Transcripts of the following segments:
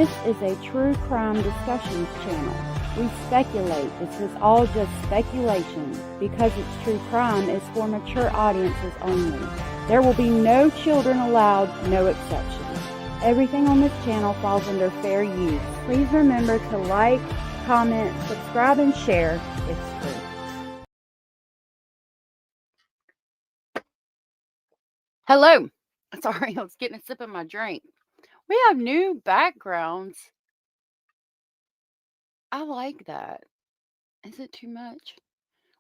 This is a true crime discussions channel. We speculate. This is all just speculation. Because it's true crime, it's for mature audiences only. There will be no children allowed, no exceptions. Everything on this channel falls under fair use. Please remember to like, comment, subscribe, and share. It's free. Hello. Sorry, I was getting a sip of my drink. We have new backgrounds. I like that. Is it too much?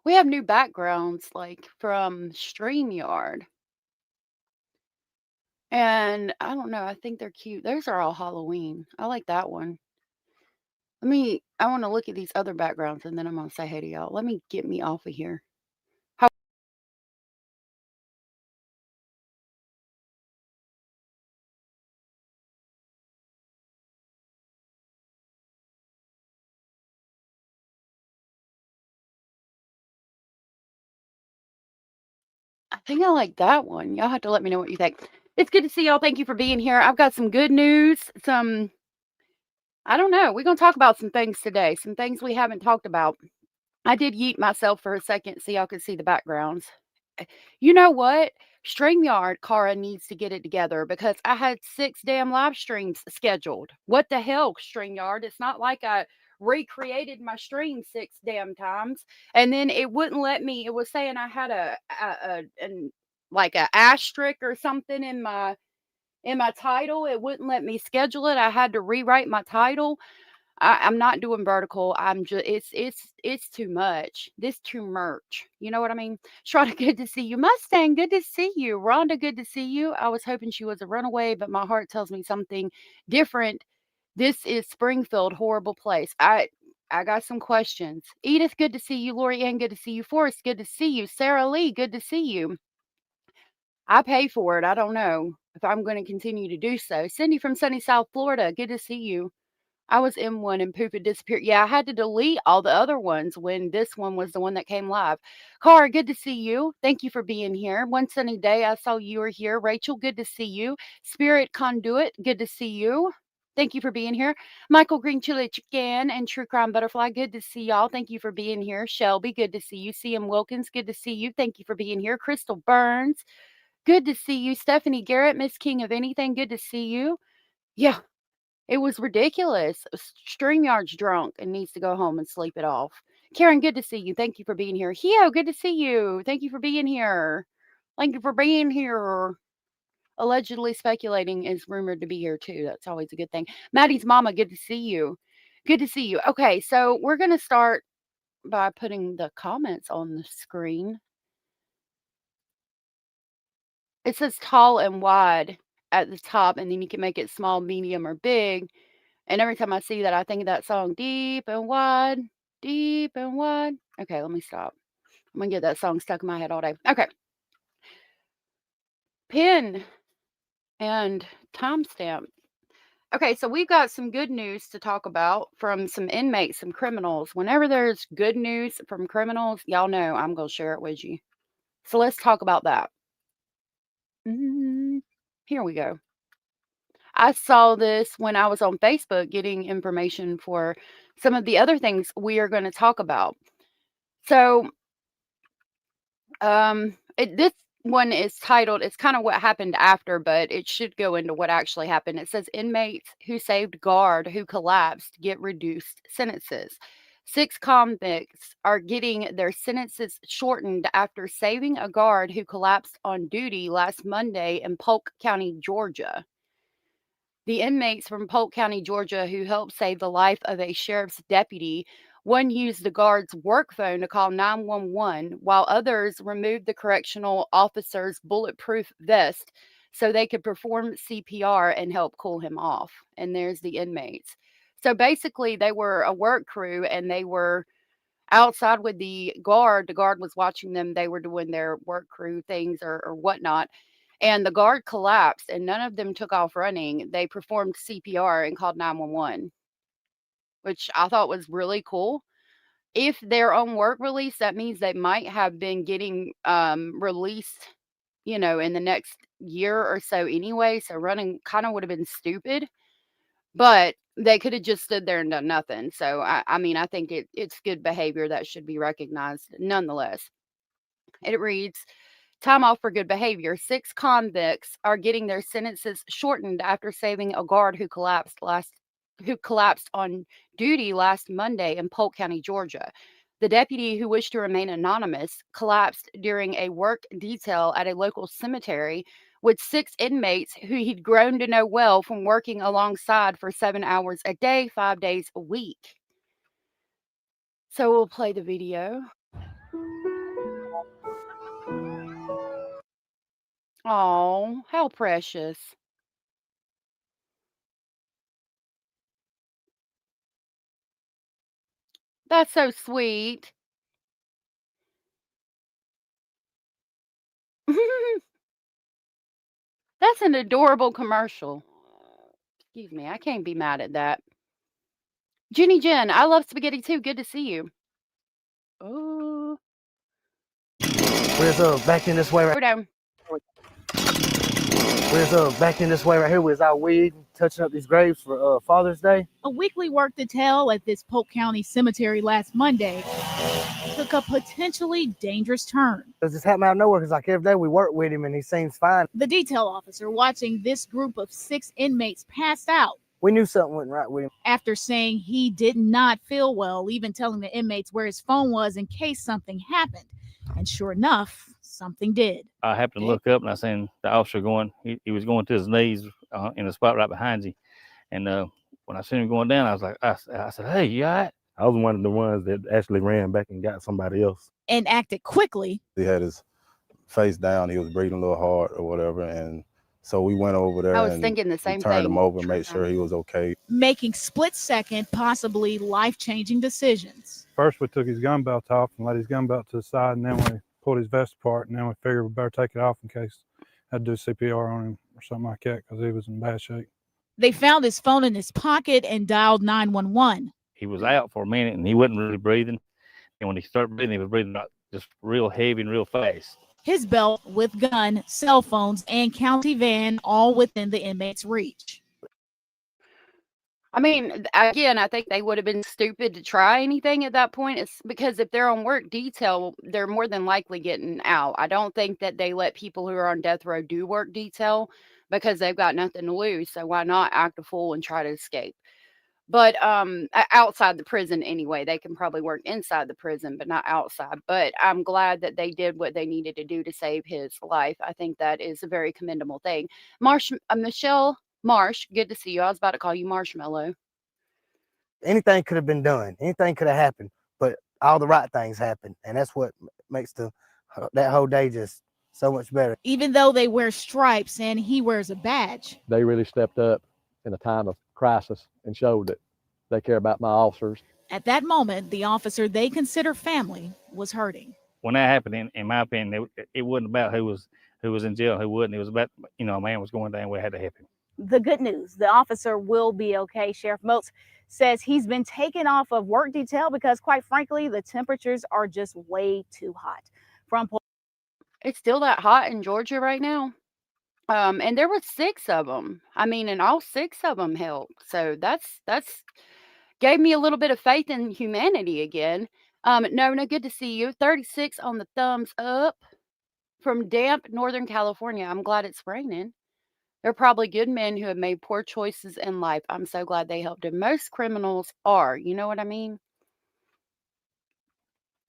We have new backgrounds like from StreamYard. And I don't know, I think they're cute. Those are all Halloween. I like that one. I want to look at these other backgrounds and then I'm going to say hey to y'all. Let me get me off of here. I think I like that one. Y'all have to let me know what you think. It's good to see y'all. Thank you for being here. I've got some good news. I don't know. We're going to talk about some things today, some things we haven't talked about. I did yeet myself for a second so y'all could see the backgrounds. You know what? StreamYard, Cara needs to get it together because I had 6 damn live streams scheduled. What the hell, StreamYard? It's not like I recreated my stream 6 damn times and then it wouldn't let me. It was saying I had like a asterisk or something in my title. It wouldn't let me schedule it. I had to rewrite my title. I'm not doing vertical. I'm just it's too much. This too much. You know what I mean? Shada, good to see you. Mustang, good to see you. Rhonda, good to see you. I was hoping she was a runaway, but my heart tells me something different. This is Springfield, horrible place. I got some questions. Edith, good to see you. Lori Ann, good to see you. Forrest, good to see you. Sarah Lee, good to see you. I pay for it. I don't know if I'm going to continue to do so. Cindy from sunny South Florida, good to see you. I was in one and poop had disappeared. Yeah, I had to delete all the other ones when this one was the one that came live. Cara, good to see you. Thank you for being here. One sunny day, I saw you were here. Rachel, good to see you. Spirit Conduit, good to see you. Thank you for being here. Michael Green Chili Chicken and True Crime Butterfly, good to see y'all. Thank you for being here. Shelby, good to see you. CM Wilkins, good to see you. Thank you for being here. Crystal Burns, good to see you. Stephanie Garrett, Miss King of Anything, good to see you. Yeah, it was ridiculous. StreamYard's drunk and needs to go home and sleep it off. Karen, good to see you. Thank you for being here. Hio, good to see you. Thank you for being here. Thank you for being here. Allegedly speculating is rumored to be here too. That's always a good thing. Maddie's mama, good to see you. Good to see you. Okay, so we're going to start by putting the comments on the screen. It says tall and wide at the top, and then you can make it small, medium, or big. And every time I see that, I think of that song, Deep and Wide, Deep and Wide. Okay, let me stop. I'm going to get that song stuck in my head all day. Okay. Pin and timestamp. Okay, so we've got some good news to talk about from some inmates, some criminals. Whenever there's good news from criminals, y'all know I'm going to share it with you. So let's talk about that. Here we go. I saw this when I was on Facebook getting information for some of the other things we are going to talk about. So, this one is titled, it's kind of what happened after, but it should go into what actually happened. It says inmates who saved guard who collapsed get reduced sentences. 6 convicts are getting their sentences shortened after saving a guard who collapsed on duty last Monday in Polk County, Georgia. The inmates from Polk County, Georgia, who helped save the life of a sheriff's deputy, one used the guard's work phone to call 911, while others removed the correctional officer's bulletproof vest so they could perform CPR and help cool him off. And there's the inmates. So basically, they were a work crew and they were outside with the guard. The guard was watching them. They were doing their work crew things or whatnot. And the guard collapsed and none of them took off running. They performed CPR and called 911, which I thought was really cool. If they're on work release, that means they might have been getting released, in the next year or so anyway. So running kind of would have been stupid. But They could have just stood there and done nothing. So, I mean, I think it's good behavior that should be recognized nonetheless. It reads, time off for good behavior. 6 convicts are getting their sentences shortened after saving a guard who collapsed on duty last Monday in Polk County, Georgia. The deputy, who wished to remain anonymous, collapsed during a work detail at a local cemetery with 6 inmates who he'd grown to know well from working alongside for 7 hours a day, 5 days a week. So we'll play the video. Oh, how precious. That's so sweet. That's an adorable commercial. Excuse me, I can't be mad at that. Jenny Jen, I love spaghetti too. Good to see you. Oh, Where's back in this way right? go down. Where's back in this way right here? Where's our weed touching up these graves for Father's Day? A weekly work detail at this Polk County cemetery last Monday took a potentially dangerous turn. Does this happen out of nowhere? Because like every day we work with him and he seems fine. The detail officer watching this group of 6 inmates passed out. We knew something wasn't right with him. After saying he did not feel well, even telling the inmates where his phone was in case something happened. And sure enough, something did. I happened to look up and I seen the officer going. He was going to his knees in the spot right behind you. And when I seen him going down, I was like, I said, "Hey, you all right?" I was one of the ones that actually ran back and got somebody else. And acted quickly. He had his face down. He was breathing a little hard or whatever. And so we went over there. I was thinking the same thing. Turned him over and made sure he was okay. Making split-second, possibly life-changing decisions. First, we took his gun belt off and let his gun belt to the side, and then we pulled his vest apart, and then we figured we better take it off in case I had to do CPR on him or something like that because he was in bad shape. They found his phone in his pocket and dialed 911. He was out for a minute and he wasn't really breathing. And when he started breathing, he was breathing just real heavy and real fast. His belt with gun, cell phones, and county van all within the inmate's reach. I mean, again, I think they would have been stupid to try anything at that point. It's because if they're on work detail, they're more than likely getting out. I don't think that they let people who are on death row do work detail because they've got nothing to lose. So why not act a fool and try to escape? But outside the prison anyway, they can probably work inside the prison, but not outside. But I'm glad that they did what they needed to do to save his life. I think that is a very commendable thing. Michelle Marsh, good to see you. I was about to call you Marshmallow. Anything could have been done. Anything could have happened, but all the right things happened, and that's what makes that whole day just so much better. Even though they wear stripes and he wears a badge. They really stepped up in a time of crisis and showed that they care about my officers. At that moment, the officer they consider family was hurting. When that happened, in my opinion, it wasn't about who was in jail, who wouldn't. It was about, a man was going down, we had to help him. The good news, the officer will be okay. Sheriff Moats says he's been taken off of work detail because, quite frankly, the temperatures are just way too hot. It's still that hot in Georgia right now. And there were 6 of them. I mean, and all 6 of them helped. So that's gave me a little bit of faith in humanity again. No, good to see you. 36 on the thumbs up from damp Northern California. I'm glad it's raining. They're probably good men who have made poor choices in life. I'm so glad they helped him. Most criminals are, you know what I mean?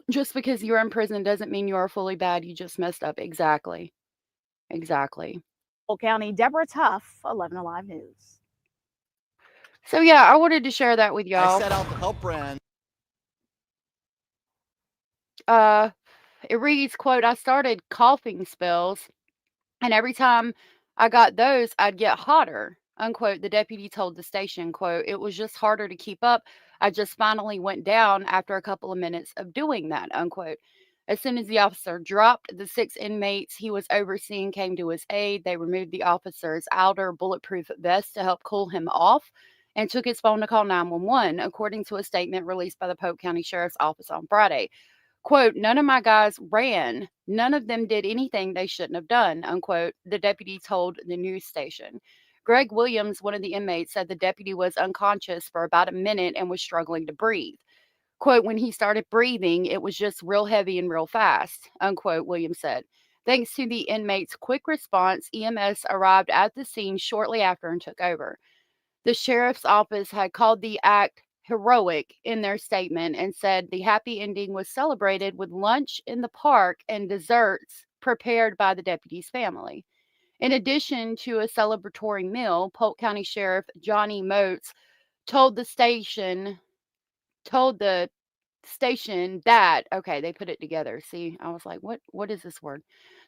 Just because you're in prison doesn't mean you are fully bad. You just messed up. Exactly. Polk County, Deborah Tuff, 11 Alive News. So yeah, I wanted to share that with y'all. I set out to help Brand. It reads, quote, I started coughing spells, and every time I got those, I'd get hotter, unquote. The deputy told the station, quote, it was just harder to keep up. I just finally went down after a couple of minutes of doing that, unquote. As soon as the officer dropped the 6 inmates he was overseeing came to his aid, they removed the officer's outer bulletproof vest to help cool him off and took his phone to call 911, according to a statement released by the Polk County Sheriff's Office on Friday. Quote, none of my guys ran. None of them did anything they shouldn't have done, unquote, the deputy told the news station. Greg Williams, one of the inmates, said the deputy was unconscious for about a minute and was struggling to breathe. Quote, when he started breathing, it was just real heavy and real fast, unquote, Williams said. Thanks to the inmate's quick response, EMS arrived at the scene shortly after and took over. The sheriff's office had called the act heroic in their statement and said the happy ending was celebrated with lunch in the park and desserts prepared by the deputy's family. In addition to a celebratory meal, Polk County Sheriff Johnny Moats told the station that, okay, they put it together. See, I was like, what is this word?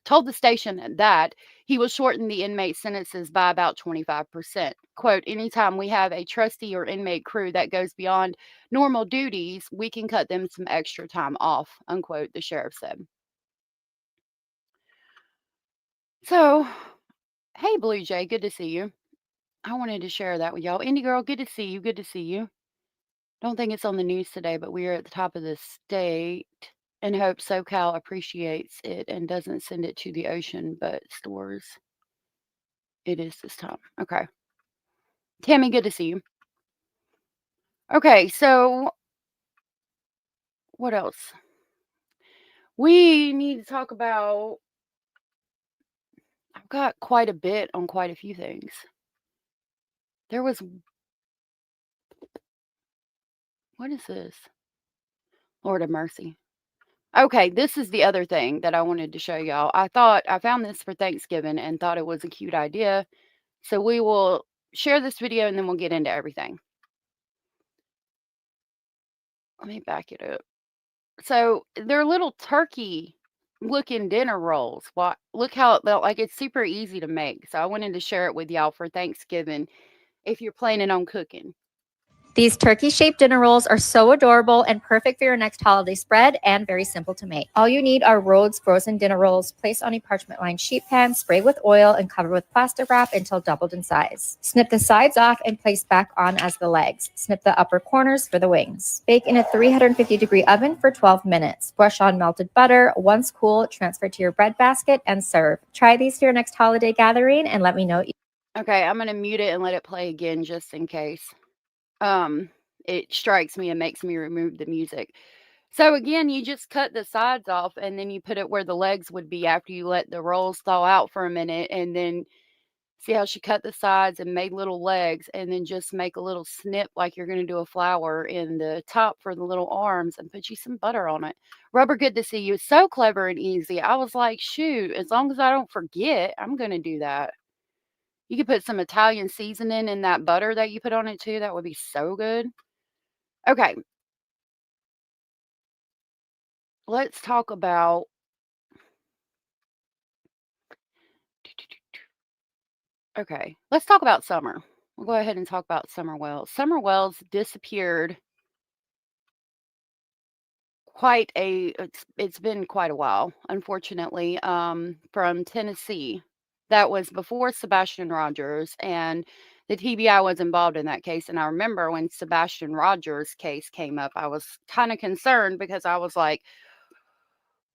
Told the station that he will shorten the inmate sentences by about 25%. Quote, anytime we have a trustee or inmate crew that goes beyond normal duties, we can cut them some extra time off, unquote, the sheriff said. So, hey, Blue Jay, good to see you. I wanted to share that with y'all. Indie Girl, good to see you. Good to see you. Don't think it's on the news today, but we are at the top of the state and hope SoCal appreciates it and doesn't send it to the ocean, but stores it is this time. Okay. Tammy, good to see you. Okay, so what else? We need to talk about, I've got quite a bit on quite a few things. There was, what is this? Lord have mercy. Okay, this is the other thing that I wanted to show y'all. I found this for Thanksgiving and thought it was a cute idea. So we will share this video and then we'll get into everything. Let me back it up. So they're little turkey looking dinner rolls. Look how like it's super easy to make. So I wanted to share it with y'all for Thanksgiving if you're planning on cooking. These turkey-shaped dinner rolls are so adorable and perfect for your next holiday spread and very simple to make. All you need are Rhodes frozen dinner rolls placed on a parchment-lined sheet pan, sprayed with oil, and covered with plastic wrap until doubled in size. Snip the sides off and place back on as the legs. Snip the upper corners for the wings. Bake in a 350-degree oven for 12 minutes. Brush on melted butter. Once cool, transfer to your bread basket and serve. Try these for your next holiday gathering and let me know. Okay, I'm going to mute it and let it play again just in case. It strikes me and makes me remove the music. So again, you just cut the sides off and then you put it where the legs would be after you let the rolls thaw out for a minute. And then see how she cut the sides and made little legs and then just make a little snip like you're going to do a flower in the top for the little arms and put you some butter on it. Rubber, good to see you. So clever and easy. I was like, shoot, as long as I don't forget, I'm going to do that. You could put some Italian seasoning in that butter that you put on it too. That would be so good. Okay. Let's talk about let's talk about summer. We'll go ahead and talk about Summer Wells. Summer Wells disappeared it's been quite a while, unfortunately, from Tennessee. That was before Sebastian Rogers, and the TBI was involved in that case. And I remember when Sebastian Rogers' case came up, I was kind of concerned because I was like,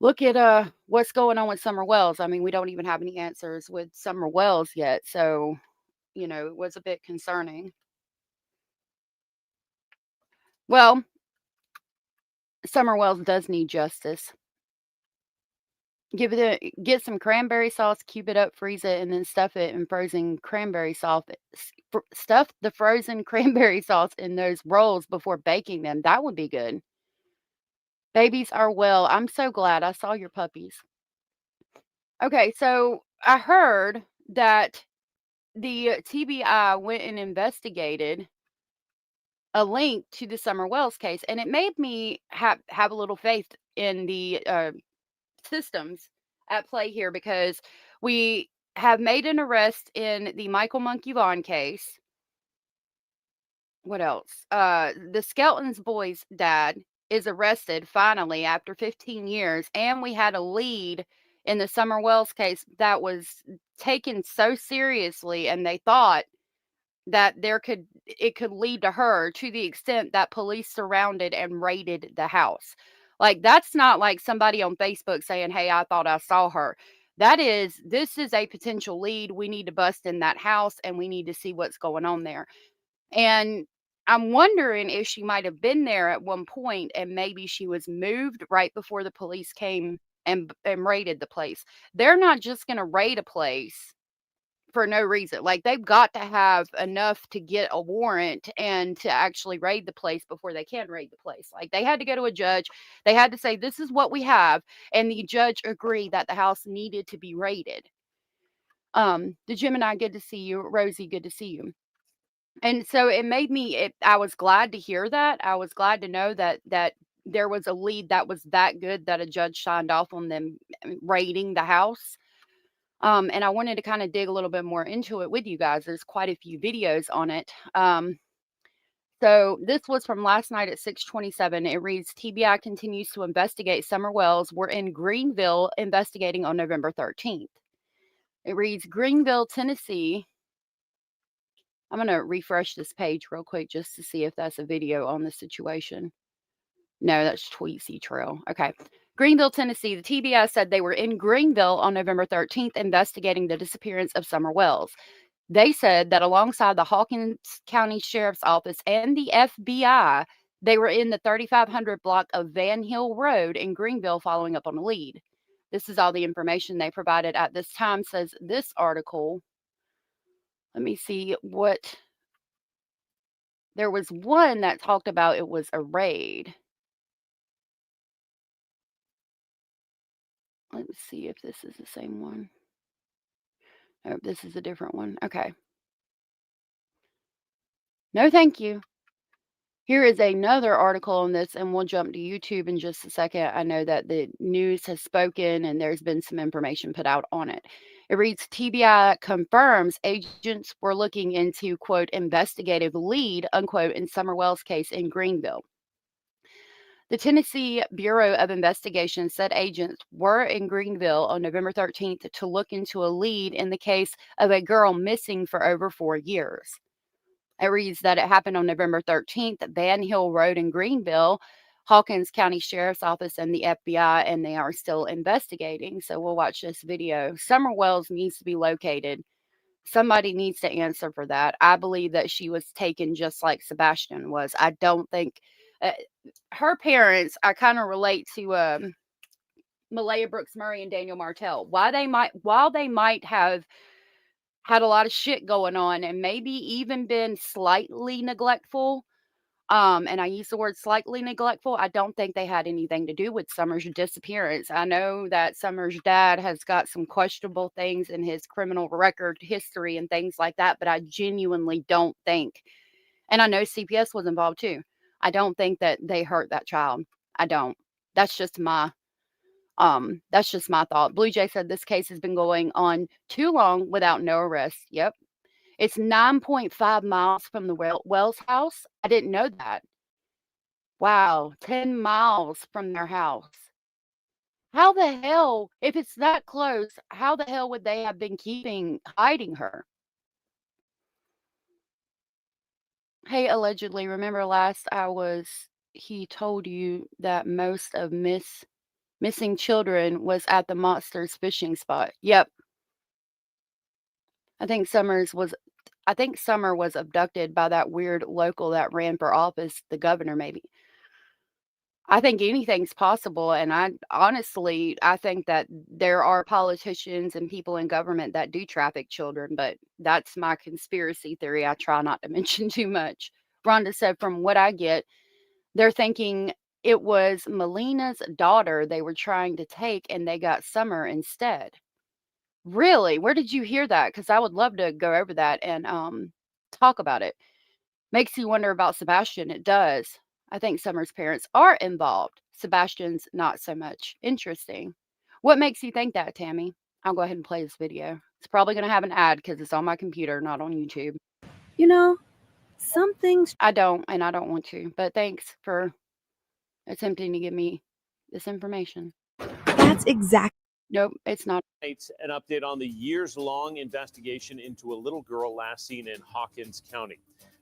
look at what's going on with Summer Wells. I mean, we don't even have any answers with Summer Wells yet. So, it was a bit concerning. Well, Summer Wells does need justice. Get some cranberry sauce, cube it up, freeze it, and then stuff it in frozen cranberry sauce. Stuff the frozen cranberry sauce in those rolls before baking them. That would be good. Babies are well. I'm so glad. I saw your puppies. Okay, so I heard that the TBI went and investigated a link to the Summer Wells case, and it made me have a little faith in the systems at play here, because we have made an arrest in the Michael Monkey Vaughn case. What else? The Skelton's boy's dad is arrested finally after 15 years, and we had a lead in the Summer Wells case that was taken so seriously, and they thought that it could lead to her, to the extent that police surrounded and raided the house. Like, that's not like somebody on Facebook saying, hey, I thought I saw her. this is a potential lead. We need to bust in that house and we need to see what's going on there. And I'm wondering if she might have been there at one point and maybe she was moved right before the police came and raided the place. They're not just going to raid a place for no reason. Like, they've got to have enough to get a warrant and to actually raid the place before they can raid the place. Like, they had to go to a judge. They had to say, this is what we have. And the judge agreed that the house needed to be raided. The Gemini, good to see you. Rosie, good to see you. And so it made me, I was glad to hear that. I was glad to know that there was a lead that was that good that a judge signed off on them raiding the house. And I wanted to kind of dig a little bit more into it with you guys. There's quite a few videos on it. So this was from last night at 6:27. It reads, TBI continues to investigate Summer Wells. We're in Greenville investigating on November 13th. It reads, Greenville, Tennessee. I'm going to refresh this page real quick just to see if that's a video on the situation. No, that's Tweetsy Trail. Okay. Greenville, Tennessee. The TBI said they were in Greenville on November 13th investigating the disappearance of Summer Wells. They said that alongside the Hawkins County Sheriff's Office and the FBI, they were in the 3500 block of Van Hill Road in Greenville following up on a lead. This is all the information they provided at this time, says this article. Let me see what. There was one that talked about it was a raid. Let's see if this is the same one. Oh, this is a different one. Okay. No, thank you. Here is another article on this, and we'll jump to YouTube in just a second. I know that the news has spoken and there's been some information put out on it. It reads, TBI confirms agents were looking into, quote, investigative lead, unquote, in Summer Wells' case in Greenville. The Tennessee Bureau of Investigation said agents were in Greenville on November 13th to look into a lead in the case of a girl missing for over 4 years. It reads that it happened on November 13th at Van Hill Road in Greenville, Hawkins County Sheriff's Office and the FBI, and they are still investigating. So we'll watch this video. Summer Wells needs to be located. Somebody needs to answer for that. I believe that she was taken just like Sebastian was. I don't think her parents, I kind of relate to Malaya Brooks Murray and Daniel Martell. While they might have had a lot of shit going on and maybe even been slightly neglectful, and I use the word slightly neglectful, I don't think they had anything to do with Summer's disappearance. I know that Summer's dad has got some questionable things in his criminal record history and things like that, but I genuinely don't think, and I know CPS was involved too, I don't think that they hurt that child. I don't. That's just my thought. Blue Jay said this case has been going on too long without no arrests. Yep. It's 9.5 miles from the Wells house. I didn't know that. Wow. 10 miles from their house. How the hell, if it's that close, how the hell would they have been hiding her? Hey, allegedly, remember last he told you that most of missing children was at the Monsters fishing spot. Yep. I think Summer was abducted by that weird local that ran for office, the governor maybe. I think anything's possible, and I think that there are politicians and people in government that do traffic children, but that's my conspiracy theory. I try not to mention too much. Rhonda said, from what I get, they're thinking it was Melina's daughter they were trying to take, and they got Summer instead. Really? Where did you hear that? Because I would love to go over that and talk about it. Makes you wonder about Sebastian. It does. I think Summer's parents are involved. Sebastian's not so much. Interesting. What makes you think that, Tammy? I'll go ahead and play this video. It's probably going to have an ad because it's on my computer, not on YouTube. You know, some things I don't, and I don't want to, but thanks for attempting to give me this information. That's exactly. Nope, it's not. An update on the years-long investigation into a little girl last seen in Hawkins County.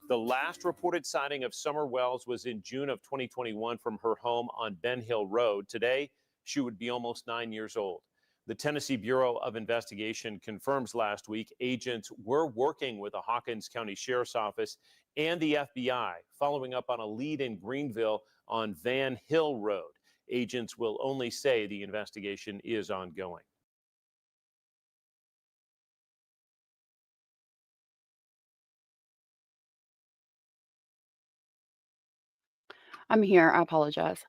The last reported sighting of Summer Wells was in June of 2021 from her home on Ben Hill Road. Today, she would be almost 9 years old. The Tennessee Bureau of Investigation confirms last week agents were working with the Hawkins County Sheriff's Office and the FBI, following up on a lead in Greenville on Van Hill Road. Agents will only say the investigation is ongoing. I'm here. I apologize.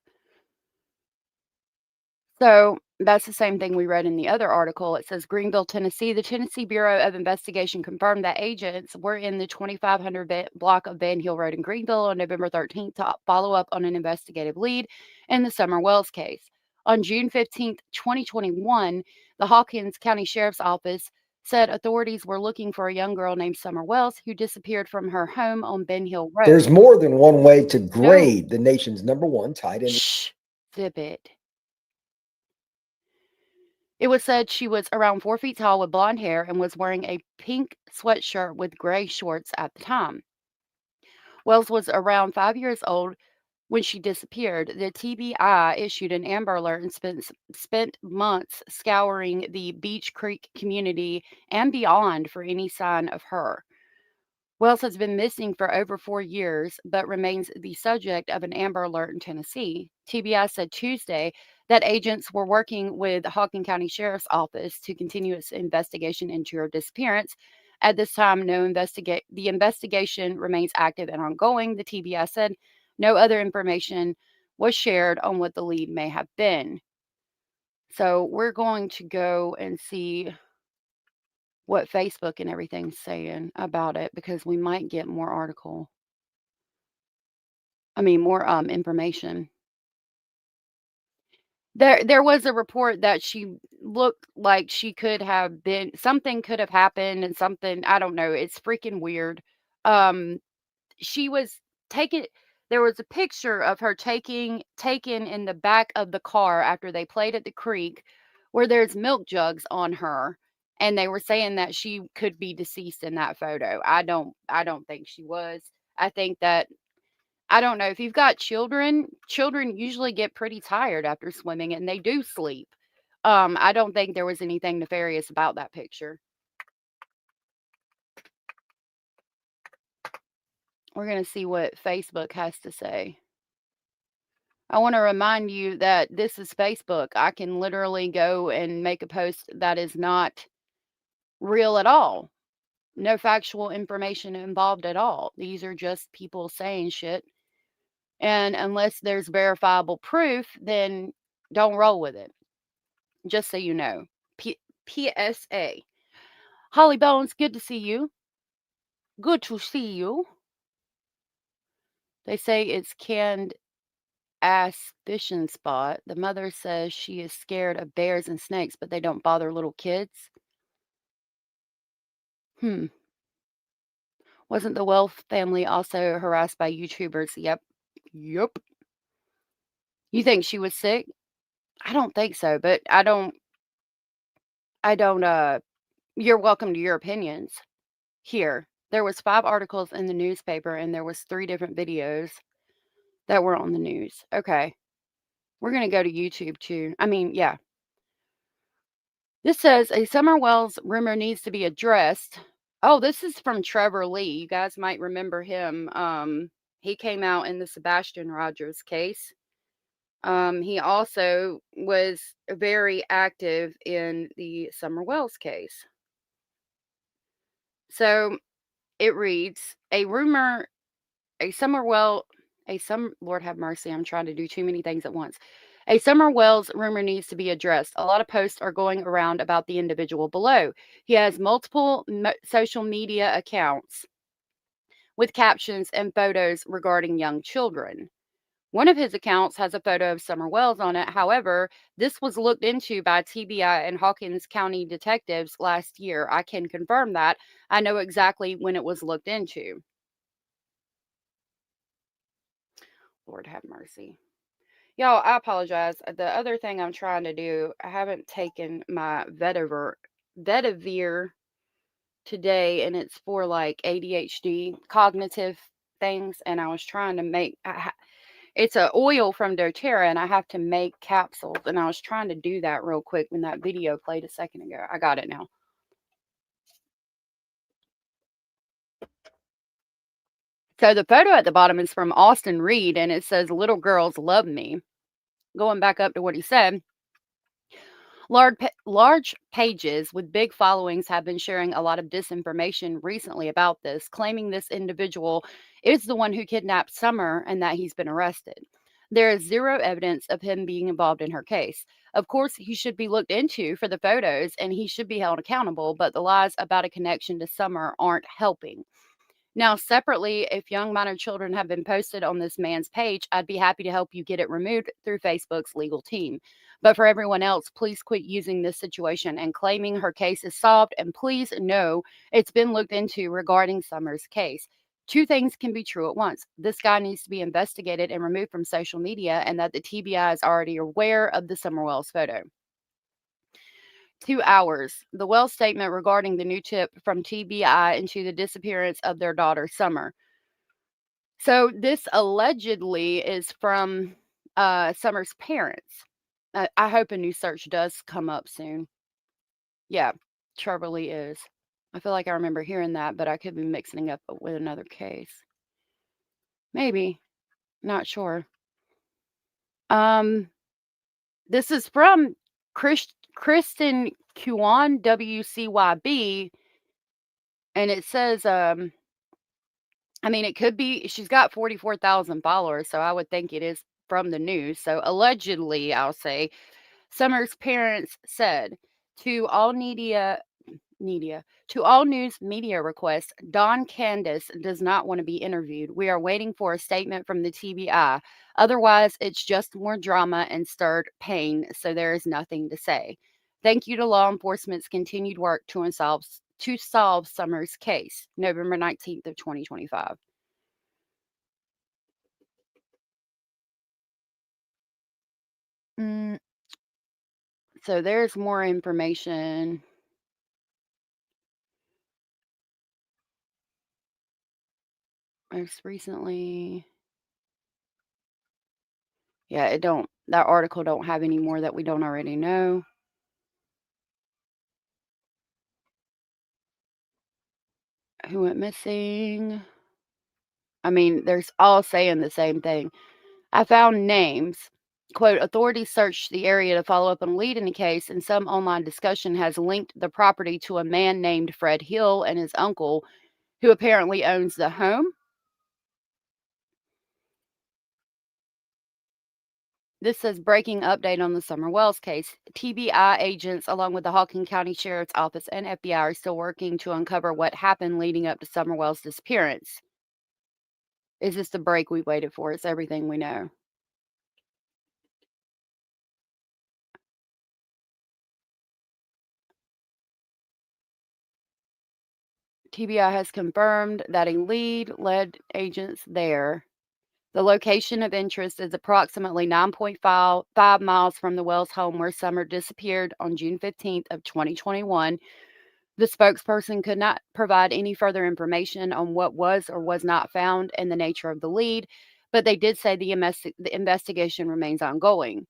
So that's the same thing we read in the other article. It says Greenville, Tennessee. The Tennessee Bureau of Investigation confirmed that agents were in the 2500 block of Van Hill Road in Greenville on November 13th to follow up on an investigative lead in the Summer Wells case. On June 15th, 2021, the Hawkins County Sheriff's Office said authorities were looking for a young girl named Summer Wells who disappeared from her home on Ben Hill Road. There's more than one way to grade the nation's #1 tight end. Shh, zip it. It was said she was around 4 feet tall with blonde hair and was wearing a pink sweatshirt with gray shorts at the time. Wells was around 5 years old when she disappeared. The TBI issued an Amber Alert and spent months scouring the Beach Creek community and beyond for any sign of her. Wells has been missing for over 4 years, but remains the subject of an Amber Alert in Tennessee. TBI said Tuesday that agents were working with the Hawkins County Sheriff's Office to continue its investigation into her disappearance. At this time, the investigation remains active and ongoing. The TBI said no other information was shared on what the lead may have been. So we're going to go and see what Facebook and everything's saying about it, because we might get more more information. There was a report that she looked like she could have been, something could have happened, and something, I don't know, it's freaking weird. She was taken, there was a picture of her taken in the back of the car after they played at the creek, where there's milk jugs on her, and they were saying that she could be deceased in that photo. I don't think she was. I think that, I don't know, if you've got children usually get pretty tired after swimming and they do sleep. I don't think there was anything nefarious about that picture. We're going to see what Facebook has to say. I want to remind you that this is Facebook. I can literally go and make a post that is not real at all. No factual information involved at all. These are just people saying shit. And unless there's verifiable proof, then don't roll with it. Just so you know. PSA. Holly Bones, good to see you. Good to see you. They say it's canned ass fishing spot. The mother says she is scared of bears and snakes, but they don't bother little kids. Wasn't the Wells family also harassed by YouTubers? Yep. You think she was sick? I don't think so, but I don't, you're welcome to your opinions. Here, there was 5 articles in the newspaper, and there was 3 different videos that were on the news. Okay. We're going to go to YouTube too. Yeah. This says a Summer Wells rumor needs to be addressed. Oh, this is from Trevor Lee. You guys might remember him. He came out in the Sebastian Rogers case. He also was very active in the Summer Wells case. So it reads, Lord have mercy, I'm trying to do too many things at once. A Summer Wells rumor needs to be addressed. A lot of posts are going around about the individual below. He has multiple social media accounts with captions and photos regarding young children. One of his accounts has a photo of Summer Wells on it. However, this was looked into by TBI and Hawkins County detectives last year. I can confirm that. I know exactly when it was looked into. Lord have mercy. Y'all, I apologize. The other thing I'm trying to do, I haven't taken my Vedavir today, and it's for like ADHD, cognitive things, and I was trying to make... It's a oil from doTERRA, and I have to make capsules. And I was trying to do that real quick when that video played a second ago. I got it now. So the photo at the bottom is from Austin Reed, and it says, "Little girls love me." Going back up to what he said, large pages with big followings have been sharing a lot of disinformation recently about this, claiming this individual is the one who kidnapped Summer and that he's been arrested. There is zero evidence of him being involved in her case. Of course, he should be looked into for the photos and he should be held accountable, but the lies about a connection to Summer aren't helping. Now, separately, if young minor children have been posted on this man's page, I'd be happy to help you get it removed through Facebook's legal team. But for everyone else, please quit using this situation and claiming her case is solved, and please know it's been looked into regarding Summer's case. Two things can be true at once. This guy needs to be investigated and removed from social media, and that the TBI is already aware of the Summer Wells photo. 2 hours. The Wells statement regarding the new tip from TBI into the disappearance of their daughter, Summer. So this allegedly is from Summer's parents. I hope a new search does come up soon. Yeah, Charlie is. I feel like I remember hearing that, but I could be mixing it up with another case. Maybe. Not sure. This is from Kristen Kwan, WCYB, and it says, I mean, it could be, she's got 44,000 followers, so I would think it is from the news. So allegedly, I'll say, Summer's parents said to all news media requests, Don Candace does not want to be interviewed. We are waiting for a statement from the TBI. Otherwise, it's just more drama and stirred pain, so there is nothing to say. Thank you to law enforcement's continued work to solve Summer's case, November 19th of 2025. So there's more information. Most recently. Yeah, that article don't have any more that we don't already know. Who went missing? I mean, there's all saying the same thing. I found names. Quote, authorities searched the area to follow up on a lead in the case, and some online discussion has linked the property to a man named Fred Hill and his uncle, who apparently owns the home. This says breaking update on the Summer Wells case. TBI agents, along with the Hawkins County Sheriff's Office and FBI, are still working to uncover what happened leading up to Summer Wells' disappearance. Is this the break we waited for? It's everything we know. TBI has confirmed that a lead led agents there. The location of interest is approximately 9.5 miles from the Wells home where Summer disappeared on June 15th of 2021. The spokesperson could not provide any further information on what was or was not found and the nature of the lead, but they did say the investigation remains ongoing.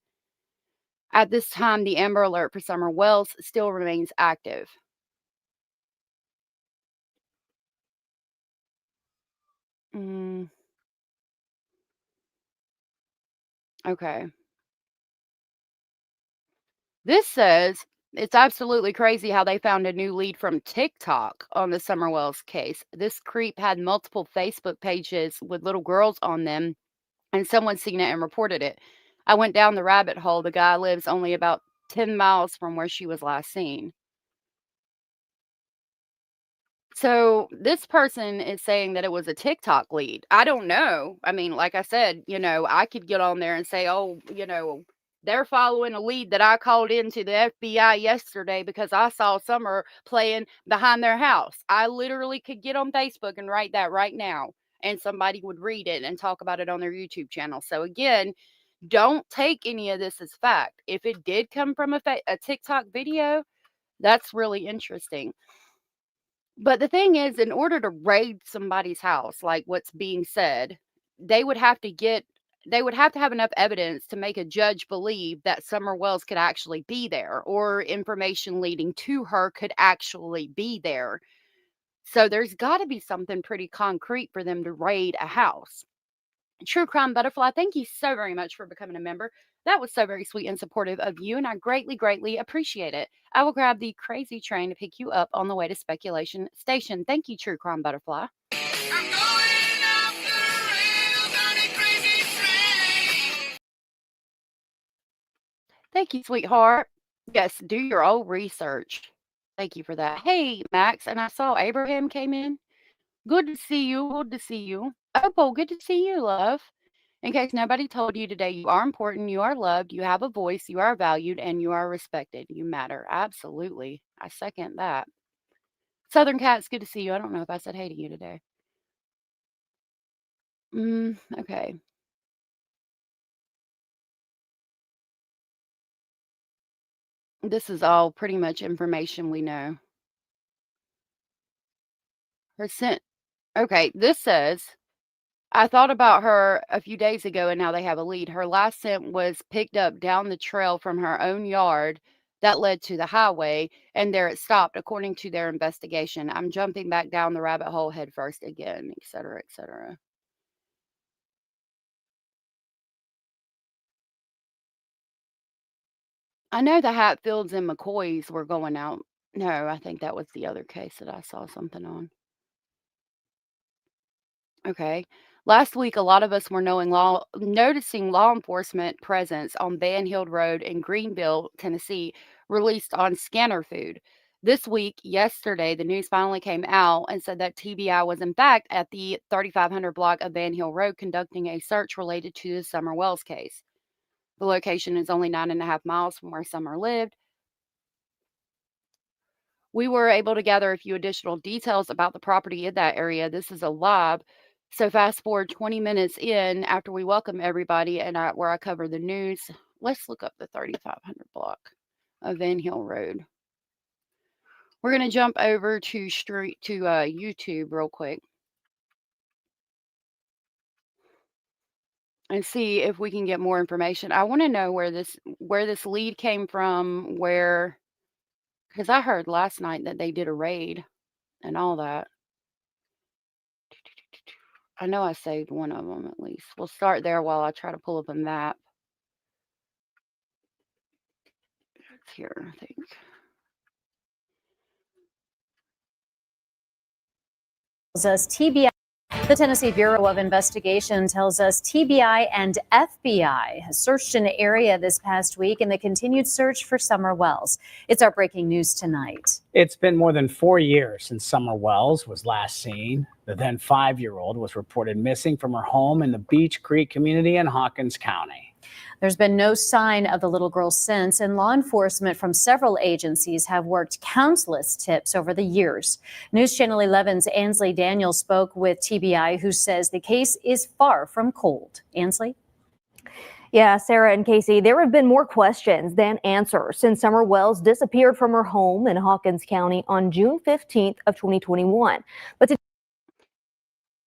At this time, the Amber Alert for Summer Wells still remains active. Okay. This says it's absolutely crazy how they found a new lead from TikTok on the Summer Wells case. This creep had multiple Facebook pages with little girls on them, and someone seen it and reported it. I went down the rabbit hole. The guy lives only about 10 miles from where she was last seen. So this person is saying that it was a TikTok lead. I don't know. I mean, like I said, I could get on there and say, oh, they're following a lead that I called into the FBI yesterday because I saw Summer playing behind their house. I literally could get on Facebook and write that right now, and somebody would read it and talk about it on their YouTube channel. So again, don't take any of this as fact. If it did come from a TikTok video, that's really interesting. But the thing is, in order to raid somebody's house, like what's being said, they would have to get they would have to have enough evidence to make a judge believe that Summer Wells could actually be there, or information leading to her could actually be there. So there's got to be something pretty concrete for them to raid a house. True Crime Butterfly, thank you so very much for becoming a member. That was so very sweet and supportive of you, and I greatly, greatly appreciate it. I will grab the crazy train to pick you up on the way to Speculation Station. Thank you, True Crime Butterfly. Thank you, sweetheart. Yes, do your old research. Thank you for that. Hey, Max, and I saw Abraham came in. Good to see you. Good to see you. Opal, good to see you, love. In case nobody told you today, you are important, you are loved, you have a voice, you are valued, and you are respected. You matter. Absolutely. I second that. Southern Cats, good to see you. I don't know if I said hey to you today. Okay. This is all pretty much information we know. Her scent. Okay, this says, I thought about her a few days ago and now they have a lead. Her last scent was picked up down the trail from her own yard that led to the highway, and there it stopped, according to their investigation. I'm jumping back down the rabbit hole head first again, etc., etc. I know the Hatfields and McCoys were going out. No, I think that was the other case that I saw something on. Okay. Last week, a lot of us were noticing law enforcement presence on Van Hill Road in Greenville, Tennessee, released on Scanner Food. This week, yesterday, the news finally came out and said that TBI was in fact at the 3500 block of Van Hill Road conducting a search related to the Summer Wells case. The location is only 9.5 miles from where Summer lived. We were able to gather a few additional details about the property in that area. This is a lab. So fast forward 20 minutes in after we welcome everybody and where I cover the news. Let's look up the 3500 block of Van Hill Road. We're going to jump over to YouTube real quick and see if we can get more information. I want to know where this lead came from, because I heard last night that they did a raid and all that. I know I saved one of them at least. We'll start there while I try to pull up a map. It's here, I think. Us TBI. The Tennessee Bureau of Investigation tells us TBI and FBI has searched an area this past week in the continued search for Summer Wells. It's our breaking news tonight. It's been more than 4 years since Summer Wells was last seen. The then 5-year-old was reported missing from her home in the Beach Creek community in Hawkins County. There's been no sign of the little girl since, and law enforcement from several agencies have worked countless tips over the years. News Channel 11's Ansley Daniels spoke with TBI, who says the case is far from cold. Ansley? Yeah, Sarah and Casey, there have been more questions than answers since Summer Wells disappeared from her home in Hawkins County on June 15th of 2021. But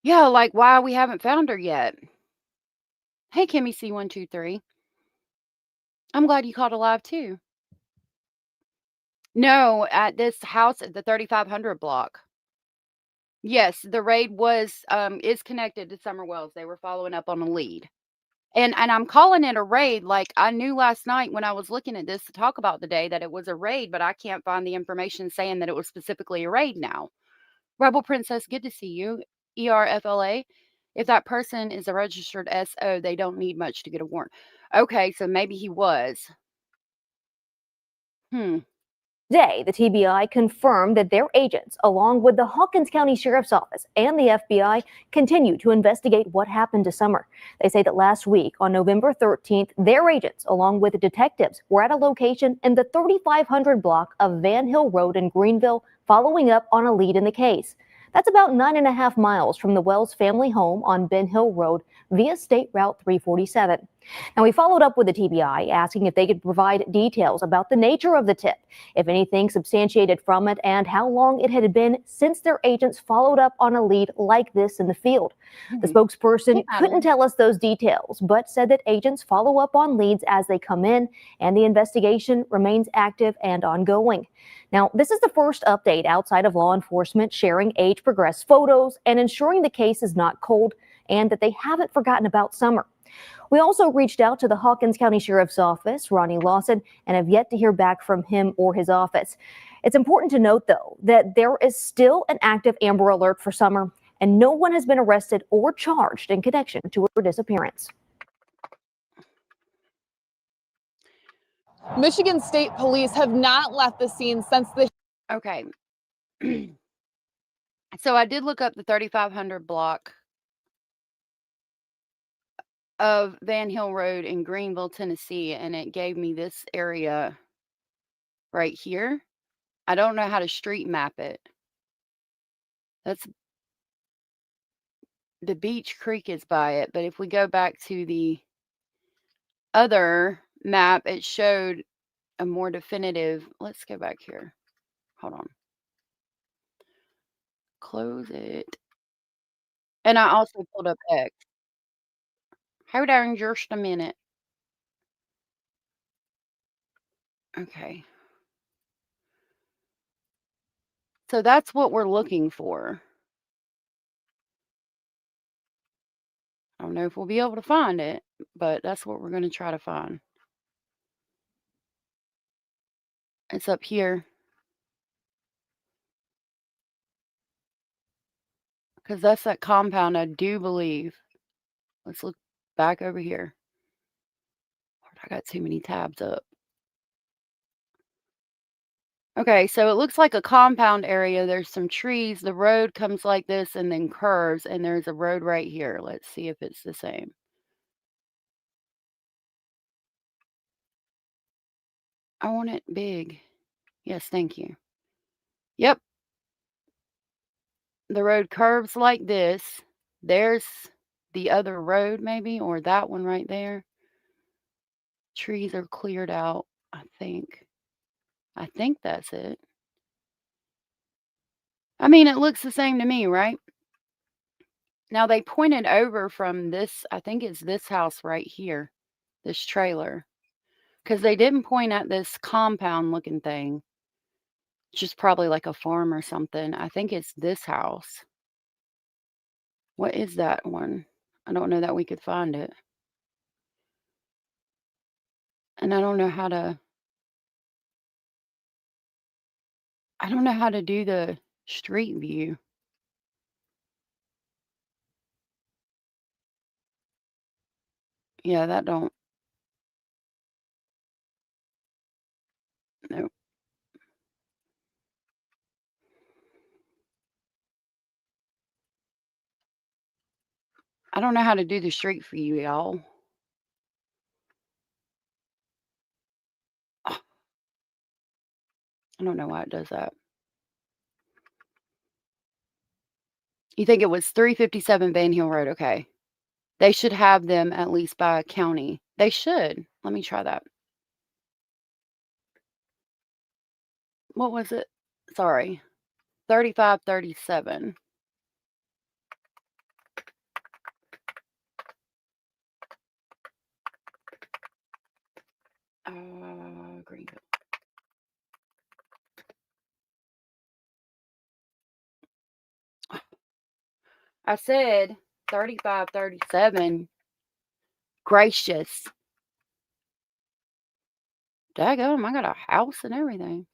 yeah, like why we haven't found her yet. Hey, Kimmy C123. I'm glad you called alive too. No, at this house at the 3500 block. Yes, the raid is connected to Summer Wells. They were following up on a lead. And I'm calling it a raid. Like I knew last night when I was looking at this to talk about the day that it was a raid, but I can't find the information saying that it was specifically a raid now. Rebel Princess, good to see you. ERFLA. If that person is a registered SO, they don't need much to get a warrant. Okay, so maybe he was. Today, the TBI confirmed that their agents, along with the Hawkins County Sheriff's Office and the FBI, continue to investigate what happened to Summer. They say that last week, on November 13th, their agents, along with the detectives, were at a location in the 3500 block of Van Hill Road in Greenville, following up on a lead in the case. That's about 9.5 miles from the Wells family home on Ben Hill Road via State Route 347. Now, we followed up with the TBI asking if they could provide details about the nature of the tip, if anything substantiated from it, and how long it had been since their agents followed up on a lead like this in the field. The spokesperson couldn't tell us those details, but said that agents follow up on leads as they come in, and the investigation remains active and ongoing. Now, this is the first update outside of law enforcement sharing age-progressed photos and ensuring the case is not cold and that they haven't forgotten about Summer. We also reached out to the Hawkins County Sheriff's Office, Ronnie Lawson, and have yet to hear back from him or his office. It's important to note, though, that there is still an active Amber Alert for Summer, and no one has been arrested or charged in connection to her disappearance. Michigan State Police have not left the scene since the... Okay. So I did look up the 3500 block of Van Hill Road in Greenville, Tennessee, and it gave me this area right here. I don't know how to street map it. That's the Beach Creek is by it, but if we go back to the other map, it showed a more definitive. Let's go back here. Hold on. Close it. And I also pulled up X. Hold on just a minute. Okay. So that's what we're looking for. I don't know if we'll be able to find it, but that's what we're going to try to find. It's up here. Because that's that compound, I do believe. Let's look back over here. Lord, I got too many tabs up. Okay, so it looks like a compound area. There's some trees. The road comes like this and then curves, and there's a road right here. Let's see if it's the same. I want it big. Yes, thank you. Yep. The road curves like this. There's the other road maybe, or that one right there. Trees are cleared out, I think. I think that's it. I mean, it looks the same to me, right? Now they pointed over from this, I think it's this house right here, this trailer. Because they didn't point at this compound looking thing. Just probably like a farm or something. I think it's this house. What is that one? I don't know that we could find it. And I don't know how to do the street view. Yeah, that don't. Nope. I don't know how to do the street for you, y'all. I don't know why it does that. You think it was 357 Van Hill Road? Okay. They should have them at least by county. They should. Let me try that. What was it? Sorry. 3537. Greenville. I said 3537. Gracious. Daggone, I got a house and everything.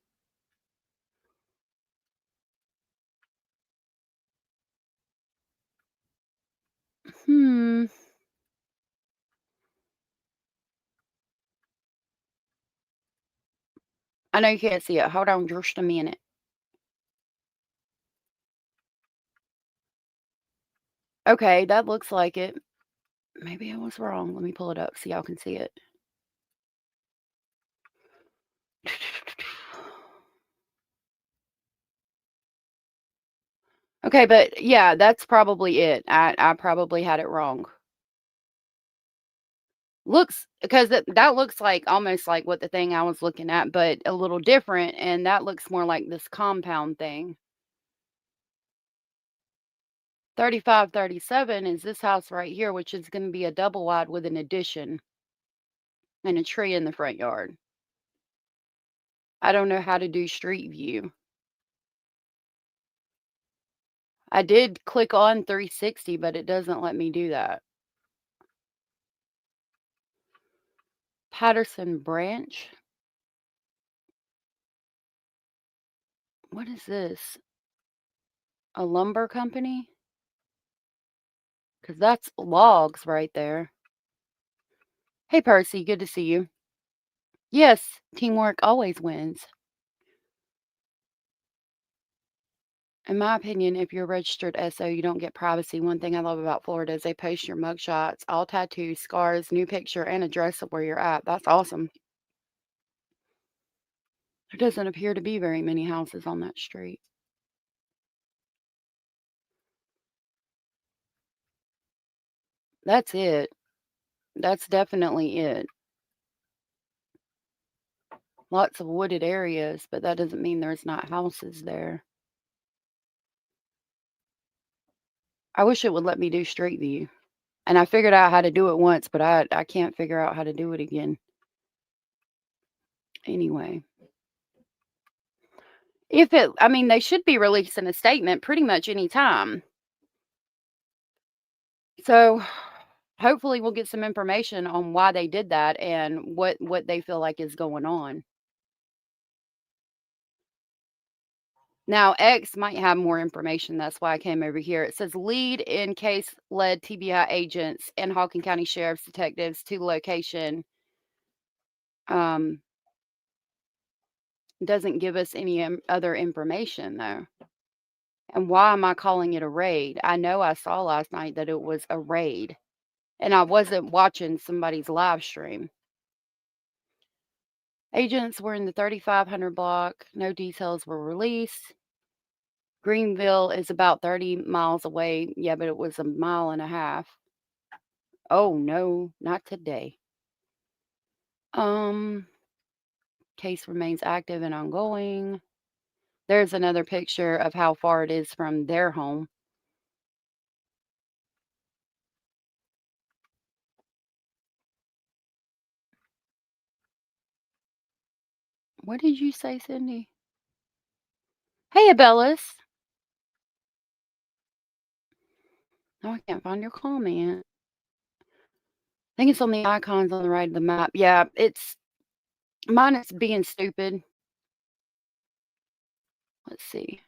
I know you can't see it. Hold on just a minute. Okay, that looks like it. Maybe I was wrong. Let me pull it up so y'all can see it. Okay, but yeah, that's probably it. I probably had it wrong. Looks because that looks like almost like what the thing I was looking at, but a little different, and that looks more like this compound thing. 3537 is this house right here, which is going to be a double wide with an addition and a tree in the front yard. I don't know how to do street view. I did click on 360, but it doesn't let me do that. Patterson Branch. What is this? A lumber company? Because that's logs right there. Hey, Percy, good to see you. Yes, teamwork always wins. In my opinion, if you're a registered SO, you don't get privacy. One thing I love about Florida is they post your mugshots, all tattoos, scars, new picture, and address of where you're at. That's awesome. There doesn't appear to be very many houses on that street. That's it. That's definitely it. Lots of wooded areas, but that doesn't mean there's not houses there. I wish it would let me do street view. And I figured out how to do it once, but I can't figure out how to do it again. Anyway. I mean, they should be releasing a statement pretty much any time. So hopefully we'll get some information on why they did that and what they feel like is going on. Now, X might have more information. That's why I came over here. It says lead in case led TBI agents and Hawken County Sheriff's detectives to the location. Doesn't give us any other information, though. And why am I calling it a raid? I know I saw last night that it was a raid. And I wasn't watching somebody's live stream. Agents were in the 3500 block. No details were released. Greenville is about 30 miles away. Yeah, but it was 1.5 miles. Oh, no, not today. Case remains active and ongoing. There's another picture of how far it is from their home. What did you say, Cindy? Hey, Abellis. No, I can't find your comment. I think it's on the icons on the right of the map. Yeah, mine is being stupid. Let's see.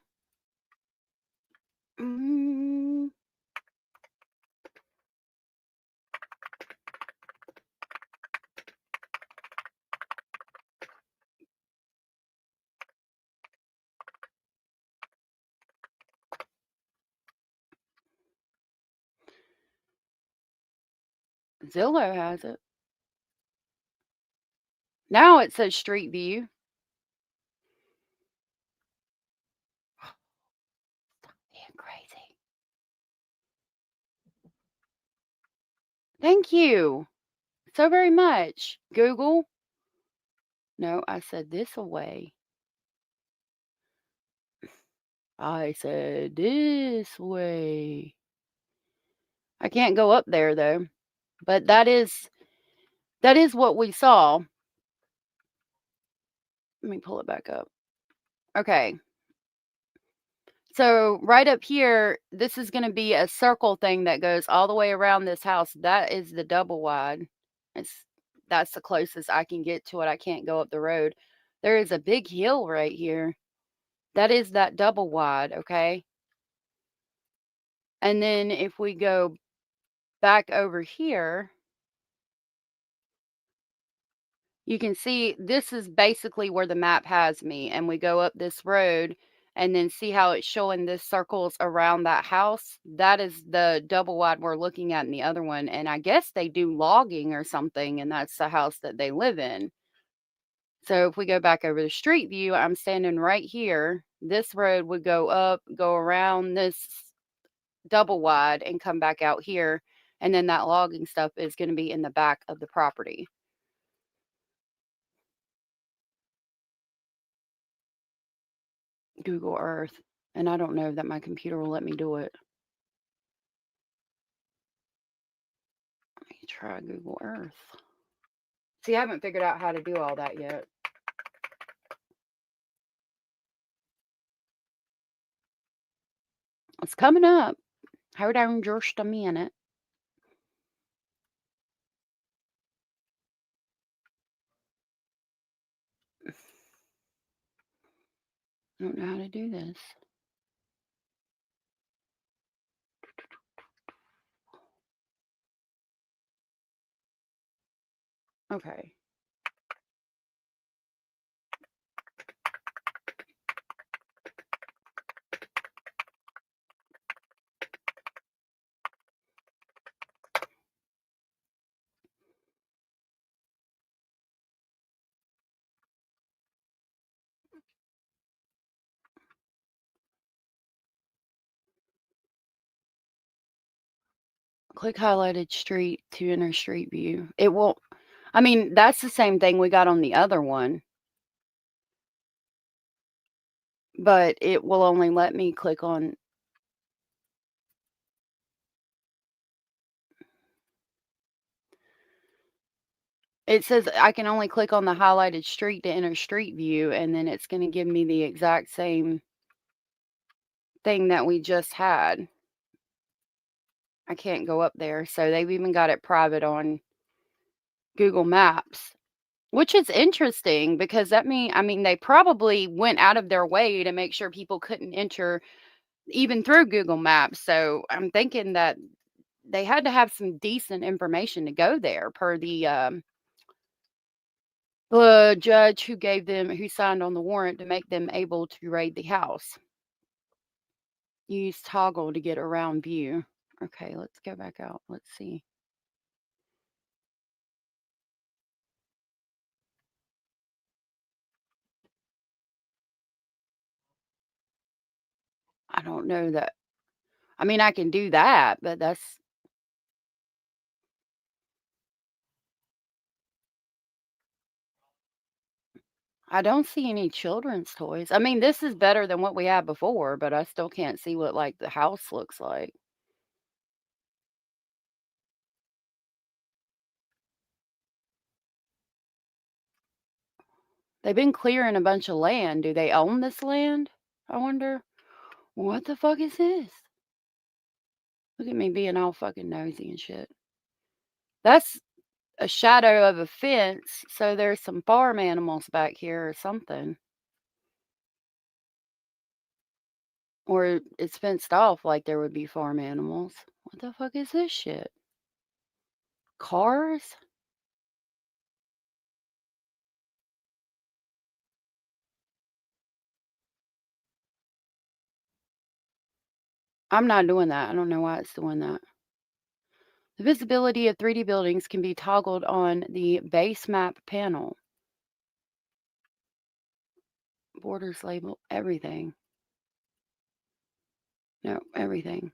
Zillow has it. Now it says Street View. Being crazy. Thank you so very much, Google. No, I said this away. I said this way. I can't go up there though. But that is what we saw. Let me pull it back up. Okay. So right up here, this is going to be a circle thing that goes all the way around this house. That is the double wide. That's the closest I can get to it. I can't go up the road. There is a big hill right here. That is that double wide, okay? And then if we go back over here, you can see this is basically where the map has me. And we go up this road and then see how it's showing this circles around that house. That is the double wide we're looking at in the other one. And I guess they do logging or something, and that's the house that they live in. So if we go back over the street view, I'm standing right here. This road would go up, go around this double wide and come back out here. And then that logging stuff is going to be in the back of the property. Google Earth. And I don't know that my computer will let me do it. Let me try Google Earth. See, I haven't figured out how to do all that yet. It's coming up. Hold on just a minute. I don't know how to do this. Okay. Click highlighted street to enter street view. It won't. I mean, that's the same thing we got on the other one. But it will only let me click on. It says I can only click on the highlighted street to enter street view, and then it's going to give me the exact same thing that we just had. I can't go up there. So they've even got it private on Google Maps, which is interesting because I mean, they probably went out of their way to make sure people couldn't enter even through Google Maps. So I'm thinking that they had to have some decent information to go there per the judge who signed on the warrant to make them able to raid the house. Use toggle to get around view. Okay, let's go back out. Let's see. I don't know that. I mean, I can do that, but that's. I don't see any children's toys. I mean, this is better than what we had before, but I still can't see what like the house looks like. They've been clearing a bunch of land. Do they own this land? I wonder. What the fuck is this? Look at me being all fucking nosy and shit. That's a shadow of a fence, so there's some farm animals back here or something. Or it's fenced off like there would be farm animals. What the fuck is this shit? Cars? I'm not doing that. I don't know why it's doing that. The visibility of 3D buildings can be toggled on the base map panel. Borders label, everything. No, everything.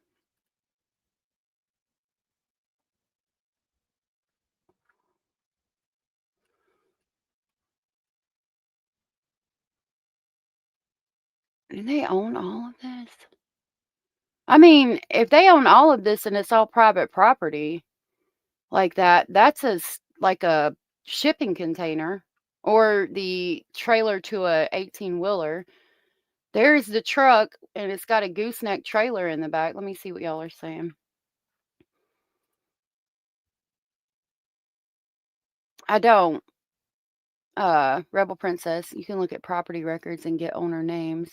Do they own all of this? I mean, if they own all of this and it's all private property like that, that's like a shipping container or the trailer to a 18-wheeler. There's the truck, and it's got a gooseneck trailer in the back. Let me see what y'all are saying. I don't. Rebel Princess, you can look at property records and get owner names.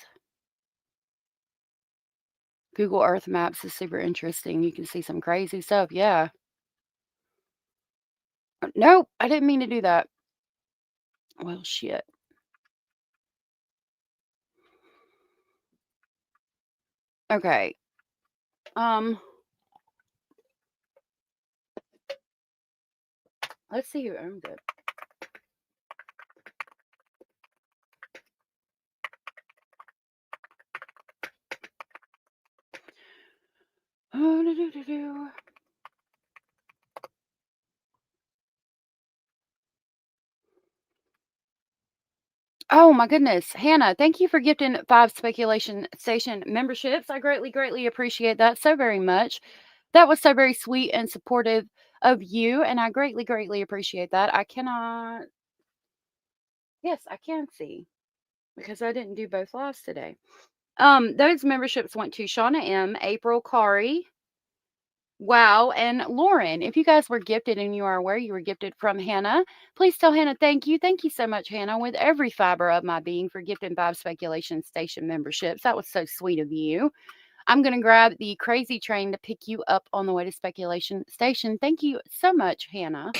Google Earth Maps is super interesting. You can see some crazy stuff. Yeah. Nope, I didn't mean to do that. Well, shit. Okay. Let's see who owns it. Oh, Oh my goodness, Hannah, thank you for gifting 5 speculation station memberships. I greatly, greatly appreciate that so very much. That was so very sweet and supportive of you, and I greatly, greatly appreciate that. I cannot. Yes, I can see because I didn't do both lives today. Those memberships went to Shauna M, April Kari, Wow, and Lauren. If you guys were gifted and you are aware you were gifted from Hannah, please tell Hannah thank you. Thank you so much, Hannah, with every fiber of my being for gifting 5 speculation station memberships. That was so sweet of you. I'm going to grab the crazy train to pick you up on the way to speculation station. Thank you so much, Hannah.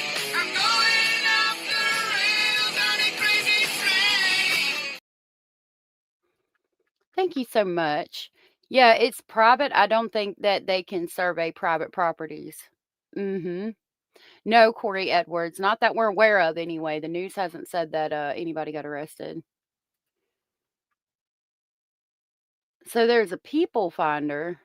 Thank you so much. Yeah, it's private. I don't think that they can survey private properties. Mhm. No, Corey Edwards. Not that we're aware of anyway. The news hasn't said that anybody got arrested. So there's a people finder.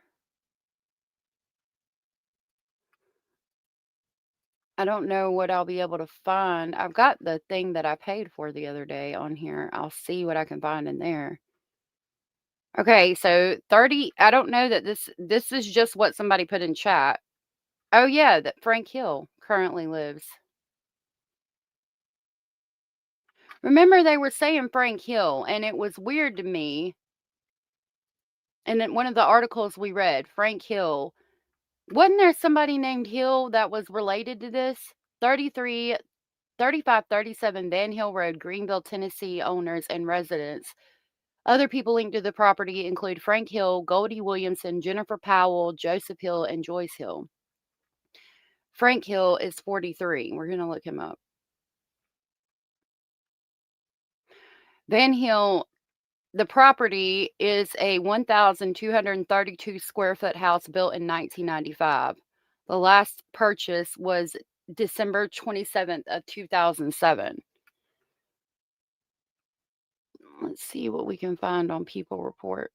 I don't know what I'll be able to find. I've got the thing that I paid for the other day on here. I'll see what I can find in there. Okay, so 30, I don't know that this is just what somebody put in chat. Oh yeah, that Frank Hill currently lives. Remember they were saying Frank Hill and it was weird to me. And in one of the articles we read, Frank Hill, wasn't there somebody named Hill that was related to this? 3537 Van Hill Road, Greenville, Tennessee owners and residents. Other people linked to the property include Frank Hill, Goldie Williamson, Jennifer Powell, Joseph Hill, and Joyce Hill. Frank Hill is 43. We're going to look him up. Van Hill, the property is a 1,232 square foot house built in 1995. The last purchase was December 27th of 2007. Let's see what we can find on People Report.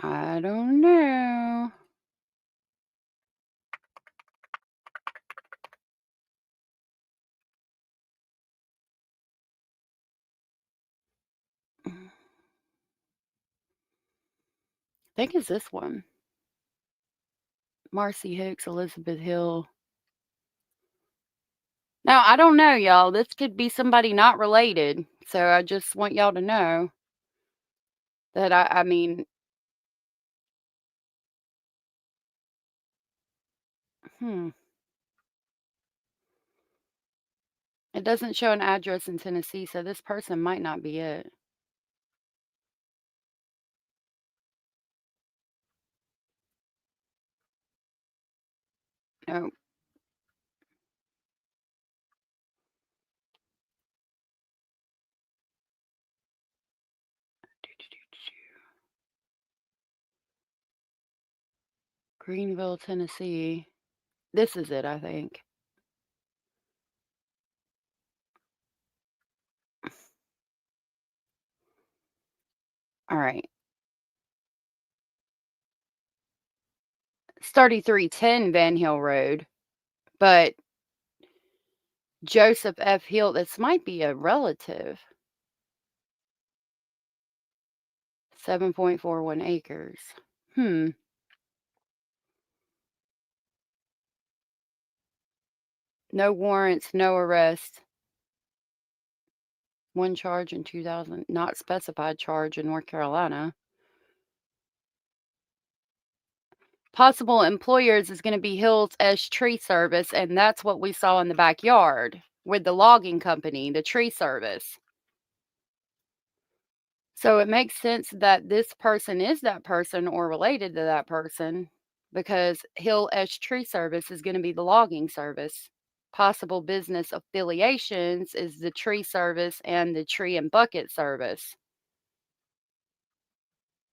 I don't know. I think it's this one. Marcy Hicks, Elizabeth Hill. Now, I don't know, y'all. This could be somebody not related. So I just want y'all to know that I mean, it doesn't show an address in Tennessee, so this person might not be it. No. Greenville, Tennessee. This is it, I think. All right. It's 3310 Van Hill Road, but Joseph F. Hill, this might be a relative. 7.41 acres. No warrants, no arrest. One charge in 2000, not specified charge in North Carolina. Possible employers is going to be Hills Edge Tree Service, and that's what we saw in the backyard with the logging company, the tree service. So it makes sense that this person is that person or related to that person because Hill Edge Tree Service is going to be the logging service. Possible business affiliations is the tree service and the tree and bucket service.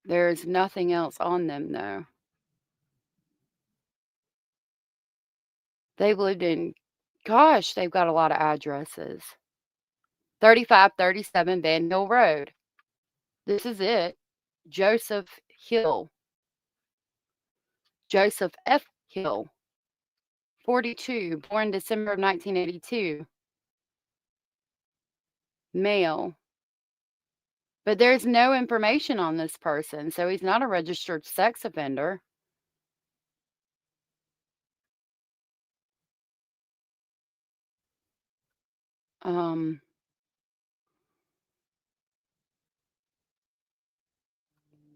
There's nothing else on them, though. They've lived in, gosh, they've got a lot of addresses. 3537 Van Hill Road. This is it. Joseph Hill. Joseph F. Hill. 42, born December of 1982. Male. But there's no information on this person, so he's not a registered sex offender.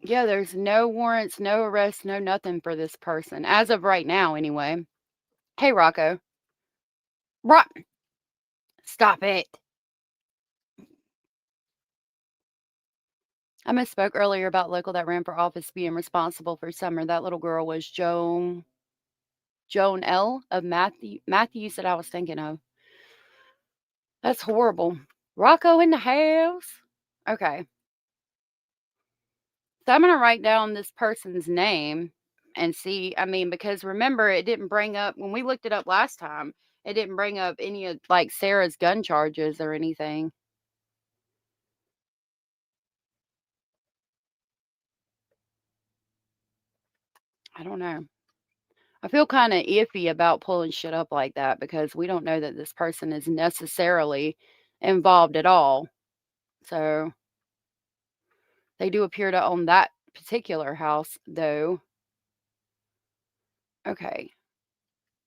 Yeah, there's no warrants, no arrests, no nothing for this person, as of right now, anyway. Hey, Rocco. Stop it. I misspoke earlier about local that ran for office being responsible for summer. That little girl was Joan L. of Matthews that I was thinking of. That's horrible. Rocco in the house. Okay. So I'm going to write down this person's name and see. I mean, because remember, it didn't bring up, when we looked it up last time, it didn't bring up any of, like, Sarah's gun charges or anything. I don't know. I feel kind of iffy about pulling shit up like that because we don't know that this person is necessarily involved at all. So they do appear to own that particular house, though. Okay.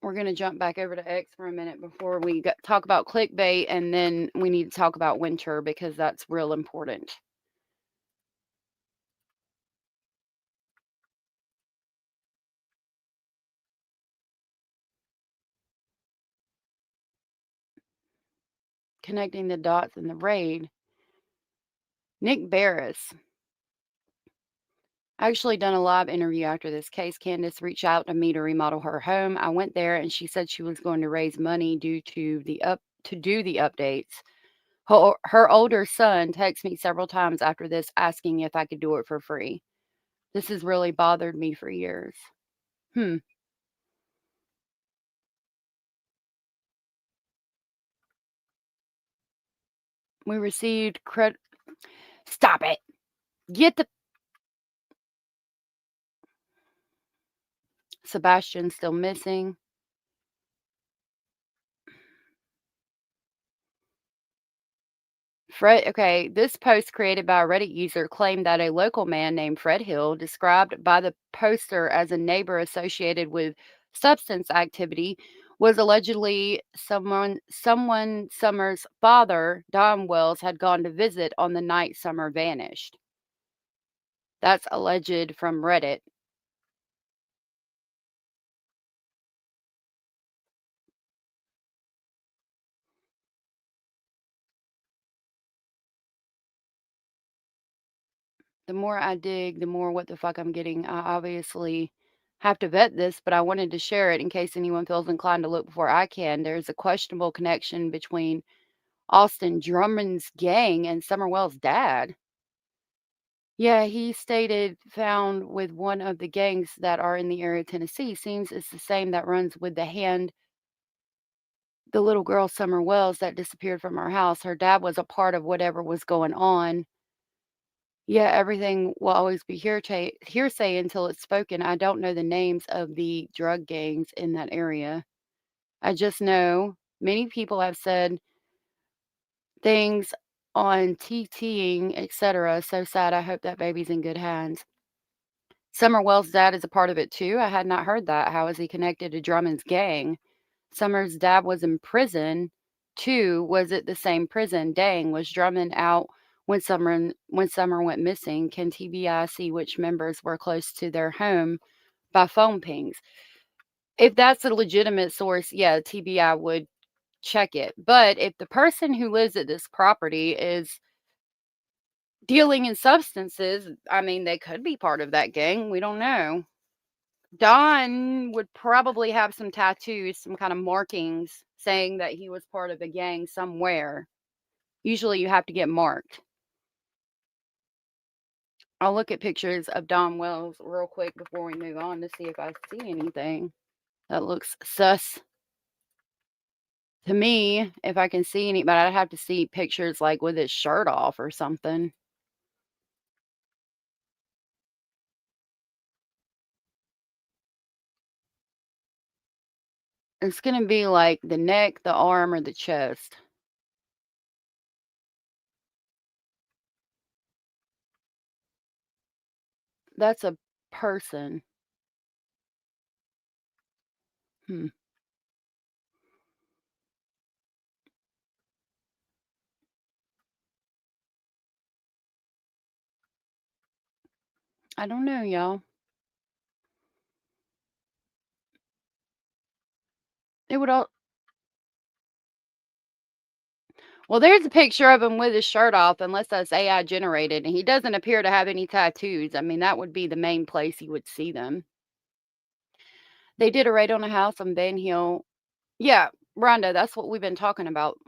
We're going to jump back over to X for a minute before we talk about clickbait, and then we need to talk about Wynter because that's real important. Connecting the dots in the raid. Nick Barris. I actually done a live interview after this case. Candace reached out to me to remodel her home. I went there and she said she was going to raise money due to do the updates. Her older son texted me several times after this asking if I could do it for free. This has really bothered me for years. We received credit. Stop it. Get the Sebastian still missing. Okay, this post created by a Reddit user claimed that a local man named Fred Hill, described by the poster as a neighbor associated with substance activity, was allegedly someone Summer's father, Don Wells, had gone to visit on the night Summer vanished. That's alleged from Reddit. The more I dig, the more what the fuck I'm getting. I obviously have to vet this, but I wanted to share it in case anyone feels inclined to look before I can. There's a questionable connection between Austin Drummond's gang and Summer Wells' dad. Yeah, he stated found with one of the gangs that are in the area of Tennessee. Seems it's the same that runs with the little girl Summer Wells that disappeared from our house. Her dad was a part of whatever was going on. Yeah, everything will always be hearsay until it's spoken. I don't know the names of the drug gangs in that area. I just know many people have said things on TTing, etc. So sad. I hope that baby's in good hands. Summer Wells' dad is a part of it too. I had not heard that. How is he connected to Drummond's gang? Summer's dad was in prison too. Was it the same prison? Dang, was Drummond out when Summer went missing? Can TBI see which members were close to their home by phone pings? If that's a legitimate source, yeah, TBI would check it. But if the person who lives at this property is dealing in substances, I mean, they could be part of that gang. We don't know. Don would probably have some tattoos, some kind of markings saying that he was part of a gang somewhere. Usually you have to get marked. I'll look at pictures of Don Wells real quick before we move on to see if I see anything that looks sus. To me, if I can see any, but I'd have to see pictures like with his shirt off or something. It's gonna be like the neck, the arm, or the chest. That's a person. Hmm. I don't know, y'all. It would all. Well, there's a picture of him with his shirt off, unless that's AI generated, and he doesn't appear to have any tattoos. I mean, that would be the main place you would see them. They did a raid on a house on Ben Hill. Yeah, Rhonda, that's what we've been talking about.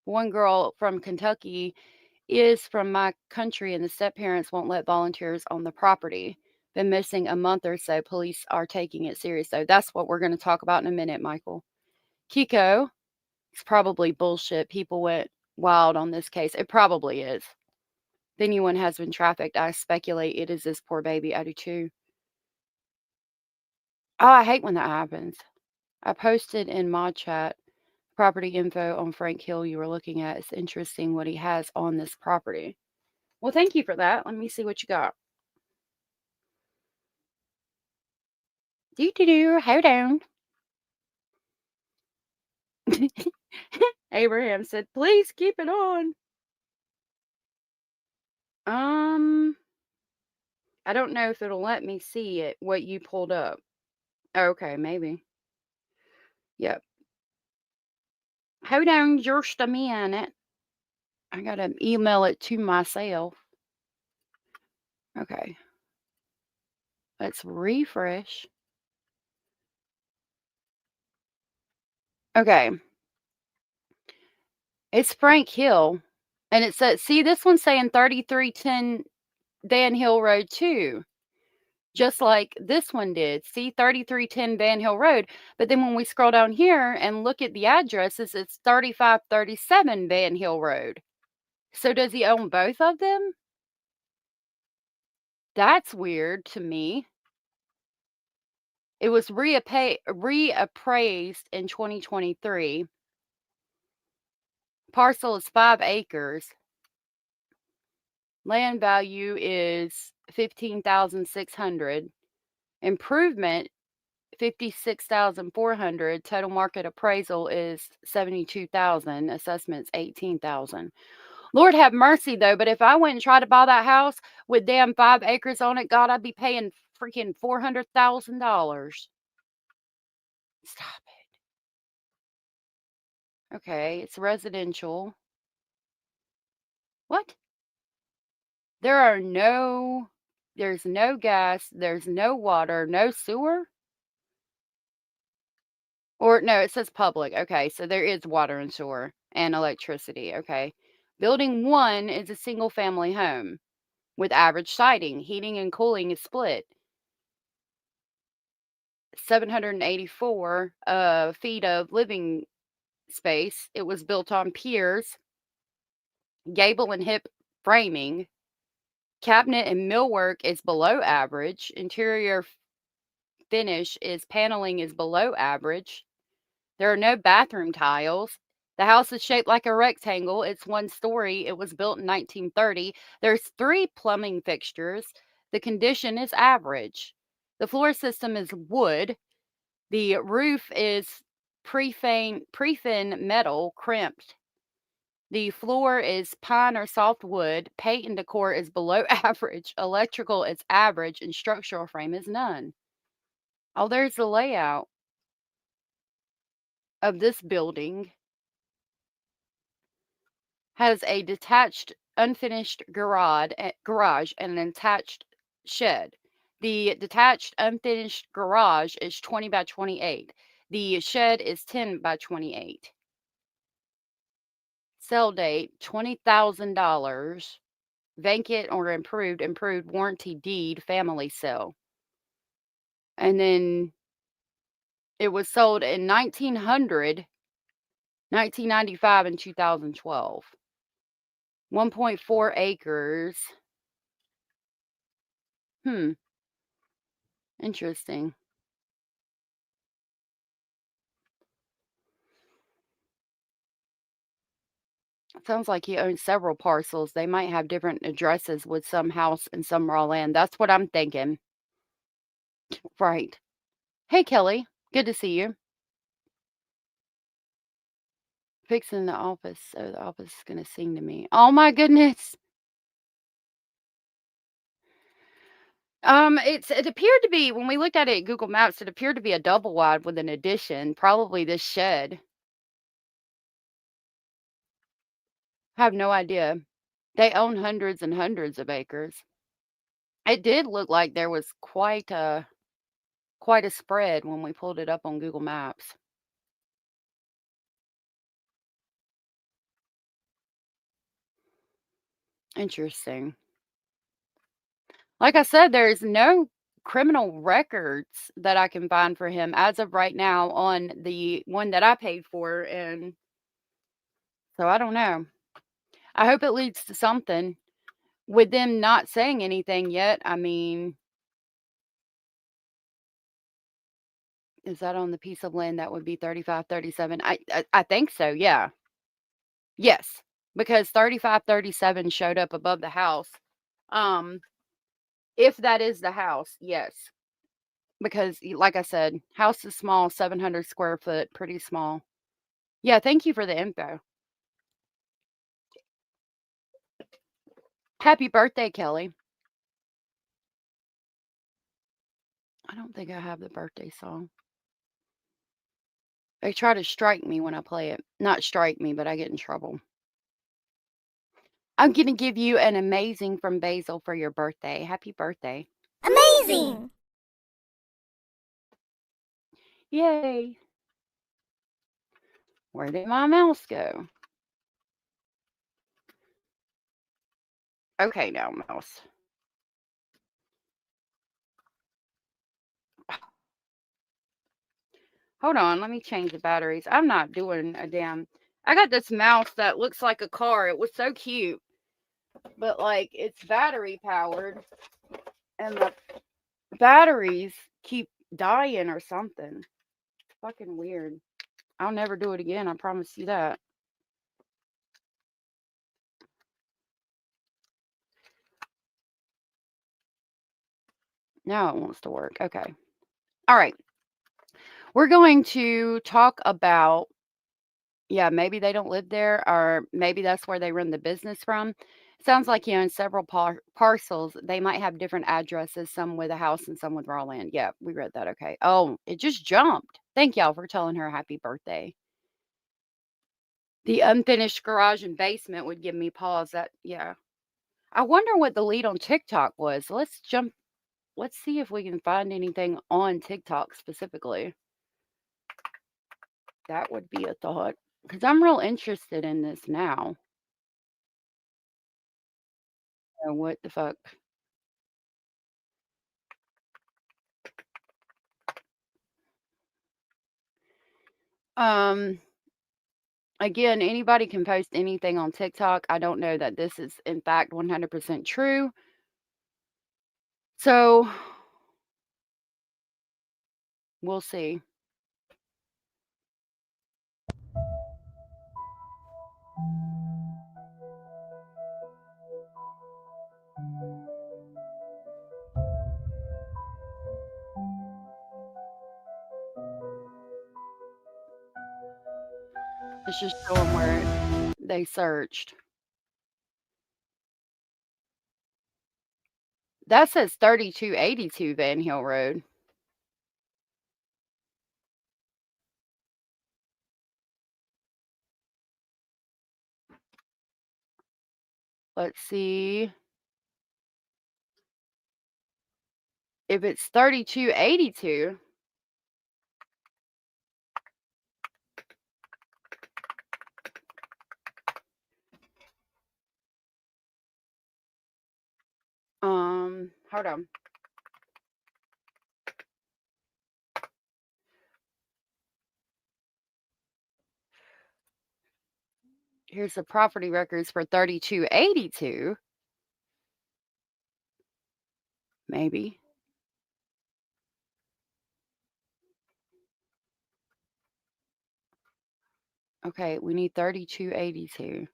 One girl from Kentucky is from my country, and the step parents won't let volunteers on the property. Been missing a month or so. Police are taking it serious, though. That's what we're going to talk about in a minute, Michael. Kiko, it's probably bullshit. People went wild on this case. It probably is. If anyone has been trafficked, I speculate it is this poor baby. I do too. Oh, I hate when that happens. I posted in mod chat property info on Frank Hill you were looking at. It's interesting what he has on this property. Well, thank you for that. Let me see what you got. Hold on. Abraham said, please keep it on. I don't know if it'll let me see it, what you pulled up. Okay, maybe. Yep. Hold on just a minute. I gotta email it to myself. Okay. Let's refresh. Okay. It's Frank Hill. And it says, see, this one's saying 3310 Van Hill Road 2. Just like this one did. See, 3310 Van Hill Road. But then when we scroll down here and look at the addresses, it's 3537 Van Hill Road. So does he own both of them? That's weird to me. It was reappraised in 2023. Parcel is 5 acres. Land value is $15,600. Improvement $56,400. Total market appraisal is $72,000. Assessments $18,000. Lord have mercy though, but if I went and tried to buy that house with damn 5 acres on it, God, I'd be paying freaking $400,000. Stop it. Okay, it's residential. What? There's no gas, there's no water, no sewer? Or no, it says public. Okay, so there is water and sewer and electricity. Okay. Building 1 is a single family home with average siding. Heating and cooling is split. 784 feet of living space. It was built on piers, gable and hip framing. Cabinet and millwork is below average. Interior finish is paneling is below average. There are no bathroom tiles. The house is shaped like a rectangle. It's 1 story. It was built in 1930. There's 3 plumbing fixtures. The condition is average. The floor system is wood. The roof is prefin metal crimped. The floor is pine or softwood. Paint and decor is below average. Electrical is average, and structural frame is none. Oh, there's the layout of this building. Has a detached, unfinished garage and an attached shed. The detached, unfinished garage is 20 by 28. The shed is 10 by 28. Sell date $20,000. Vacant or improved warranty deed, family sale. And then it was sold in 1900 1995 and 2012. 1.4 acres. Interesting. Sounds like he owns several parcels. They might have different addresses with some house and some raw land. That's what I'm thinking. Right. Hey, Kelly. Good to see you. Fixing the office. So the office is going to sing to me. Oh, my goodness. It appeared to be, when we looked at it at Google Maps, it appeared to be a double wide with an addition, probably this shed. I have no idea. They own hundreds and hundreds of acres. It did look like there was quite a spread when we pulled it up on Google Maps. Interesting. Like I said, there's no criminal records that I can find for him as of right now on the one that I paid for, and so I don't know. I hope it leads to something. With them not saying anything yet, I mean, is that on the piece of land that would be 3537? I think so, yeah. Yes, because 3537 showed up above the house. If that is the house, yes. Because like I said, house is small, 700 square foot, pretty small. Yeah, thank you for the info. Happy birthday, Kelly. I don't think I have the birthday song. They try to strike me when I play it. Not strike me, but I get in trouble. I'm going to give you an amazing from Basil for your birthday. Happy birthday. Amazing! Yay. Where did my mouse go? Okay, now, mouse. Hold on, let me change the batteries. I'm not doing a damn... I got this mouse that looks like a car. It was so cute. But, like, it's battery powered. And the batteries keep dying or something. It's fucking weird. I'll never do it again. I promise you that. Now it wants to work. Okay. All right. We're going to talk about, yeah, maybe they don't live there, or maybe that's where they run the business from. Sounds like he owns several parcels. They might have different addresses, some with a house and some with raw land. Yeah, we read that. Okay. Oh, it just jumped. Thank y'all for telling her happy birthday. The unfinished garage and basement would give me pause. That, yeah. I wonder what the lead on TikTok was. Let's see if we can find anything on TikTok specifically. That would be a thought, because I'm real interested in this now. Oh, what the fuck? Again, anybody can post anything on TikTok. I don't know that this is in fact 100% true. So we'll see. It's just showing where they searched. That says 3282 Van Hill Road. Let's see. If it's 3282, hold on. Here's the property records for 3282. Maybe. Okay, we need 3282.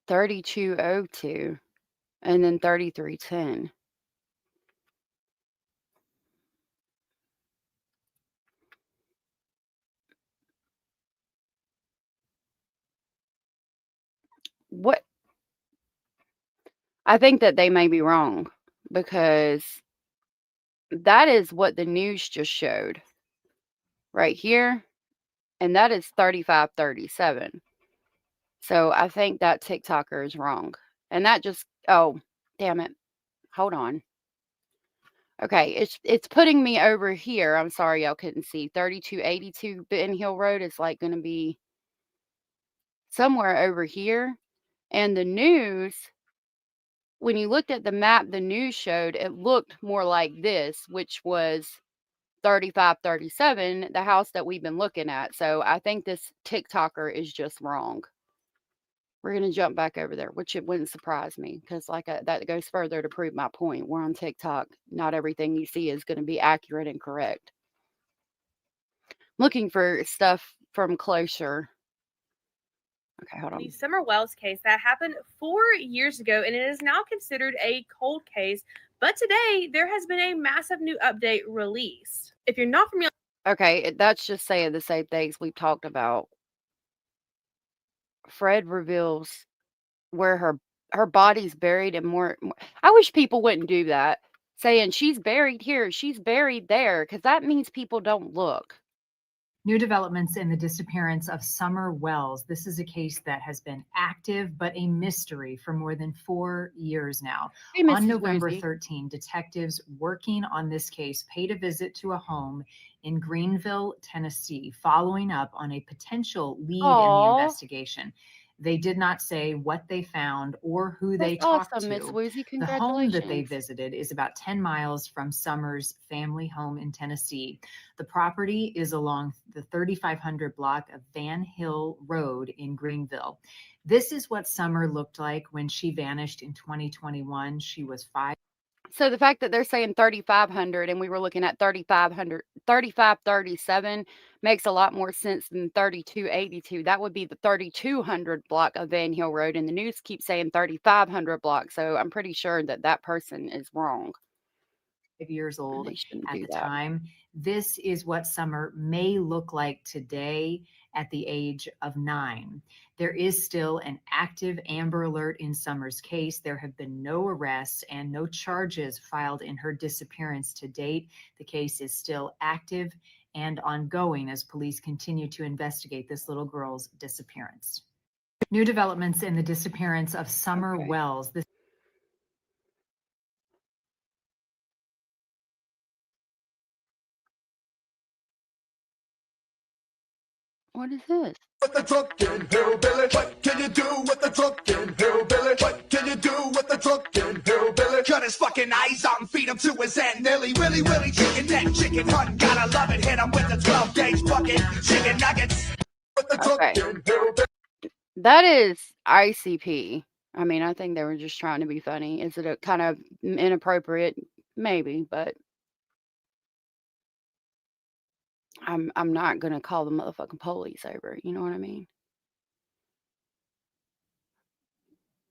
$32.02 and then $33.10. What? I think that they may be wrong because that is what the news just showed right here, and that is 3537. So I think that TikToker is wrong. And that just, oh, damn it. Hold on. Okay, it's putting me over here. I'm sorry y'all couldn't see. 3282 Ben Hill Road is like going to be somewhere over here. And the news, when you looked at the map the news showed, it looked more like this, which was 3537, the house that we've been looking at. So I think this TikToker is just wrong. We're going to jump back over there, which it wouldn't surprise me because that goes further to prove my point. We're on TikTok. Not everything you see is going to be accurate and correct. Looking for stuff from closer. Okay, hold on. The Summer Wells case that happened 4 years ago, and it is now considered a cold case. But today, there has been a massive new update released. If you're not familiar... Okay, that's just saying the same things we've talked about. Fred reveals where her body's buried and more. I wish people wouldn't do that, saying she's buried here, she's buried there, because that means people don't look. New developments in the disappearance of Summer Wells. This is a case that has been active but a mystery for more than 4 years now. Hey, On Mrs. November Rosie. 13, detectives working on this case paid a visit to a home in Greenville, Tennessee, following up on a potential lead in the Aw. investigation. They did not say what they found or who they That's talked awesome, Miss to. Woozy. The home that they Congratulations. visited is about 10 miles from Summer's family home in Tennessee. The property is along the 3500 block of Van Hill Road in Greenville. This is what Summer looked like when she vanished in 2021. She was 5. So the fact that they're saying 3,500 and we were looking at 3537 makes a lot more sense than 3282. That would be the 3200 block of Van Hill Road, and the news keeps saying 3500 block. So I'm pretty sure that that person is wrong. Years old They shouldn't at do the that. time. This is what Summer may look like today at the age of 9. There is still an active Amber Alert in Summer's case. There have been no arrests and no charges filed in her disappearance to date. The case is still active and ongoing as police continue to investigate this little girl's disappearance. New developments in the disappearance of Summer Wells. This What is this? With the drunken hillbilly, what can you do with the drunken hillbilly? What can you do with the drunken hillbilly? Cut his fucking eyes out and feed him to his Aunt Nelly. Willy, willy, chicken neck, chicken hunt, gotta love it. Hit him with the 12 gauge fucking chicken nuggets. With the drunken hillbilly. That is ICP. I mean, I think they were just trying to be funny. Is it a kind of inappropriate? Maybe, but I'm not gonna call the motherfucking police over it. You know what I mean?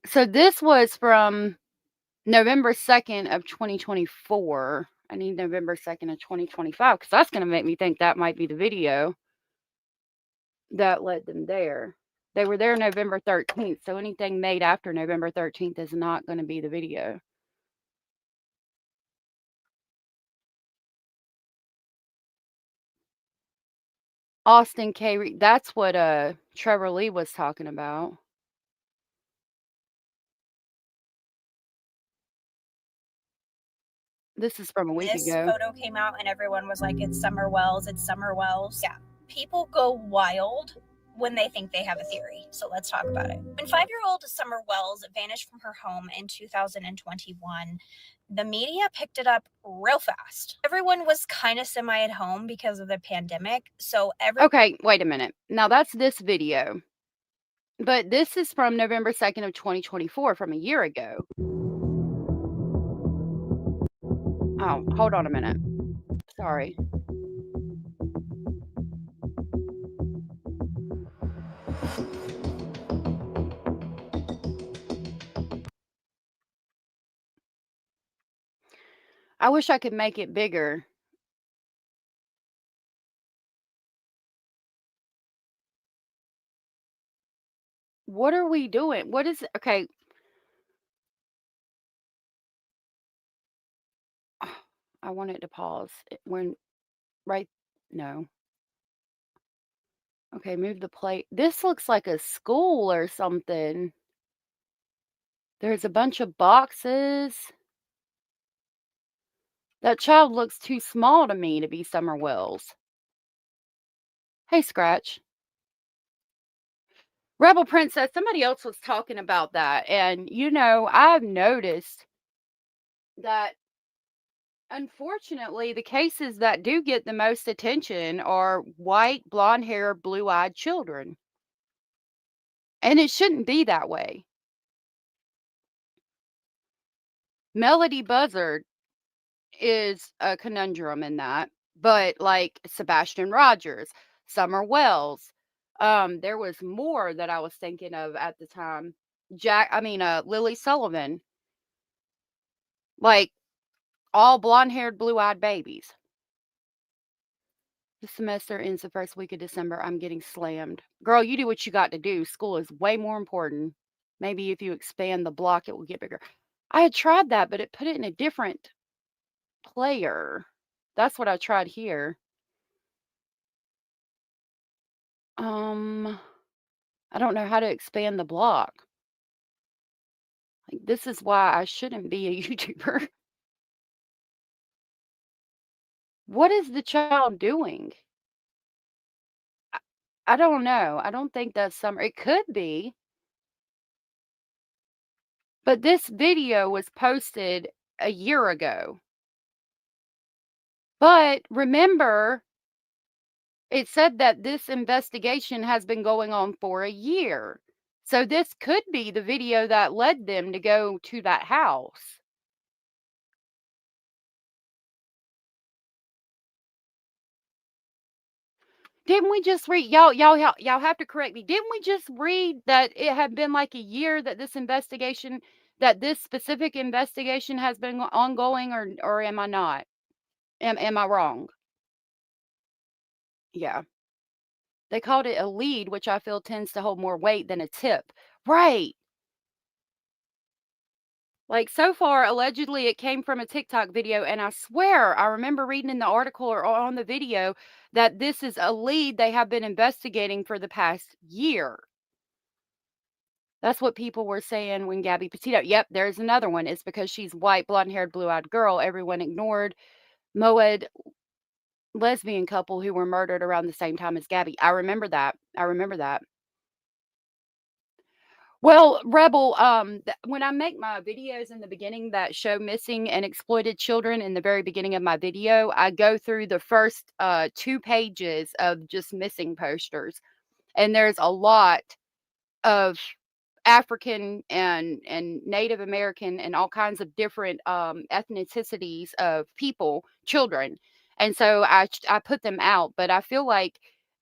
So this was from November 2nd of 2024. I need November 2nd of 2025 because that's gonna make me think that might be the video that led them there. They were there November 13th, so anything made after November 13th is not going to be the video. Austin K. Reed, that's what Trevor Lee was talking about. This is from a week This ago. photo came out and everyone was like, it's Summer Wells, it's Summer Wells. Yeah, people go wild when they think they have a theory. So let's talk about it. When 5-year-old Summer Wells vanished from her home in 2021, the media picked it up real fast. Everyone was kind of semi at home because of the pandemic, so Okay, wait a minute. Now that's this video. But this is from November 2nd of 2024, from a year ago. Oh, hold on a minute. Sorry. I wish I could make it bigger. What are we doing? What is okay? I want it to pause when right. No. Okay, move the plate. This looks like a school or something. There's a bunch of boxes. That child looks too small to me to be Summer Wells. Hey, Scratch. Rebel Princess, somebody else was talking about that. And, I've noticed that unfortunately, the cases that do get the most attention are white, blonde hair, blue eyed children. And it shouldn't be that way. Melodee Buzzard is a conundrum in that, but like Sebastian Rogers, Summer Wells, there was more that I was thinking of at the time. Lily Sullivan, like all blonde-haired, blue-eyed babies. The semester ends the first week of December. I'm getting slammed. Girl, you do what you got to do. School is way more important. Maybe if you expand the block, it will get bigger. I had tried that, but it put it in a different player. That's what I tried here. I don't know how to expand the block. Like, this is why I shouldn't be a YouTuber. What is the child doing? I don't know. I don't think that's summer. It could be. But this video was posted a year ago. But remember, it said that this investigation has been going on for a year. So this could be the video that led them to go to that house. Didn't we just read y'all have to correct me. Didn't we just read that it had been like a year that this specific investigation has been ongoing, or am I not? Am I wrong? Yeah. They called it a lead, which I feel tends to hold more weight than a tip. Right. Like, so far, allegedly, it came from a TikTok video, and I swear I remember reading in the article or on the video that this is a lead they have been investigating for the past year. That's what people were saying when Gabby Petito. Yep, there's another one. It's because she's white, blonde-haired, blue-eyed girl. Everyone ignored Moed lesbian couple who were murdered around the same time as Gabby. I remember that. Well, Rebel, when I make my videos in the beginning that show missing and exploited children in the very beginning of my video, I go through the first 2 pages of just missing posters. And there's a lot of African and Native American and all kinds of different ethnicities of people, children. And so I put them out, but I feel like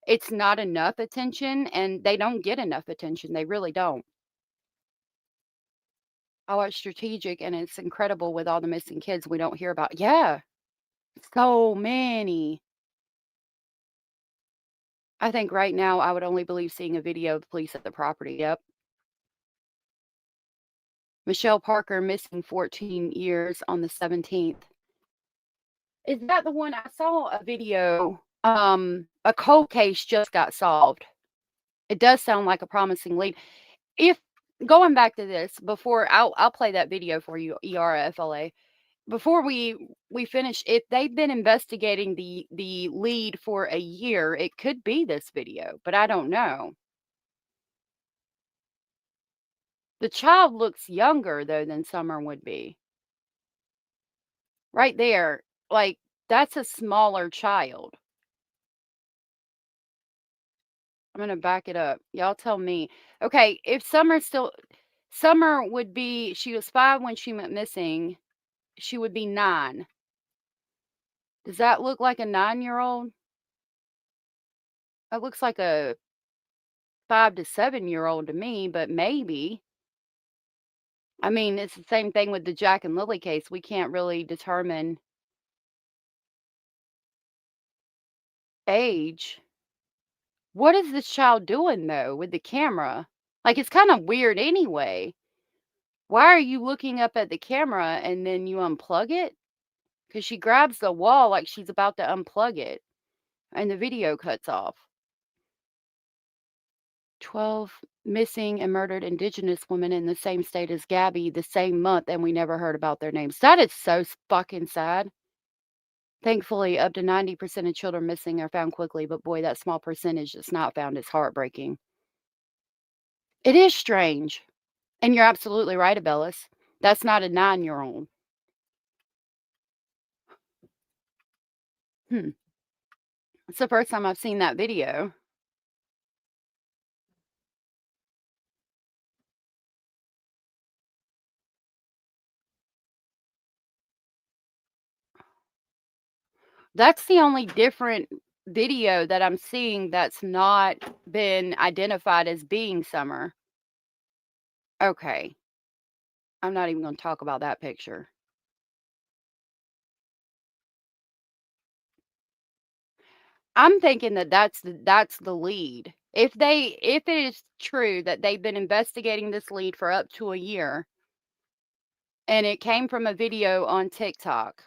it's not enough attention, and they don't get enough attention. They really don't. I watch Strategic, and it's incredible with all the missing kids we don't hear about. Yeah, so many. I think right now I would only believe seeing a video of the police at the property. Yep. Michelle Parker missing 14 years on the 17th. Is that the one? I saw a video. A cold case just got solved. It does sound like a promising lead. If going back to this before, I'll play that video for you, ERFLA. Before we finish, if they've been investigating the lead for a year, it could be this video, but I don't know. The child looks younger though than Summer would be. Right there. Like, that's a smaller child. I'm gonna back it up. Y'all tell me. Okay, if Summer would be she was 5 when she went missing. She would be 9. Does that look like a 9-year-old? That looks like a 5 to 7-year-old to me, but maybe. I mean, it's the same thing with the Jack and Lily case. We can't really determine age. What is this child doing though with the camera? Like, it's kind of weird anyway. Why are you looking up at the camera and then you unplug it? Because she grabs the wall like she's about to unplug it and the video cuts off. 12 missing and murdered Indigenous women in the same state as Gabby the same month, and we never heard about their names. That is so fucking sad. Thankfully, up to 90% of children missing are found quickly, but boy, that small percentage that's not found is heartbreaking. It is strange. And you're absolutely right, Abellis. That's not a 9-year-old. It's the first time I've seen that video. That's the only different video that I'm seeing that's not been identified as being Summer. Okay. I'm not even gonna talk about that picture. I'm thinking that that's the lead. If it is true that they've been investigating this lead for up to a year, and it came from a video on TikTok,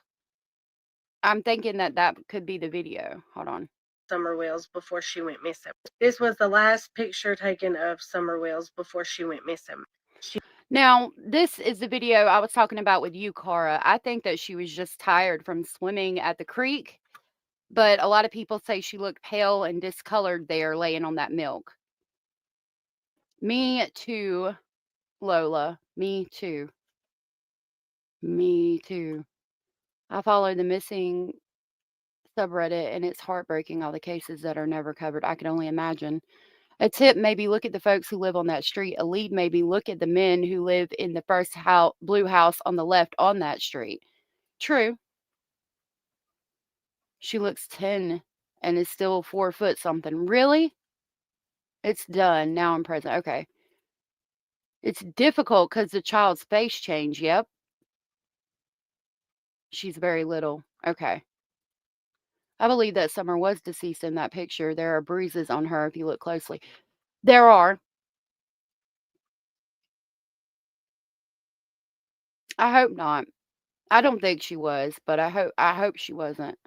I'm thinking that that could be the video. Hold on. Summer Wells before she went missing. This was the last picture taken of Summer Wells before she went missing. Now, this is the video I was talking about with you, Cara. I think that she was just tired from swimming at the creek, but a lot of people say she looked pale and discolored there laying on that milk. Me too, Lola. Me too. Me too. I follow the missing subreddit, and it's heartbreaking, all the cases that are never covered. I can only imagine. A tip, maybe look at the folks who live on that street. A lead, maybe look at the men who live in the first blue house on the left on that street. True. She looks 10 and is still 4 foot something. Really? It's done. Now I'm present. Okay. It's difficult because the child's face changed. Yep. She's very little. Okay. I believe that Summer was deceased in that picture. There are bruises on her if you look closely. There are. I hope not. I don't think she was, but I hope she wasn't.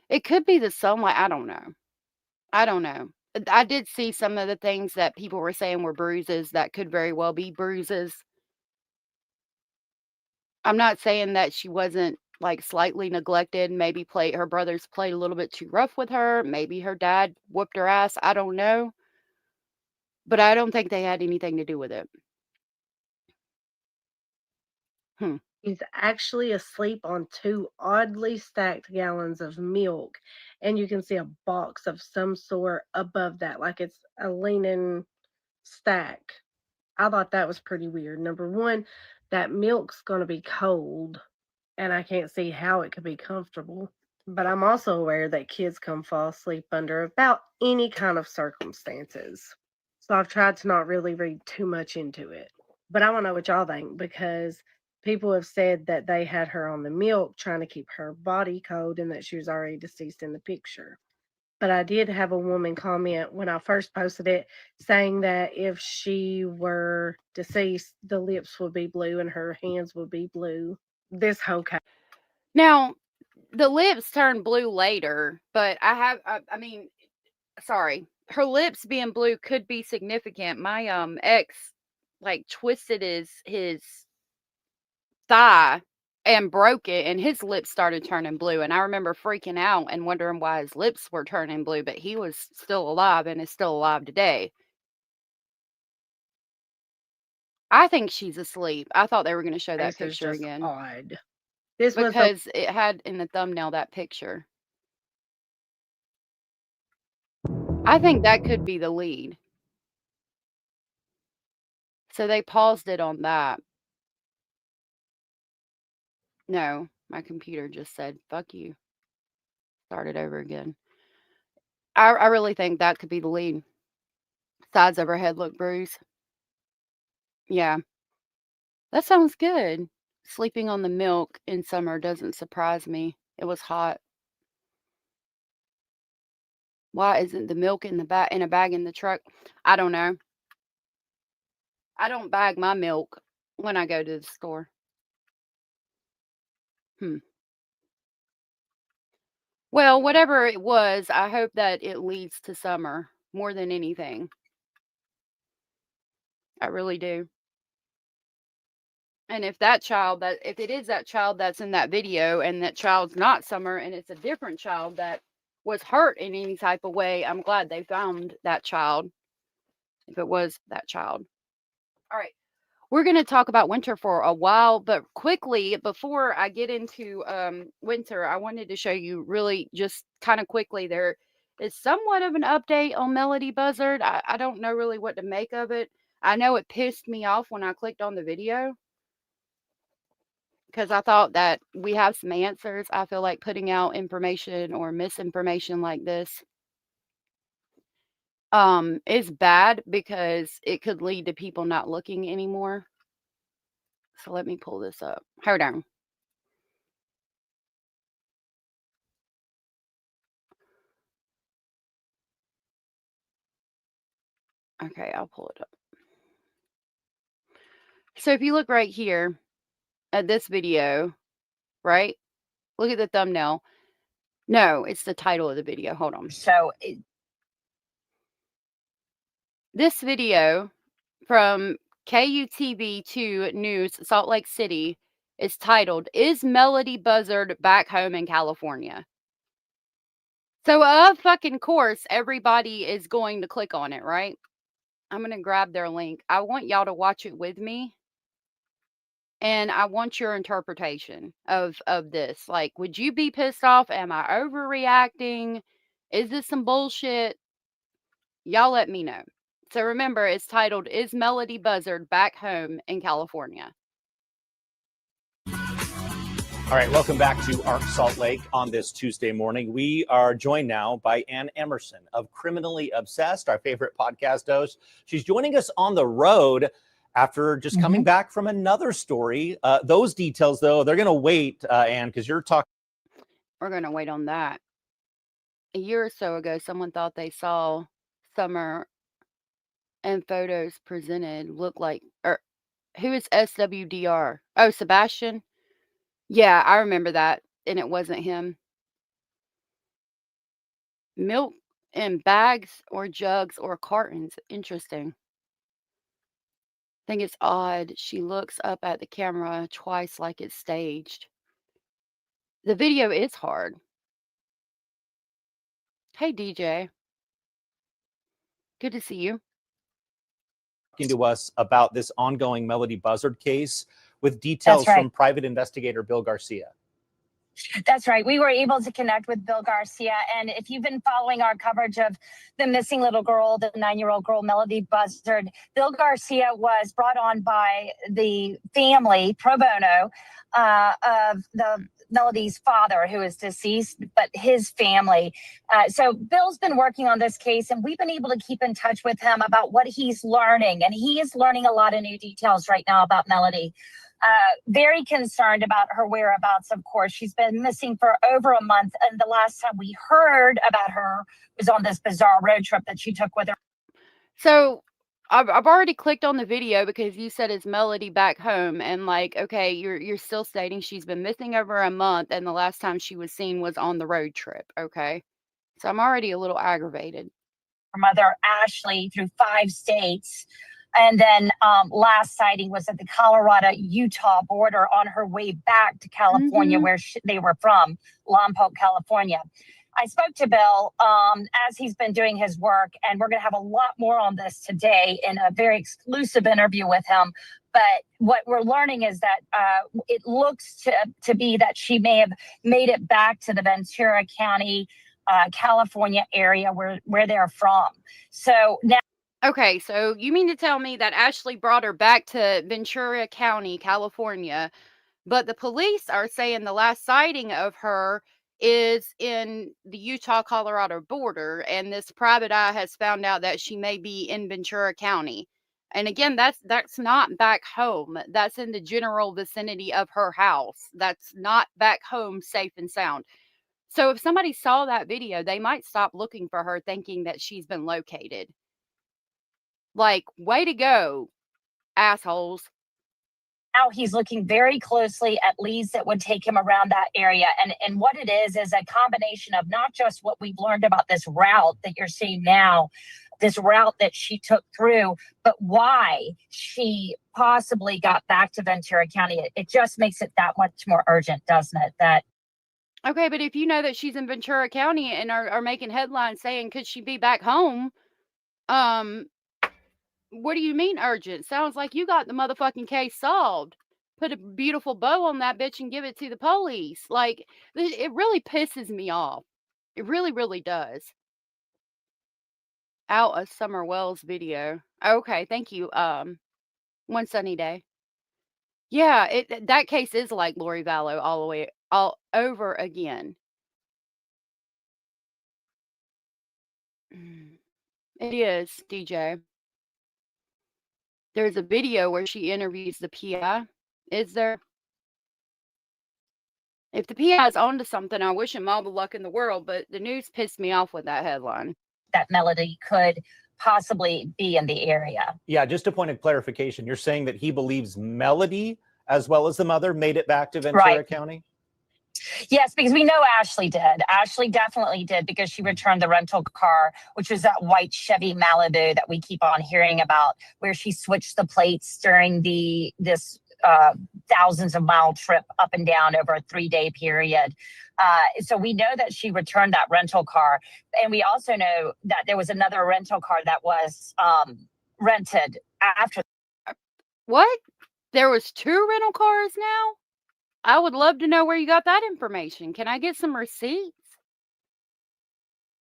It could be the sunlight. I don't know. I don't know. I did see some of the things that people were saying were bruises that could very well be bruises. I'm not saying that she wasn't like slightly neglected. Maybe her brothers played a little bit too rough with her. Maybe her dad whooped her ass. I don't know. But I don't think they had anything to do with it. He's actually asleep on 2 oddly stacked gallons of milk, and you can see a box of some sort above that, like it's a leaning stack. I thought that was pretty weird. Number 1, that milk's gonna be cold, and I can't see how it could be comfortable. But I'm also aware that kids can fall asleep under about any kind of circumstances. So I've tried to not really read too much into it. But I wanna know what y'all think, because people have said that they had her on the milk trying to keep her body cold and that she was already deceased in the picture. But I did have a woman comment when I first posted it saying that if she were deceased, the lips would be blue and her hands would be blue. This whole case. Now, the lips turn blue later, but I mean, sorry. Her lips being blue could be significant. My ex like twisted his thigh and broke it, and his lips started turning blue, and I remember freaking out and wondering why his lips were turning blue, but he was still alive and is still alive today. I think she's asleep. I thought they were going to show that This is picture just again. odd. This was the because it had in the thumbnail that picture. I think that could be the lead. So they paused it on that. No, my computer just said, fuck you. Started over again. I really think that could be the lead. Sides of her head look bruised. Yeah. That sounds good. Sleeping on the milk in summer doesn't surprise me. It was hot. Why isn't the milk in a bag in the truck? I don't know. I don't bag my milk when I go to the store. Well, whatever it was, I hope that it leads to summer more than anything. I really do. And if it is that child that's in that video and that child's not Summer and it's a different child that was hurt in any type of way, I'm glad they found that child. If it was that child. All right. We're going to talk about Wynter for a while, but quickly, before I get into Wynter, I wanted to show you really just kind of quickly. There is somewhat of an update on Melodee Buzzard. I don't know really what to make of it. I know it pissed me off when I clicked on the video because I thought that we have some answers. I feel like putting out information or misinformation like this is bad because it could lead to people not looking anymore. So let me pull this up. Hold on. Okay, I'll pull it up. So if you look right here at this video, right? Look at the thumbnail. No, it's the title of the video. Hold on. So this video from KUTV2 News, Salt Lake City, is titled, "Is Melodee Buzzard Back Home in California?" So, of fucking course, everybody is going to click on it, right? I'm going to grab their link. I want y'all to watch it with me. And I want your interpretation of this. Like, would you be pissed off? Am I overreacting? Is this some bullshit? Y'all let me know. So remember, it's titled, "Is Melodee Buzzard Back Home in California?" All right, welcome back to ARC Salt Lake on this Tuesday morning. We are joined now by Ann Emerson of Criminally Obsessed, our favorite podcast host. She's joining us on the road after just coming back from another story. Those details, though, they're going to wait, Ann, because you're talking. We're going to wait on that. A year or so ago, someone thought they saw Summer and photos presented look like, or who is SWDR? Oh, Sebastian? Yeah, I remember that. And it wasn't him. Milk in bags or jugs or cartons. Interesting. I think it's odd. She looks up at the camera twice like it's staged. The video is hard. Hey, DJ. Good to see you. To us about this ongoing Melodee Buzzard case with details from private investigator Bill Garcia. That's right. We were able to connect with Bill Garcia. And if you've been following our coverage of the missing little girl, the 9-year-old girl, Melodee Buzzard, Bill Garcia was brought on by the family, pro bono, of the Melodee's father, who is deceased, but his family. So Bill's been working on this case, and we've been able to keep in touch with him about what he's learning. And he is learning a lot of new details right now about Melodee. Very concerned about her whereabouts, of course. She's been missing for over a month, and the last time we heard about her was on this bizarre road trip that she took with her. So I've already clicked on the video because you said it's Melodee back home, and like, okay, you're still stating she's been missing over a month, and the last time she was seen was on the road trip. Okay, so I'm already a little aggravated. Her mother, Ashley, through 5 states. And then last sighting was at the Colorado-Utah border on her way back to California, where they were from, Lompoc, California. I spoke to Bill as he's been doing his work, and we're going to have a lot more on this today in a very exclusive interview with him. But what we're learning is that it looks to be that she may have made it back to the Ventura County, California area where they're from. So now. Okay, so you mean to tell me that Ashley brought her back to Ventura County, California, but the police are saying the last sighting of her is in the Utah-Colorado border, and this private eye has found out that she may be in Ventura County. And again, that's not back home. That's in the general vicinity of her house. That's not back home safe and sound. So if somebody saw that video, they might stop looking for her thinking that she's been located. Like, way to go, assholes. Now he's looking very closely at leads that would take him around that area. And what it is a combination of not just what we've learned about this route that you're seeing now, this route that she took through, but why she possibly got back to Ventura County. It just makes it that much more urgent, doesn't it? Okay, but if you know that she's in Ventura County and are making headlines saying, could she be back home? What do you mean urgent? Sounds like you got the motherfucking case solved. Put a beautiful bow on that bitch and give it to the police. Like, it really pisses me off. It really, really does. Out a Summer Wells video. Okay, thank you. One sunny day. Yeah, that case is like Lori Vallow all over again. It is, DJ. There's a video where she interviews the PI. Is there? If the PI is onto something, I wish him all the luck in the world, but the news pissed me off with that headline. That Melodee could possibly be in the area. Yeah, just a point of clarification. You're saying that he believes Melodee, as well as the mother, made it back to Ventura County? Yes, because we know Ashley did. Ashley definitely did, because she returned the rental car, which was that white Chevy Malibu that we keep on hearing about, where she switched the plates during this thousands of mile trip up and down over a 3-day period. So we know that she returned that rental car. And we also know that there was another rental car that was rented after. What? There was 2 rental cars now? I would love to know where you got that information. Can I get some receipts?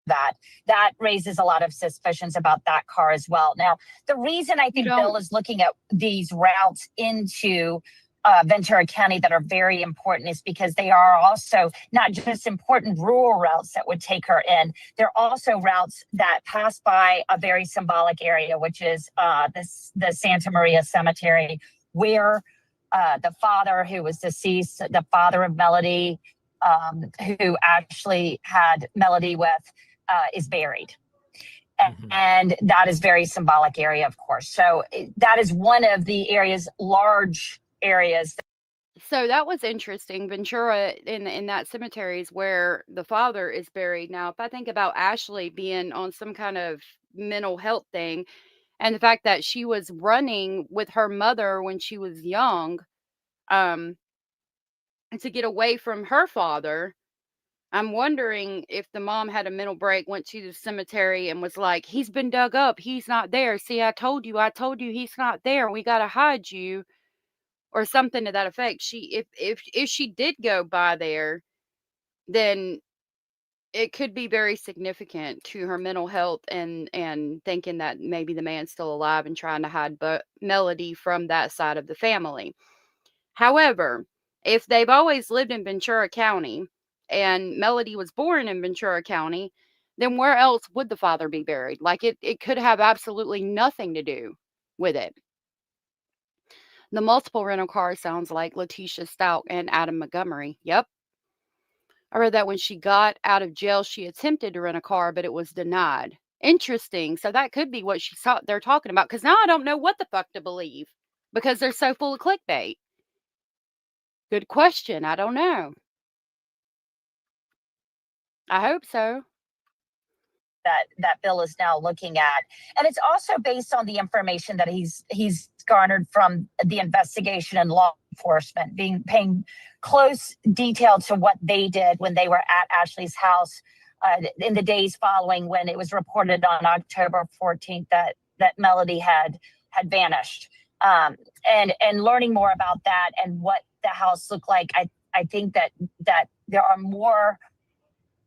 That raises a lot of suspicions about that car as well. Now, the reason I think Bill is looking at these routes into Ventura County that are very important is because they are also not just important rural routes that would take her in. They're also routes that pass by a very symbolic area, which is the Santa Maria Cemetery, where the father who was deceased, the father of Melodee, who actually had Melodee with, is buried. And that is very symbolic area, of course. So that is one of the large areas. So that was interesting. Ventura in that cemetery is where the father is buried. Now, if I think about Ashley being on some kind of mental health thing, and the fact that she was running with her mother when she was young, to get away from her father, I'm wondering if the mom had a mental break, went to the cemetery and was like, he's been dug up. He's not there. See, I told you he's not there. We got to hide you, or something to that effect. If she did go by there, then it could be very significant to her mental health and thinking that maybe the man's still alive and trying to hide Melodee from that side of the family. However, if they've always lived in Ventura County and Melodee was born in Ventura County, then where else would the father be buried? Like, it could have absolutely nothing to do with it. The multiple rental cars sounds like Letitia Stout and Adam Montgomery. Yep. I read that when she got out of jail, she attempted to rent a car, but it was denied. Interesting. So that could be what they're talking about. Because now I don't know what the fuck to believe, because they're so full of clickbait. Good question. I don't know. I hope so. That Bill is now looking at. And it's also based on the information that he's garnered from the investigation and law enforcement, paying close detail to what they did when they were at Ashley's house in the days following when it was reported on October 14th that Melodee had vanished. And learning more about that and what the house looked like, I think that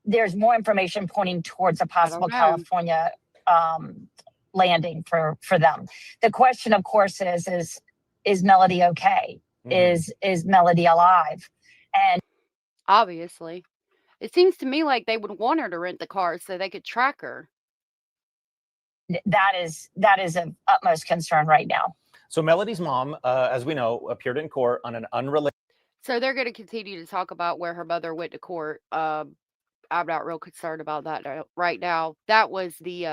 there's more information pointing towards a possible California landing for them. The question, of course, is Melodee okay? Is Melodee alive? And obviously, it seems to me like they would want her to rent the car so they could track her. that is of utmost concern right now. So Melodee's mom, as we know, appeared in court on an unrelated. So they're going to continue to talk about where her mother went to court. I'm not real concerned about that right now. That was the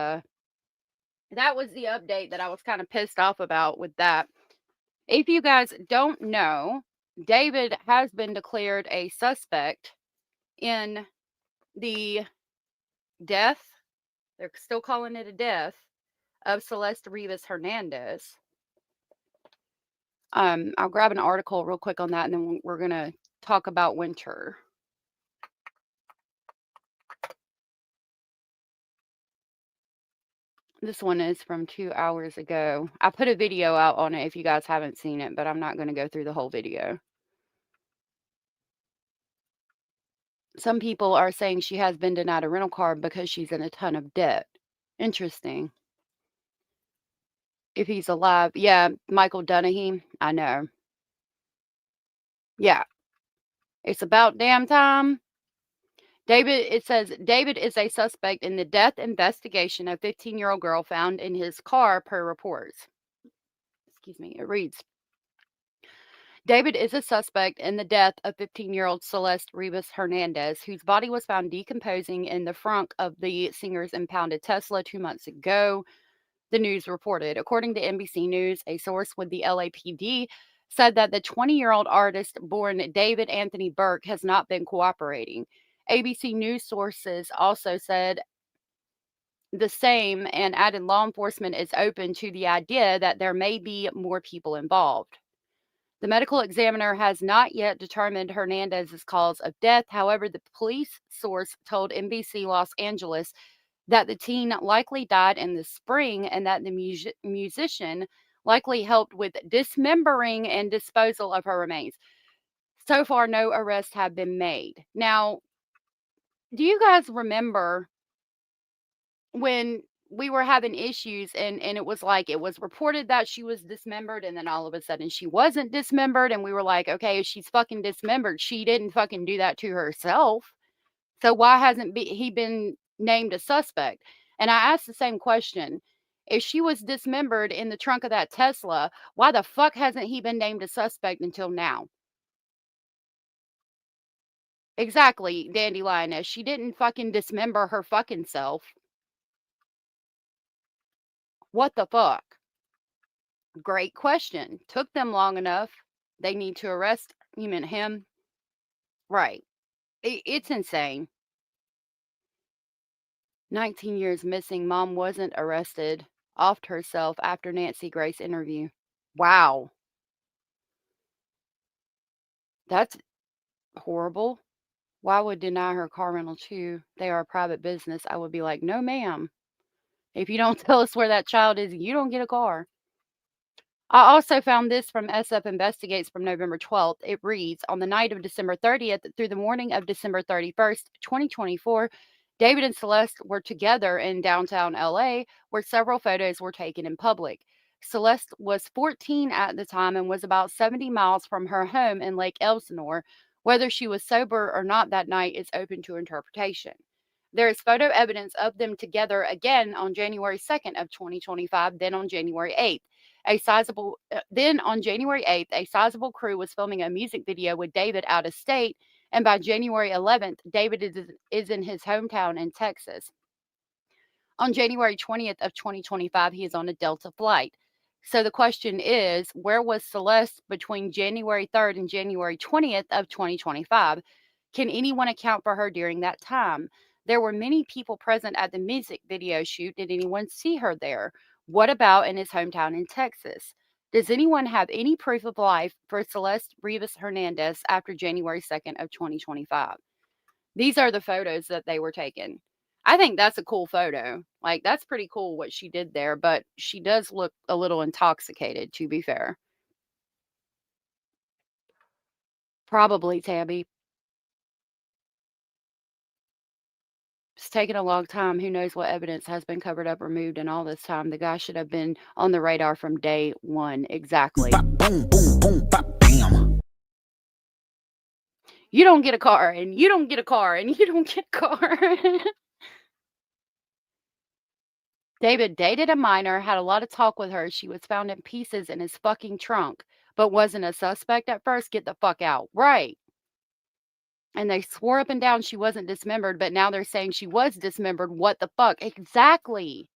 update that I was kind of pissed off about with that. If you guys don't know, David has been declared a suspect in the death. They're still calling it a death of Celeste Rivas Hernandez. I'll grab an article real quick on that, and then we're going to talk about Wynter. This one is from 2 hours ago. I put a video out on it if you guys haven't seen it, but I'm not going to go through the whole video. Some people are saying she has been denied a rental car because she's in a ton of debt. Interesting. If he's alive. Yeah, Michael Dunahee. I know. Yeah. It's about damn time. It says David is a suspect in the death investigation of 15-year-old girl found in his car per reports. Excuse me. It reads, David is a suspect in the death of 15-year-old Celeste Rivas Hernandez, whose body was found decomposing in the frunk of the singer's impounded Tesla 2 months ago, the news reported. According to NBC News, a source with the LAPD said that the 20-year-old artist born David Anthony Burke has not been cooperating. ABC News sources also said the same and added law enforcement is open to the idea that there may be more people involved. The medical examiner has not yet determined Hernandez's cause of death. However, the police source told NBC Los Angeles that the teen likely died in the spring and that the musician likely helped with dismembering and disposal of her remains. So far, no arrests have been made. Now, do you guys remember when we were having issues and it was like it was reported that she was dismembered and then all of a sudden she wasn't dismembered and we were like, okay, she's fucking dismembered. She didn't fucking do that to herself. So why hasn't he been named a suspect? And I asked the same question. If she was dismembered in the trunk of that Tesla, why the fuck hasn't he been named a suspect until now? Exactly, Dandelion. She didn't fucking dismember her fucking self. What the fuck? Great question. Took them long enough. They need to arrest. You meant him? Right. It's insane. 19 years missing. Mom wasn't arrested. Offed herself after Nancy Grace interview. Wow. That's horrible. Why would deny her car rental too? They are a private business. I would be like, no, ma'am. If you don't tell us where that child is, you don't get a car. I also found this from SF Investigates from November 12th. It reads, on the night of December 30th through the morning of December 31st, 2024, David and Celeste were together in downtown LA, where several photos were taken in public. Celeste was 14 at the time and was about 70 miles from her home in Lake Elsinore. Whether she was sober or not that night is open to interpretation. There is photo evidence of them together again on January 2nd of 2025, then on January 8th. Then on January 8th, a sizable crew was filming a music video with David out of state, and by January 11th, David is in his hometown in Texas. On January 20th of 2025, he is on a Delta flight. So the question is, where was Celeste between January 3rd and January 20th of 2025? Can anyone account for her during that time? There were many people present at the music video shoot. Did anyone see her there? What about in his hometown in Texas? Does anyone have any proof of life for Celeste Rivas Hernandez after January 2nd of 2025? These are the photos that they were taken. I think that's a cool photo. Like, that's pretty cool what she did there, but she does look a little intoxicated, to be fair. Probably, Tabby. It's taken a long time. Who knows what evidence has been covered up, removed, and all this time. The guy should have been on the radar from day one. Exactly. Boom, boom, boom, bop, bam. You don't get a car, and you don't get a car, and you don't get a car. David dated a minor, had a lot of talk with her. She was found in pieces in his fucking trunk, but wasn't a suspect at first. Get the fuck out. Right. And they swore up and down she wasn't dismembered, but now they're saying she was dismembered. What the fuck? Exactly.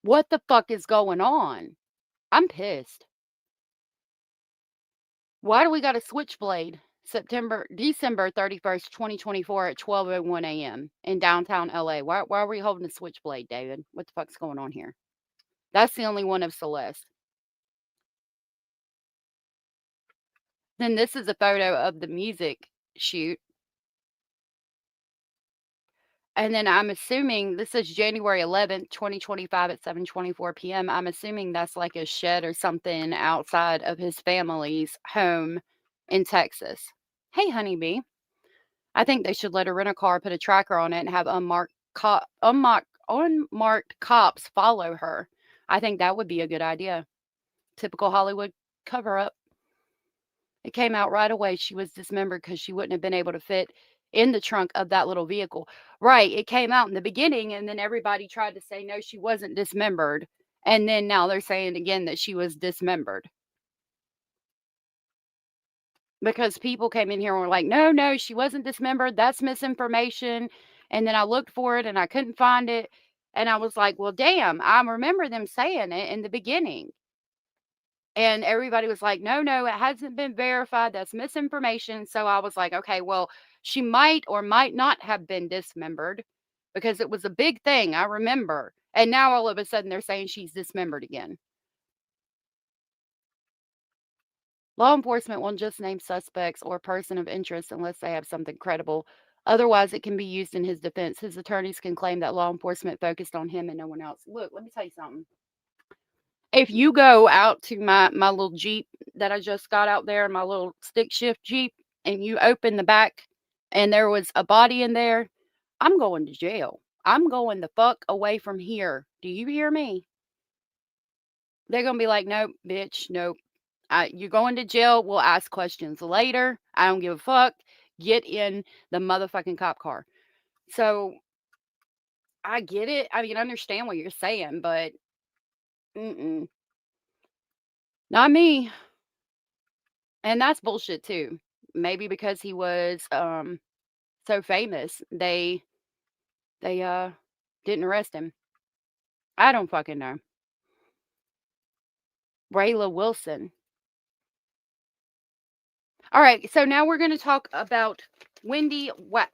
What the fuck is going on? I'm pissed. Why do we got a switchblade? December 31st, 2024 at 12:01 a.m. in downtown LA. Why are we holding a switchblade, David? What the fuck's going on here? That's the only one of Celeste. Then this is a photo of the music shoot. And then I'm assuming this is January 11th, 2025 at 7:24 p.m. I'm assuming that's like a shed or something outside of his family's home in Texas. Hey, honeybee. I think they should let her rent a car, put a tracker on it, and have unmarked cops follow her. I think that would be a good idea. Typical Hollywood cover-up. It came out right away she was dismembered because she wouldn't have been able to fit in the trunk of that little vehicle. Right, it came out in the beginning, and then everybody tried to say, no, she wasn't dismembered. And then now they're saying again that she was dismembered. Because people came in here and were like, no, she wasn't dismembered. That's misinformation. And then I looked for it, and I couldn't find it. And I was like, well, damn, I remember them saying it in the beginning. And everybody was like, no, it hasn't been verified. That's misinformation. So I was like, okay, well, she might or might not have been dismembered because it was a big thing. I remember. And now all of a sudden they're saying she's dismembered again. Law enforcement won't just name suspects or person of interest unless they have something credible. Otherwise, it can be used in his defense. His attorneys can claim that law enforcement focused on him and no one else. Look, let me tell you something. If you go out to my little Jeep that I just got out there, my little stick shift Jeep, and you open the back and there was a body in there, I'm going to jail. I'm going the fuck away from here. Do you hear me? They're going to be like, nope, bitch, nope. You're going to jail. We'll ask questions later. I don't give a fuck. Get in the motherfucking cop car. So I get it. I mean, I understand what you're saying, but not me. And that's bullshit too. Maybe because he was so famous, they didn't arrest him. I don't fucking know. Rayla Wilson. All right, so now we're going to talk about Wynter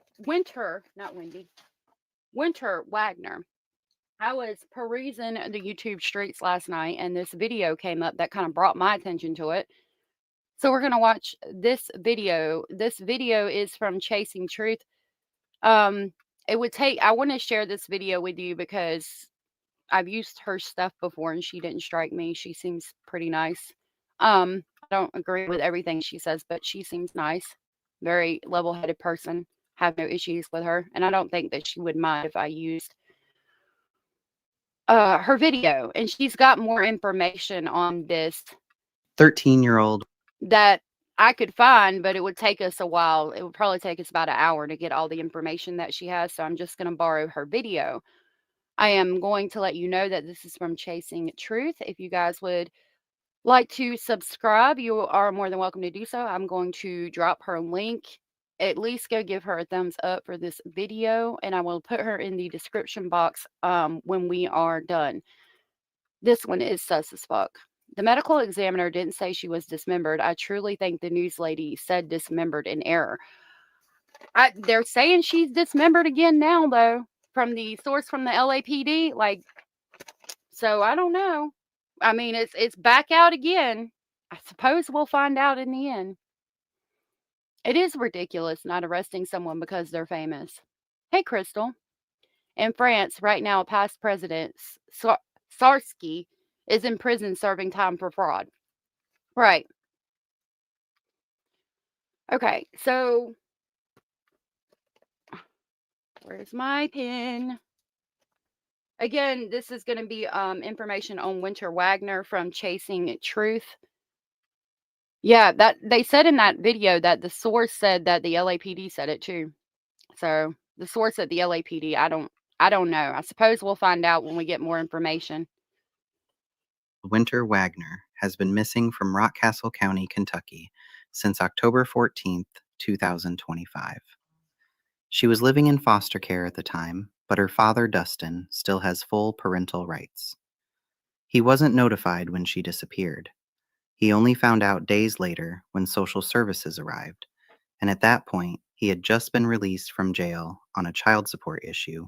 Wagoner. I was perusing the YouTube streets last night, and this video came up that kind of brought my attention to it. So we're going to watch this video. This video is from Chasing Truth. I want to share this video with you because I've used her stuff before and she didn't strike me. She seems pretty nice. I don't agree with everything she says, but she seems nice. Very level-headed person. Have no issues with her. And I don't think that she would mind if I used her video. And she's got more information on this 13-year-old that I could find, but it would take us a while. It would probably take us about an hour to get all the information that she has. So I'm just going to borrow her video. I am going to let you know that this is from Chasing Truth. If you guys would like to subscribe, you are more than welcome to do so. I'm going to drop her link. At least go give her a thumbs up for this video, and I will put her in the description box when we are done. This one is sus as fuck. The medical examiner didn't say she was dismembered. I truly think the news lady said dismembered in error. They're saying she's dismembered again now, though, from the source from the LAPD. So I don't know. I mean, it's back out again. I suppose we'll find out in the end. It is ridiculous not arresting someone because they're famous. Hey, Crystal. In France, right now, past president Sarski is in prison serving time for fraud. Right. Okay, so where's my pen? Again, this is going to be information on Wynter Wagoner from Chasing Truth. Yeah, that they said in that video that the source said that the LAPD said it too. So the source at the LAPD, I don't know. I suppose we'll find out when we get more information. Wynter Wagoner has been missing from Rockcastle County, Kentucky since October 14th, 2025. She was living in foster care at the time, but her father, Dustin, still has full parental rights. He wasn't notified when she disappeared. He only found out days later when social services arrived, and at that point, he had just been released from jail on a child support issue.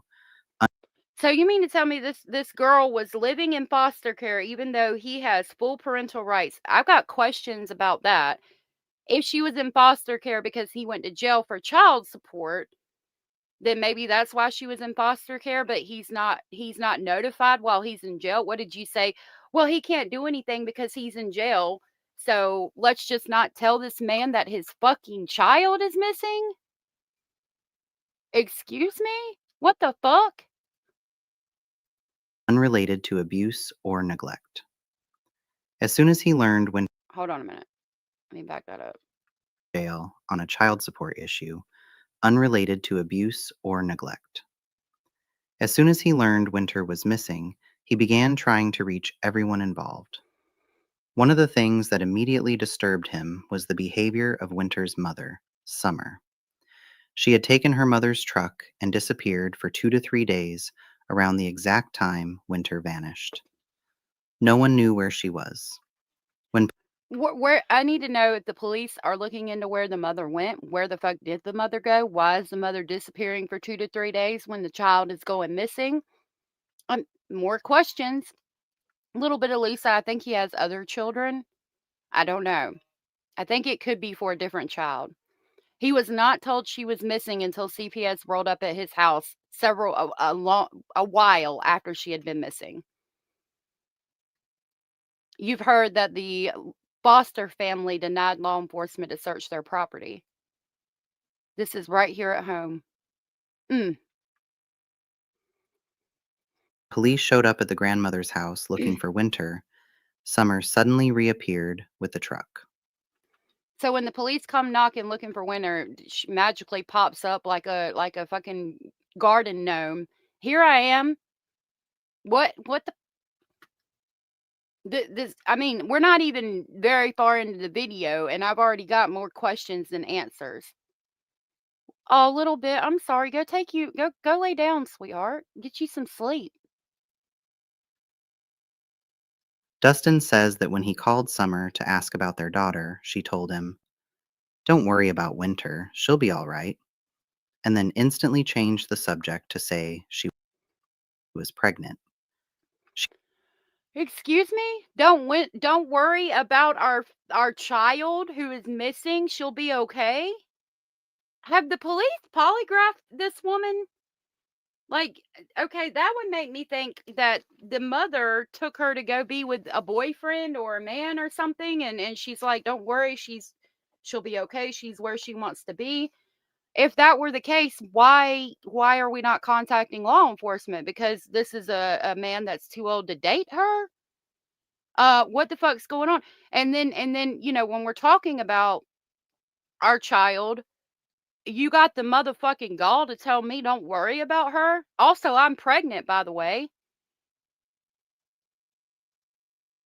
So you mean to tell me this girl was living in foster care even though he has full parental rights? I've got questions about that. If she was in foster care because he went to jail for child support, then maybe that's why she was in foster care, but he's not notified while he's in jail. What did you say? Well, he can't do anything because he's in jail. So let's just not tell this man that his fucking child is missing? Excuse me? What the fuck? Unrelated to abuse or neglect. As soon as he learned when Hold on a minute. Let me back that up. jail on a child support issue, unrelated to abuse or neglect. As soon as he learned Wynter was missing, he began trying to reach everyone involved. One of the things that immediately disturbed him was the behavior of Wynter's mother, Summer. She had taken her mother's truck and disappeared for 2 to 3 days around the exact time Wynter vanished. No one knew where she was. When Where I need to know if the police are looking into where the mother went. Where the fuck did the mother go? Why is the mother disappearing for 2 to 3 days when the child is going missing? More questions. A little bit of Lisa. I think he has other children. I don't know. I think it could be for a different child. He was not told she was missing until CPS rolled up at his house a while after she had been missing. You've heard that the foster family denied law enforcement to search their property. This is right here at home. police showed up at the grandmother's house looking for Wynter, Summer suddenly reappeared with the truck. So when the police come knocking looking for Wynter, she magically pops up like a fucking garden gnome. Here I am. What the this I mean, we're not even very far into the video and I've already got more questions than answers. A little bit. I'm sorry. Go lay down, sweetheart. Get you some sleep. Dustin says that when he called Summer to ask about their daughter, she told him, "Don't worry about Wynter, she'll be all right," and then instantly changed the subject to say she was pregnant. Excuse me? Don't worry about our child who is missing. She'll be okay. Have the police polygraphed this woman? Like, okay, that would make me think that the mother took her to go be with a boyfriend or a man or something, and she's like, "Don't worry, she'll be okay. She's where she wants to be." If that were the case, why are we not contacting law enforcement? Because this is a man that's too old to date her? What the fuck's going on? And then, when we're talking about our child, you got the motherfucking gall to tell me don't worry about her? Also, I'm pregnant, by the way.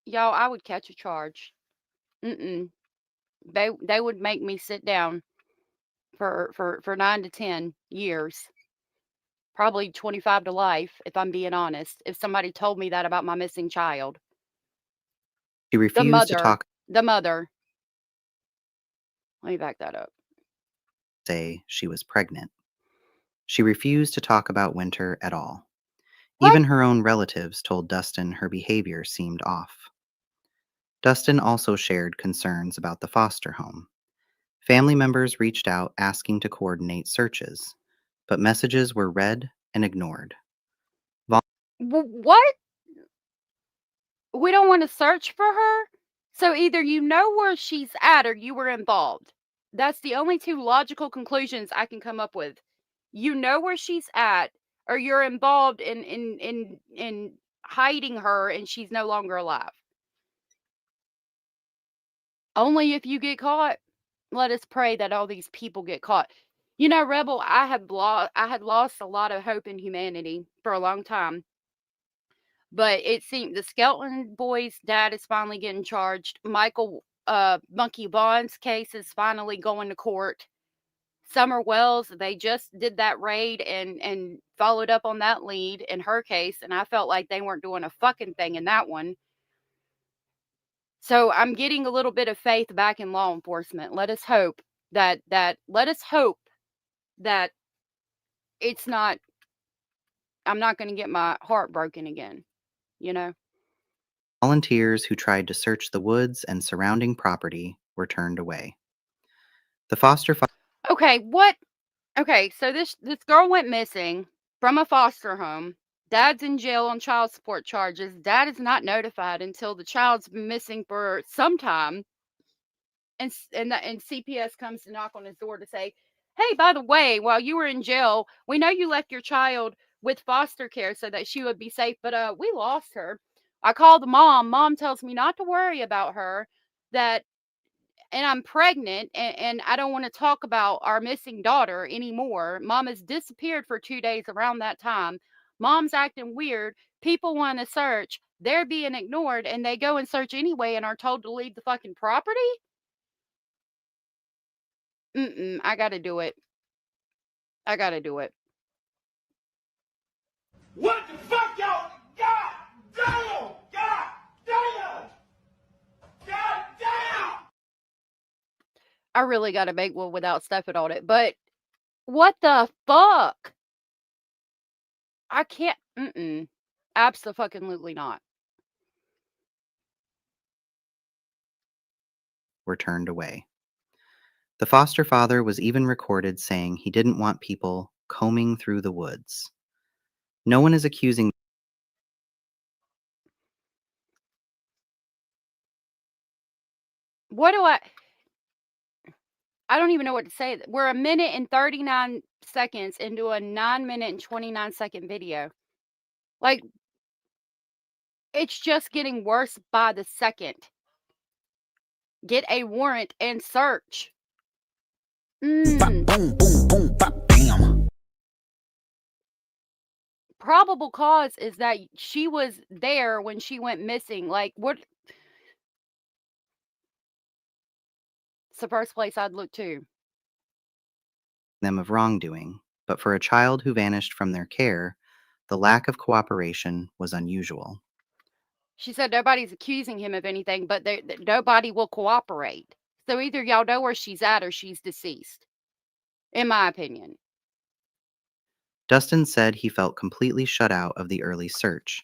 Y'all, I would catch a charge. Mm-mm. They would make me sit down for 9 to 10 years. Probably 25 to life, if I'm being honest, if somebody told me that about my missing child. She refused to talk. The mother. Let me back that up. Say she was pregnant. She refused to talk about Wynter at all. What? Even her own relatives told Dustin her behavior seemed off. Dustin also shared concerns about the foster home. Family members reached out asking to coordinate searches, but messages were read and ignored. What? We don't want to search for her? So either you know where she's at or you were involved. That's the only two logical conclusions I can come up with. You know where she's at or you're involved in hiding her and she's no longer alive. Only if you get caught. Let us pray that all these people get caught. You know, Rebel, I had lost a lot of hope in humanity for a long time. But it seemed the Skelton boy's dad is finally getting charged. Michael Monkey Bond's case is finally going to court. Summer Wells, they just did that raid and followed up on that lead in her case, and I felt like they weren't doing a fucking thing in that one. So I'm getting a little bit of faith back in law enforcement. Let us hope that it's not. I'm not going to get my heart broken again. You know. Volunteers who tried to search the woods and surrounding property were turned away. The foster father. Okay, what? Okay, so this girl went missing from a foster home. Dad's in jail on child support charges. Dad is not notified until the child's been missing for some time, and CPS comes to knock on his door to say, "Hey, by the way, while you were in jail, we know you left your child with foster care so that she would be safe, but we lost her. I called the mom. Mom tells me not to worry about her. That and I'm pregnant and I don't want to talk about our missing daughter anymore. Mom has disappeared for 2 days around that time. Mom's acting weird. People want to search. They're being ignored and they go and search anyway and are told to leave the fucking property? I got to do it. I got to do it. What the fuck, y'all? God damn! God damn! God damn! I really got to make one without stuffing on it. But what the fuck? I can't. Abso-fucking-lutely not. Were turned away. The foster father was even recorded saying he didn't want people combing through the woods. No one is accusing. What do I don't even know what to say. We're a minute and 39 seconds into a 9-minute and 29-second video. Like, it's just getting worse by the second. Get a warrant and search. Boom, boom, boom, bop, bam. Probable cause is that she was there when she went missing. Like, what? It's the first place I'd look to. Them of wrongdoing, but for a child who vanished from their care, the lack of cooperation was unusual. She said nobody's accusing him of anything, but nobody will cooperate. So either y'all know where she's at or she's deceased, in my opinion. Dustin said he felt completely shut out of the early search,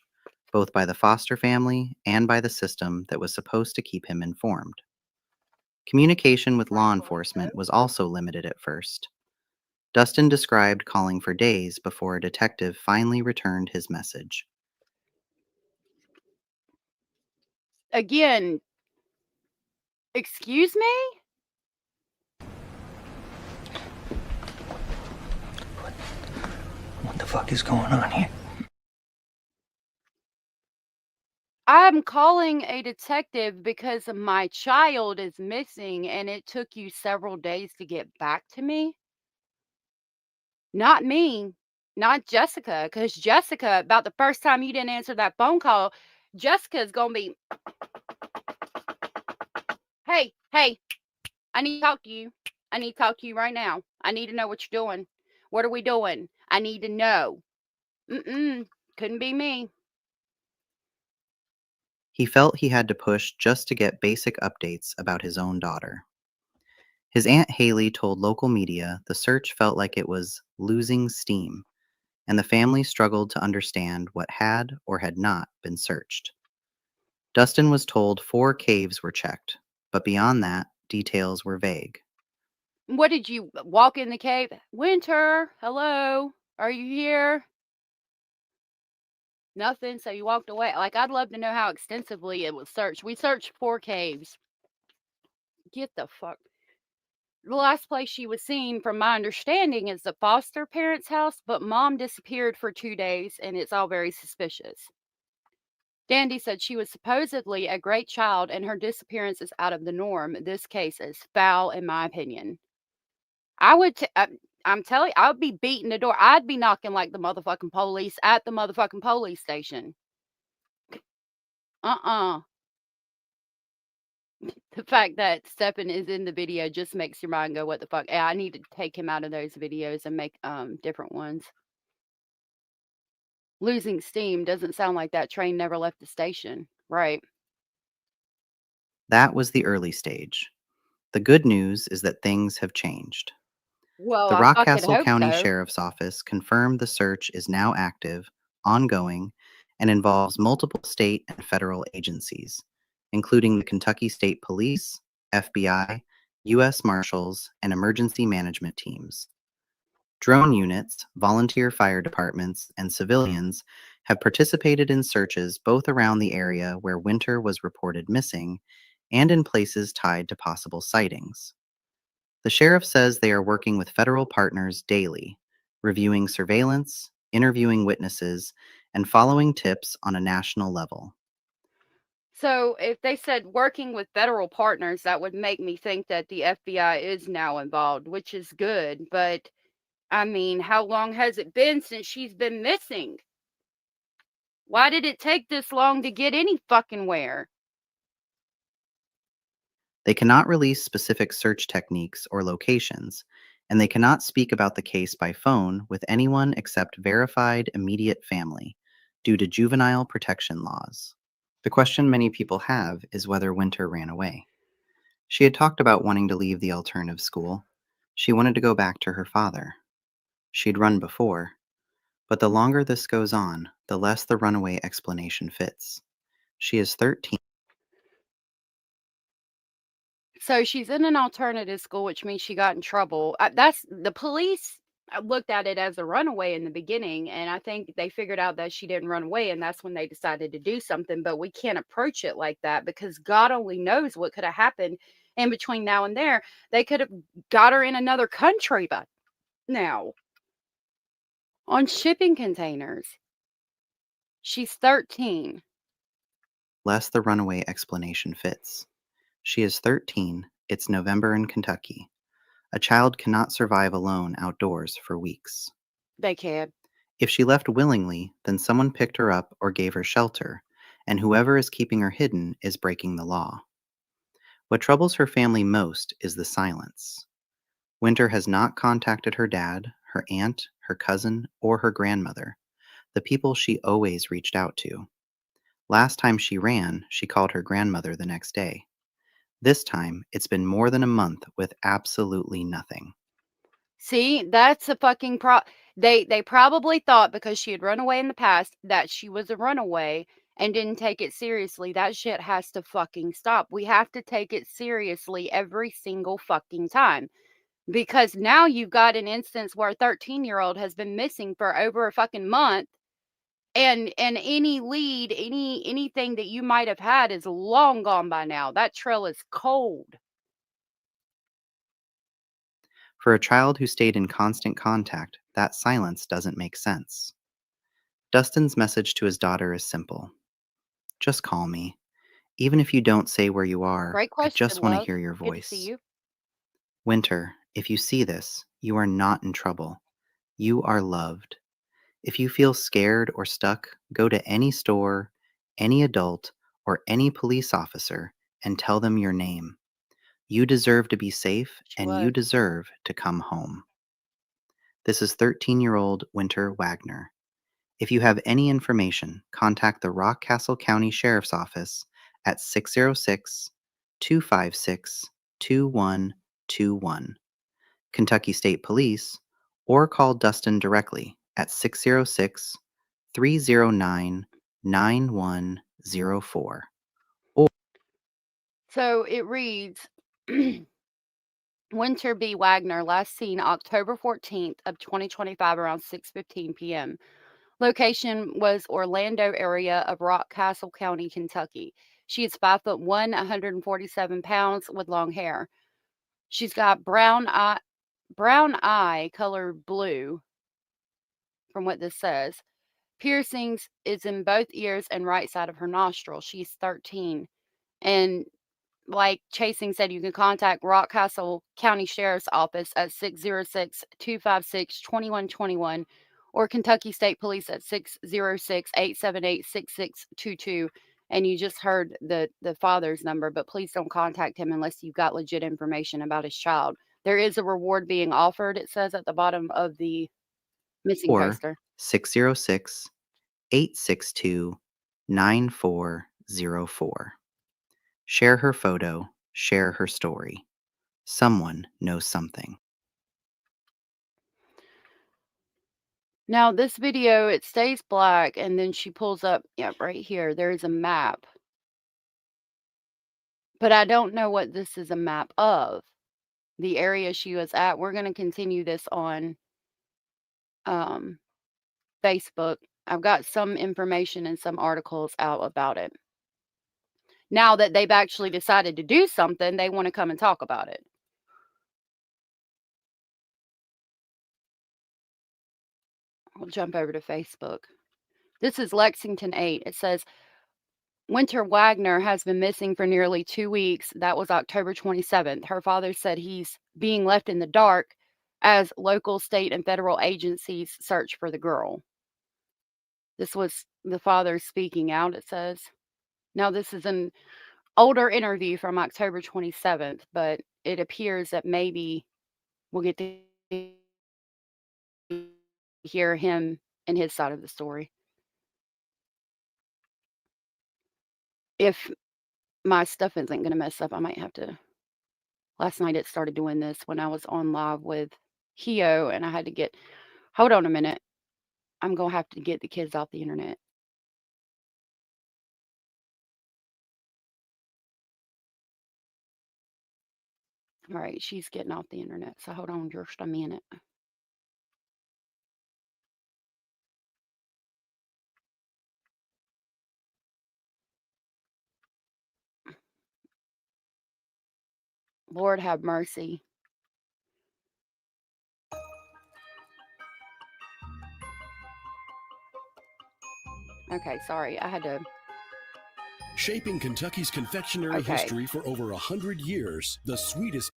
both by the foster family and by the system that was supposed to keep him informed. Communication with law enforcement was also limited at first. Dustin described calling for days before a detective finally returned his message. Again, excuse me? What the fuck is going on here? I'm calling a detective because my child is missing and it took you several days to get back to me. Not me, not Jessica, because Jessica, about the first time you didn't answer that phone call, Jessica's going to be, hey, I need to talk to you. I need to talk to you right now. I need to know what you're doing. What are we doing? I need to know. Couldn't be me. He felt he had to push just to get basic updates about his own daughter. His Aunt Haley told local media the search felt like it was losing steam, and the family struggled to understand what had or had not been searched. Dustin was told 4 caves were checked, but beyond that, details were vague. What did you walk in the cave? Wynter, hello, are you here? Nothing. So you walked away. Like, I'd love to know how extensively it was searched. We searched 4 caves. Get the fuck. The last place she was seen, from my understanding, is the foster parents' house, but mom disappeared for 2 days, and it's all very suspicious. Dandy said she was supposedly a great child, and her disappearance is out of the norm. This case is foul, in my opinion. I'm telling you, I would be beating the door. I'd be knocking like the motherfucking police at the motherfucking police station. Uh-uh. The fact that Steppen is in the video just makes your mind go, what the fuck? Yeah, I need to take him out of those videos and make different ones. Losing steam doesn't sound like that train never left the station. Right. That was the early stage. The good news is that things have changed. Well, The I fucking Rockcastle hope County so. Sheriff's Office confirmed the search is now active, ongoing, and involves multiple state and federal agencies, including the Kentucky State Police, FBI, U.S. Marshals, and emergency management teams. Drone units, volunteer fire departments, and civilians have participated in searches both around the area where Wynter was reported missing and in places tied to possible sightings. The sheriff says they are working with federal partners daily, reviewing surveillance, interviewing witnesses, and following tips on a national level. So if they said working with federal partners, that would make me think that the FBI is now involved, which is good. But I mean, how long has it been since she's been missing? Why did it take this long to get any fucking where? They cannot release specific search techniques or locations, and they cannot speak about the case by phone with anyone except verified immediate family due to juvenile protection laws. The question many people have is whether Wynter ran away. She had talked about wanting to leave the alternative school. She wanted to go back to her father. She'd run before, but the longer this goes on, the less the runaway explanation fits. She is 13. So she's in an alternative school, which means she got in trouble. That's the police looked at it as a runaway in the beginning, and I think they figured out that she didn't run away, and that's when they decided to do something. But we can't approach it like that because God only knows what could have happened in between now and there. They could have got her in another country by now on shipping containers. She's 13. Less the runaway explanation fits. She is 13. It's November in Kentucky. A child cannot survive alone outdoors for weeks. They can. If she left willingly, then someone picked her up or gave her shelter, and whoever is keeping her hidden is breaking the law. What troubles her family most is the silence. Wynter has not contacted her dad, her aunt, her cousin, or her grandmother, the people she always reached out to. Last time she ran, she called her grandmother the next day. This time, it's been more than a month with absolutely nothing. See, that's a fucking they probably thought because she had run away in the past that she was a runaway and didn't take it seriously. That shit has to fucking stop. We have to take it seriously every single fucking time. Because now you've got an instance where a 13-year-old has been missing for over a fucking month, and any lead, anything that you might have had is long gone by now. That trail is cold. For a child who stayed in constant contact, that silence doesn't make sense. Dustin's message to his daughter is simple. Just call me. Even if you don't say where you are, Great I question, just want to love. hear your Good to voice. see you. Wynter, if you see this, you are not in trouble. You are loved. If you feel scared or stuck, go to any store, any adult, or any police officer and tell them your name. You deserve to be safe, and you deserve to come home. This is 13-year-old Wynter Wagoner. If you have any information, contact the Rockcastle County Sheriff's Office at 606-256-2121, Kentucky State Police, or call Dustin directly at 606-309-9104. So it reads, Wynter B. Wagoner, last seen October 14th of 2025 around 6:15 p.m. Location was Orlando area of Rock Castle County, Kentucky. She is 5'1", 147 pounds with long hair. She's got brown eye color blue, from what this says. Piercings is in both ears and right side of her nostril. She's 13. And like Chasing said, you can contact Rock Castle County Sheriff's Office at 606-256-2121 or Kentucky State Police at 606-878-6622. And you just heard the father's number, but please don't contact him unless you've got legit information about his child. There is a reward being offered, it says at the bottom of the missing Or poster. 606-862-9404. Share her photo, share her story. Someone knows something. Now, this video, it stays black, and then she pulls up, yeah, right here, there's a map. But I don't know what this is a map of. The area she was at. We're going to continue this on Facebook. I've got some information and some articles out about it. Now that they've actually decided to do something, they want to come and talk about it. I'll jump over to Facebook. This is Lexington 8. It says, Wynter Wagoner has been missing for nearly 2 weeks. That was October 27th. Her father said he's being left in the dark as local, state, and federal agencies search for the girl. This was the father speaking out, it says. Now, this is an older interview from October 27th, but it appears that maybe we'll get to hear him and his side of the story. If my stuff isn't going to mess up, I might have to. Last night it started doing this when I was on live with Hio, and I had to get. Hold on a minute. I'm going to have to get the kids off the internet. All right, she's getting off the internet, so hold on just a minute. Lord have mercy. Okay, sorry. I had to. Shaping Kentucky's confectionery history for over 100 years, the sweetest.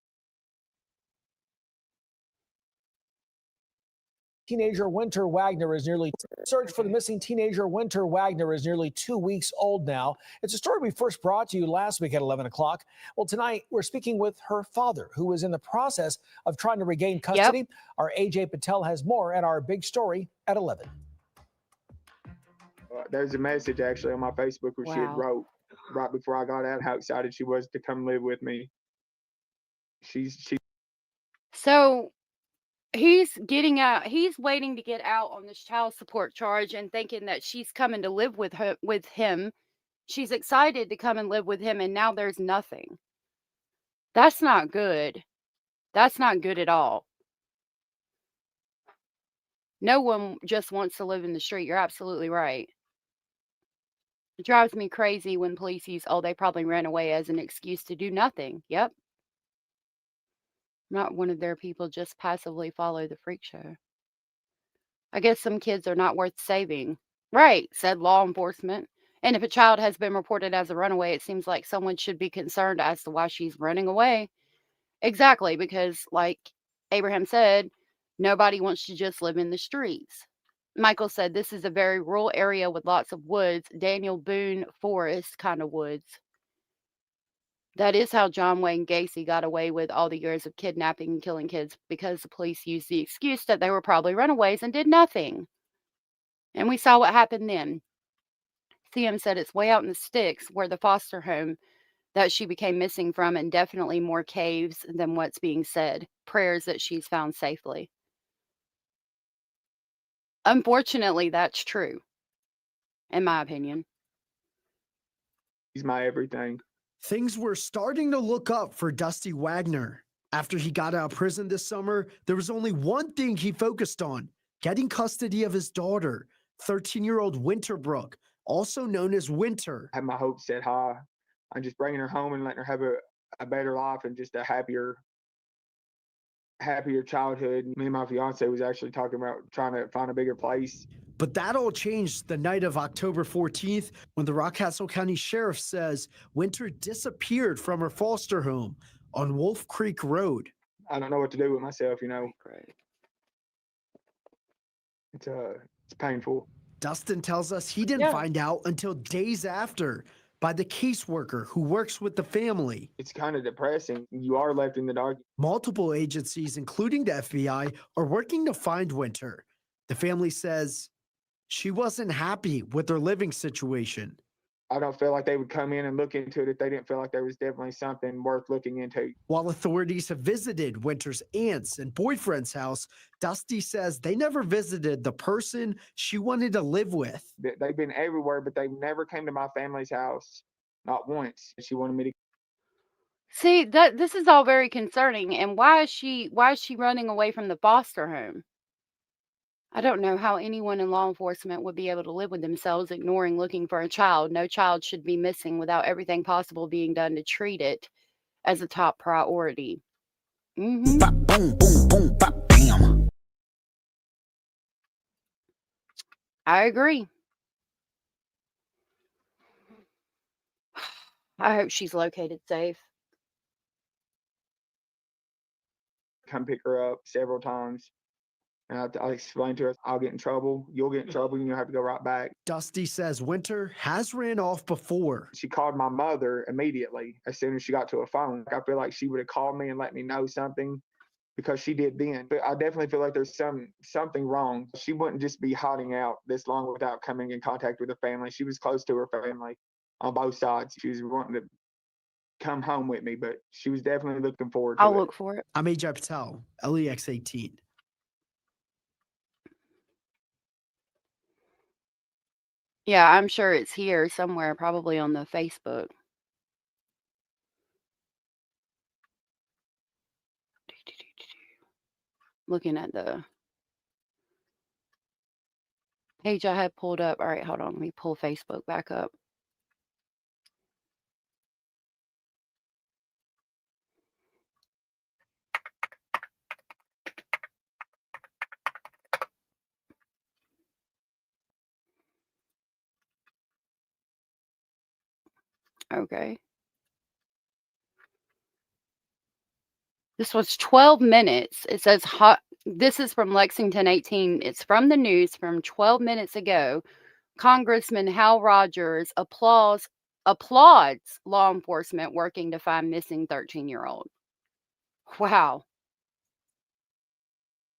Teenager Wynter Wagoner is nearly search for the missing teenager Wynter Wagoner is nearly 2 weeks old now. It's a story we first brought to you last week at 11 o'clock. Well, tonight we're speaking with her father, who is in the process of trying to regain custody. Our AJ Patel has more at our big story at 11. There's a message actually on my Facebook where she had wrote right before I got out how excited she was to come live with me. So he's getting out. He's waiting to get out on this child support charge and thinking that she's coming to live with him. She's excited to come and live with him, and now there's nothing. That's not good. That's not good at all. No one just wants to live in the street. You're absolutely right. It drives me crazy when police use, oh, they probably ran away as an excuse to do nothing. Yep. Not one of their people just passively follow the freak show. I guess some kids are not worth saving. Right, said law enforcement. And if a child has been reported as a runaway, it seems like someone should be concerned as to why she's running away. Exactly, because like Abraham said, nobody wants to just live in the streets. Michael said this is a very rural area with lots of woods, Daniel Boone forest kind of woods. That is how John Wayne Gacy got away with all the years of kidnapping and killing kids, because the police used the excuse that they were probably runaways and did nothing. And we saw what happened then. CM said it's way out in the sticks where the foster home that she became missing from, and definitely more caves than what's being said. Prayers that she's found safely. Unfortunately, that's true, in my opinion. He's my everything. Things were starting to look up for Dusty Wagoner. After he got out of prison this summer, there was only one thing he focused on: getting custody of his daughter. 13-year-old Winterbrook, also known as Wynter. I have my hopes set high. I'm just bringing her home and letting her have a better life and just a happier childhood. Me and my fiance was actually talking about trying to find a bigger place. But that all changed the night of October 14th when the Rockcastle County Sheriff says Wynter disappeared from her foster home on Wolf Creek Road. I don't know what to do with myself, you know. Great. It's painful. Dustin tells us he didn't find out until days after by the caseworker who works with the family. It's kind of depressing. You are left in the dark. Multiple agencies, including the FBI, are working to find Wynter. The family says she wasn't happy with her living situation. I don't feel like they would come in and look into it if they didn't feel like there was definitely something worth looking into. While authorities have visited Wynter's aunt's and boyfriend's house, Dusty says they never visited the person she wanted to live with. They've been everywhere, but they never came to my family's house. Not once. She wanted me to. See, this is all very concerning. And why is she running away from the foster home? I don't know how anyone in law enforcement would be able to live with themselves ignoring looking for a child. No child should be missing without everything possible being done to treat it as a top priority. Bop, boom, boom, boom, bop, bam. I agree. I hope she's located safe. Come pick her up several times. And I explained to her, I'll get in trouble. You'll get in trouble and you'll have to go right back. Dusty says Wynter has ran off before. She called my mother immediately as soon as she got to a phone. I feel like she would have called me and let me know something because she did then. But I definitely feel like there's something wrong. She wouldn't just be hiding out this long without coming in contact with her family. She was close to her family on both sides. She was wanting to come home with me, but she was definitely looking forward to it. I'll look for it. I'm Ajay Patel, LEX 18. Yeah, I'm sure it's here somewhere, probably on the Facebook. Looking at the page I had pulled up. All right, hold on. Let me pull Facebook back up. Okay. This was 12 minutes. It says hot. This is from Lexington 18. It's from the news from 12 minutes ago. Congressman Hal Rogers applauds law enforcement working to find missing 13-year-old. Wow.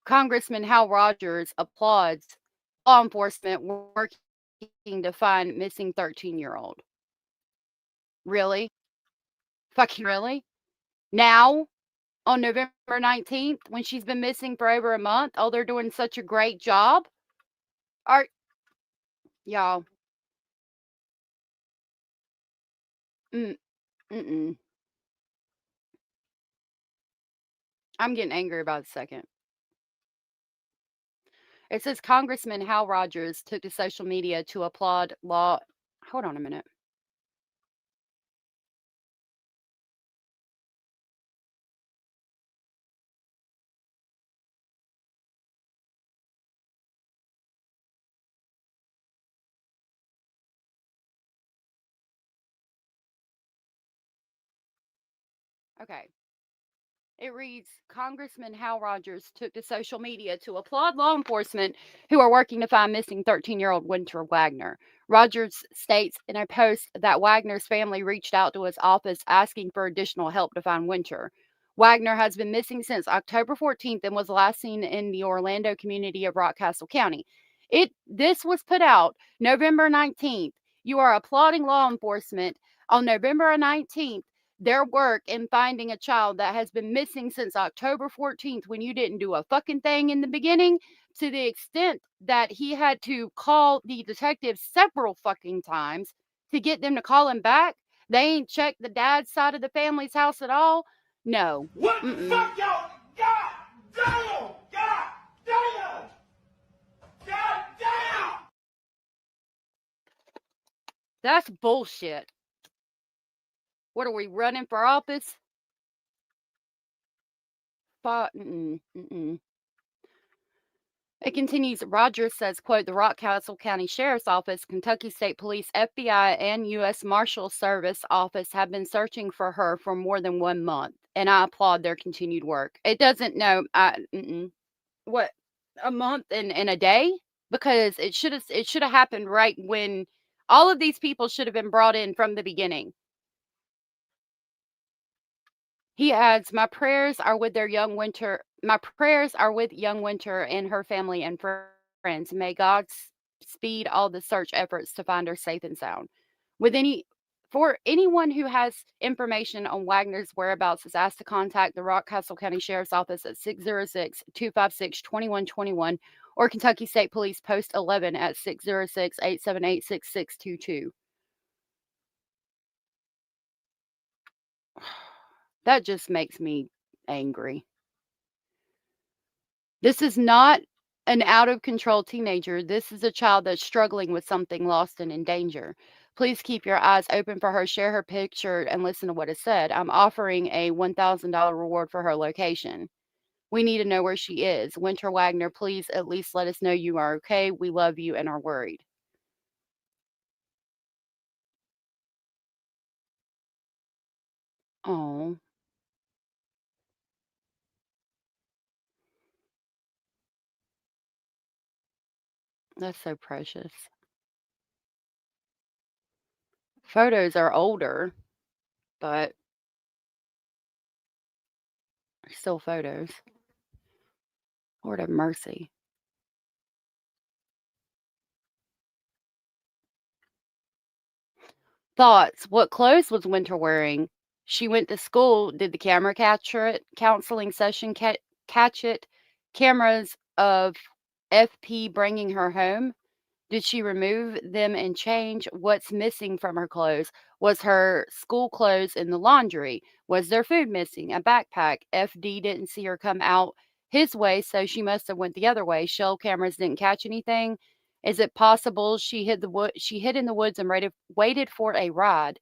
Congressman Hal Rogers applauds law enforcement working to find missing 13-year-old. Really? Fucking really? Now, on November 19th, when she's been missing for over a month? Oh, they're doing such a great job? Y'all. Mm-mm. I'm getting angry about a second. It says Congressman Hal Rogers took to social media to applaud law. Hold on a minute. Okay. It reads, Congressman Hal Rogers took to social media to applaud law enforcement who are working to find missing 13-year-old Wynter Wagoner. Rogers states in a post that Wagner's family reached out to his office asking for additional help to find Wynter. Wagner has been missing since October 14th and was last seen in the Orlando community of Rockcastle County. This was put out November 19th. You are applauding law enforcement on November 19th. Their work in finding a child that has been missing since October 14th when you didn't do a fucking thing in the beginning, to the extent that he had to call the detectives several fucking times to get them to call him back. They ain't checked the dad's side of the family's house at all. No. What the fuck, y'all? God damn! God damn! God damn! That's bullshit. What are we running for office? Mm-mm. It continues. Rogers says, quote, the Rockcastle County Sheriff's Office, Kentucky State Police, FBI, and U.S. Marshal Service Office have been searching for her for more than 1 month, and I applaud their continued work. It doesn't know, what, a month and a day? Because it should have happened right when all of these people should have been brought in from the beginning. He adds, my prayers are with young Wynter and her family and friends. May God speed all the search efforts to find her safe and sound. For anyone who has information on Wagner's whereabouts is asked to contact the Rockcastle County Sheriff's Office at 606-256-2121 or Kentucky State Police Post 11 at 606-878-6622. That just makes me angry. This is not an out of control teenager. This is a child that's struggling with something, lost and in danger. Please keep your eyes open for her, share her picture, and listen to what is said. I'm offering a $1,000 reward for her location. We need to know where she is. Wynter Wagoner, please at least let us know you are okay. We love you and are worried. Oh. That's so precious. Photos are older, but still photos. Lord have mercy. Thoughts. What clothes was Wynter wearing? She went to school. Did the camera capture it? Counseling session catch it? Cameras of FP bringing her home? Did she remove them and change? What's missing from her clothes? Was her school clothes in the laundry? Was there food missing? A backpack? FD didn't see her come out his way, so she must have went the other way. Shell cameras didn't catch anything. Is it possible she hid in the woods and waited for a ride?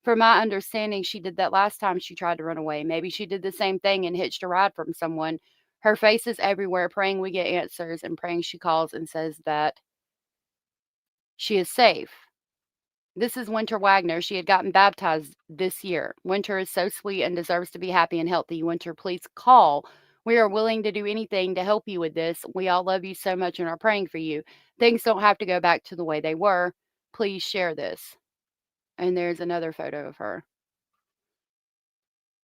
From my understanding, she did that last time she tried to run away. Maybe she did the same thing and hitched a ride from someone. Her face is everywhere, praying we get answers and praying she calls and says that she is safe. This is Wynter Wagoner. She had gotten baptized this year. Wynter is so sweet and deserves to be happy and healthy. Wynter, please call. We are willing to do anything to help you with this. We all love you so much and are praying for you. Things don't have to go back to the way they were. Please share this. And there's another photo of her.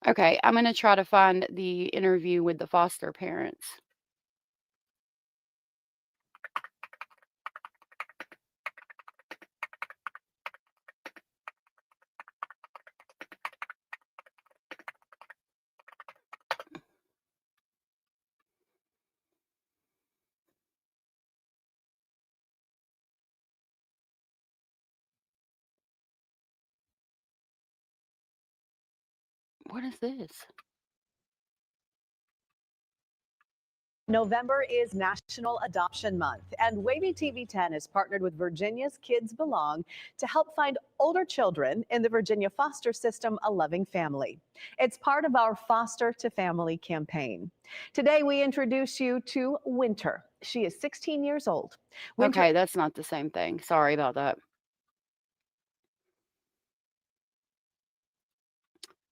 Okay, I'm going to try to find the interview with the foster parents. What is this? November is National Adoption Month, and Wavy TV 10 has partnered with Virginia's Kids Belong to help find older children in the Virginia foster system a loving family. It's part of our Foster to Family campaign. Today, we introduce you to Wynter. She is 16 years old. Wynter Okay, that's not the same thing. Sorry about that.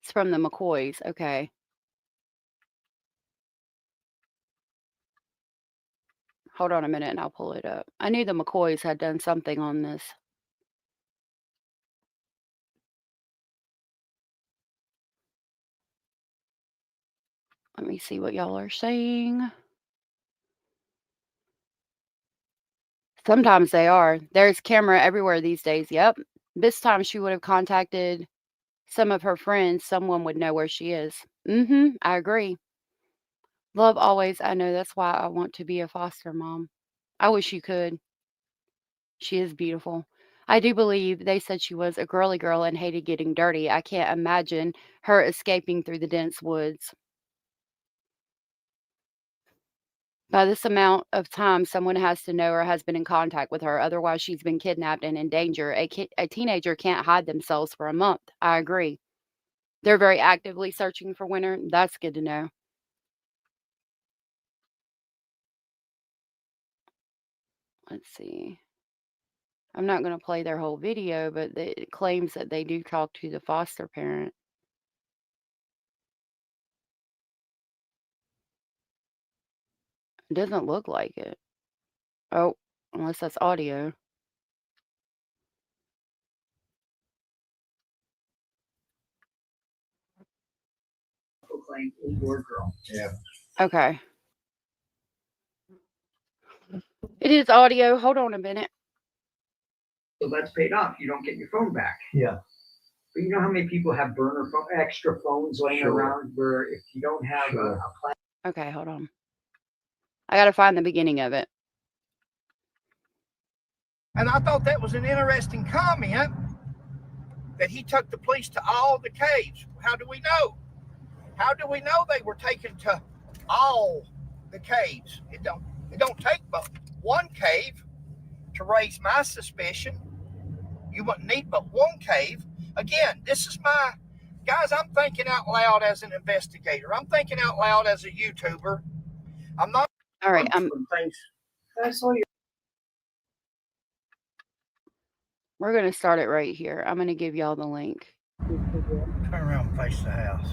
It's from the McCoys. Okay. Hold on a minute and I'll pull it up. I knew the McCoys had done something on this. Let me see what y'all are saying. Sometimes they are. There's camera everywhere these days. Yep. This time she would have contacted some of her friends. Someone would know where she is. I agree. Love always. I know that's why I want to be a foster mom. I wish you could. She is beautiful. I do believe they said she was a girly girl and hated getting dirty. I can't imagine her escaping through the dense woods. By this amount of time, someone has to know or has been in contact with her. Otherwise, she's been kidnapped and in danger. A teenager can't hide themselves for a month. I agree. They're very actively searching for Wynter. That's good to know. Let's see. I'm not going to play their whole video, but it claims that they do talk to the foster parent. It doesn't look like it. Oh, unless that's audio. Yeah. Okay. It is audio. Hold on a minute. So that's paid off. You don't get your phone back. Yeah. But you know how many people have extra phones laying around where if you don't have a plan. Okay, hold on. I got to find the beginning of it. And I thought that was an interesting comment that he took the police to all the caves. How do we know? How do we know they were taken to all the caves? It don't take but one cave to raise my suspicion. You wouldn't need but one cave. Again, this is guys, I'm thinking out loud as an investigator. I'm thinking out loud as a YouTuber. I'm not. All right. We're going to start it right here. I'm going to give y'all the link. Turn around and face the house.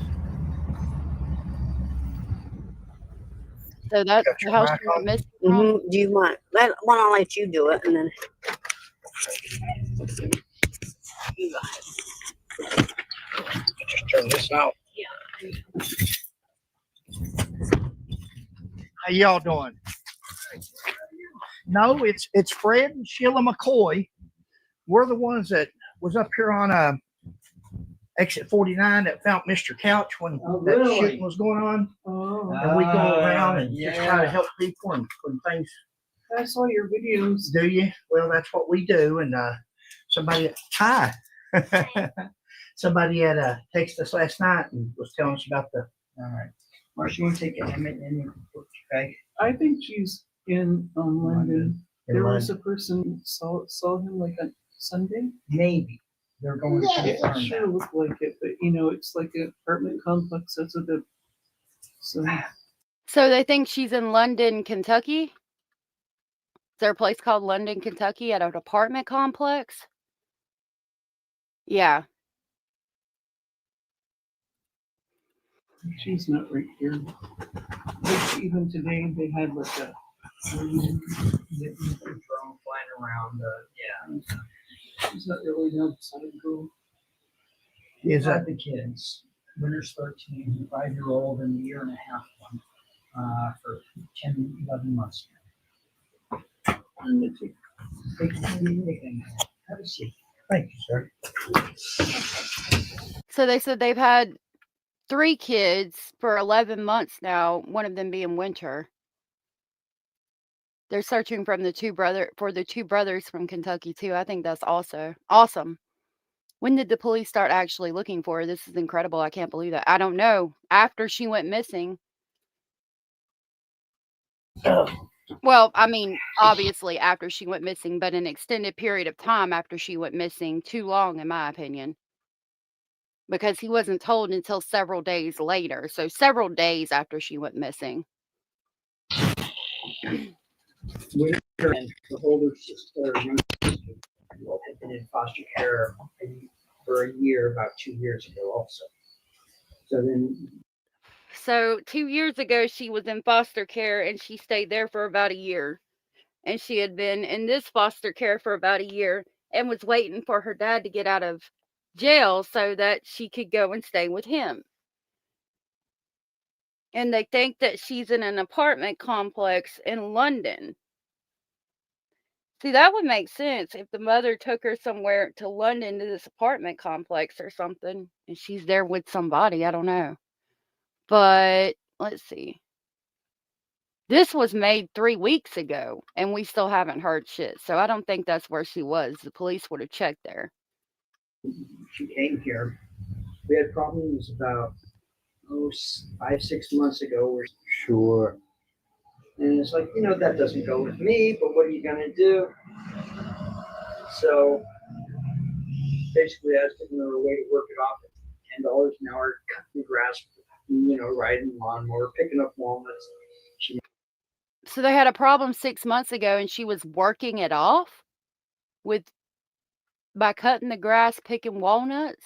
So that's the house you were missing from? Do you want? Why don't I let you do it and then? You guys. Just turn this out. Yeah. How y'all doing? No, it's Fred and Sheila McCoy. We're the ones that was up here on exit 49 that found Mr. Couch when that shooting was going on. And we go around and just try to help people and things. I saw your videos. Do you? Well, that's what we do. And somebody had texted us last night and was telling us about the. All right, Marcia, you want to take Emmett in? Okay. I think she's in London. There was a person saw him like on Sunday. Maybe they're going to It sure looked like it, but it's like an apartment complex. That's what the. So they think she's in London, Kentucky? Is there a place called London, Kentucky at an apartment complex? Yeah. She's not right here. But even today, they had like a drone flying around. Yeah. She's not really an outside girl. Is that the kids? Wynter's 13, 5-year-old, and a year and a half one for 10, 11 months now. Have a seat. Thank you, sir. So they said they've had 3 kids for 11 months now, one of them being Wynter. They're searching for the two brothers from Kentucky too. I think that's also awesome. When did the police start actually looking for her? This is incredible. I can't believe that. I don't know. After she went missing. Well, I mean, obviously after she went missing, but an extended period of time after she went missing, too long in my opinion. Because he wasn't told until several days later. So several days after she went missing. Wynter and the older sister had been in foster care for a year, about 2 years ago also. So 2 years ago, she was in foster care and she stayed there for about a year. And she had been in this foster care for about a year and was waiting for her dad to get out of jail so that she could go and stay with him. And they think that she's in an apartment complex in London. See, that would make sense if the mother took her somewhere to London to this apartment complex or something, and she's there with somebody. I don't know. But let's see. This was made 3 weeks ago, and we still haven't heard shit. So I don't think that's where she was. The police would have checked there. She came here. We had problems about 5-6 months ago. Sure. And it's like, that doesn't go with me, but what are you going to do? So basically, I was giving her a way to work it off at $10 an hour, cutting the grass, riding the lawnmower, picking up walnuts. So they had a problem 6 months ago, and she was working it off by cutting the grass, picking walnuts?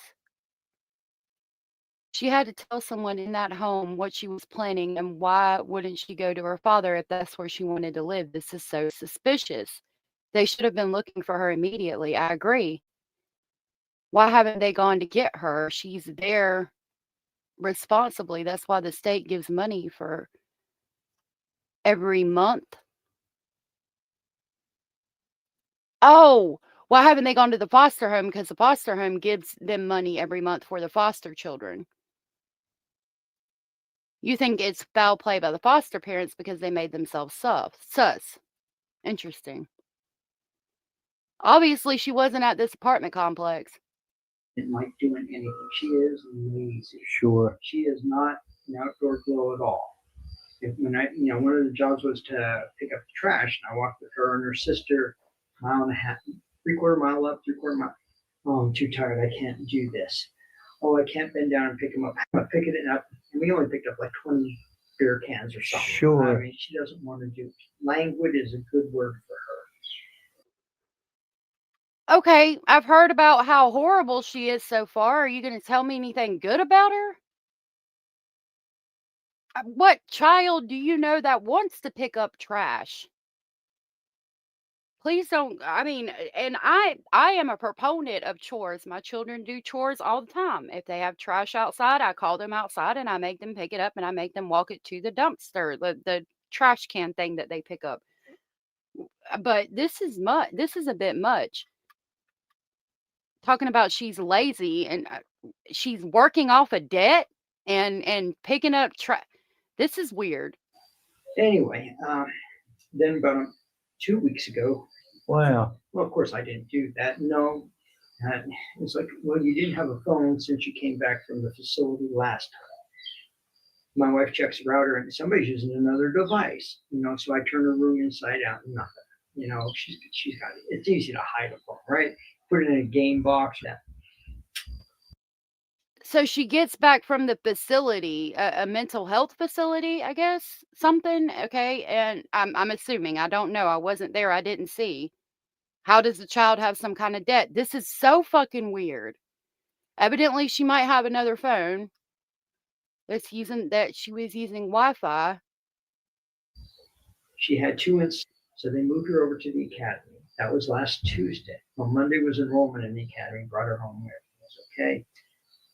She had to tell someone in that home what she was planning, and why wouldn't she go to her father if that's where she wanted to live? This is so suspicious. They should have been looking for her immediately. I agree. Why haven't they gone to get her? She's there responsibly. That's why the state gives money for every month. Oh, why haven't they gone to the foster home? Because the foster home gives them money every month for the foster children. You think it's foul play by the foster parents because they made themselves sus. Interesting. Obviously, she wasn't at this apartment complex. Didn't like doing anything. She is lazy. Sure. She is not an outdoor girl at all. One of the jobs was to pick up the trash, and I walked with her and her sister, mile and a half, 3/4 mile up, 3/4 mile. Oh, I'm too tired. I can't do this. Oh, I can't bend down and pick them up. I'm picking it up, and we only picked up like 20 beer cans or something. Sure. I mean, she doesn't want to do it. Languid is a good word for her. Okay, I've heard about how horrible she is so far. Are you going to tell me anything good about her? What child do you know that wants to pick up trash? Please don't. I mean, and I am a proponent of chores. My children do chores all the time. If they have trash outside, I call them outside and I make them pick it up, and I make them walk it to the dumpster, the trash can thing that they pick up. But this is a bit much. Talking about she's lazy, and she's working off a debt and picking up trash. This is weird. Anyway, then about 2 weeks ago. Wow. Well, of course I didn't do that. No. It's like, well, you didn't have a phone since you came back from the facility last time. My wife checks the router and somebody's using another device, so I turn her room inside out and nothing. She's got it. It's easy to hide a phone, right? Put it in a game box. Yeah. So she gets back from the facility, a mental health facility, I guess, something. Okay, and I'm assuming, I don't know, I wasn't there, I didn't see. How does the child have some kind of debt? This is so fucking weird. Evidently, she might have another phone that she was using Wi-Fi. She had 2 instances, so they moved her over to the academy. That was last Tuesday. Well, Monday was enrollment in the academy, brought her home where it was okay.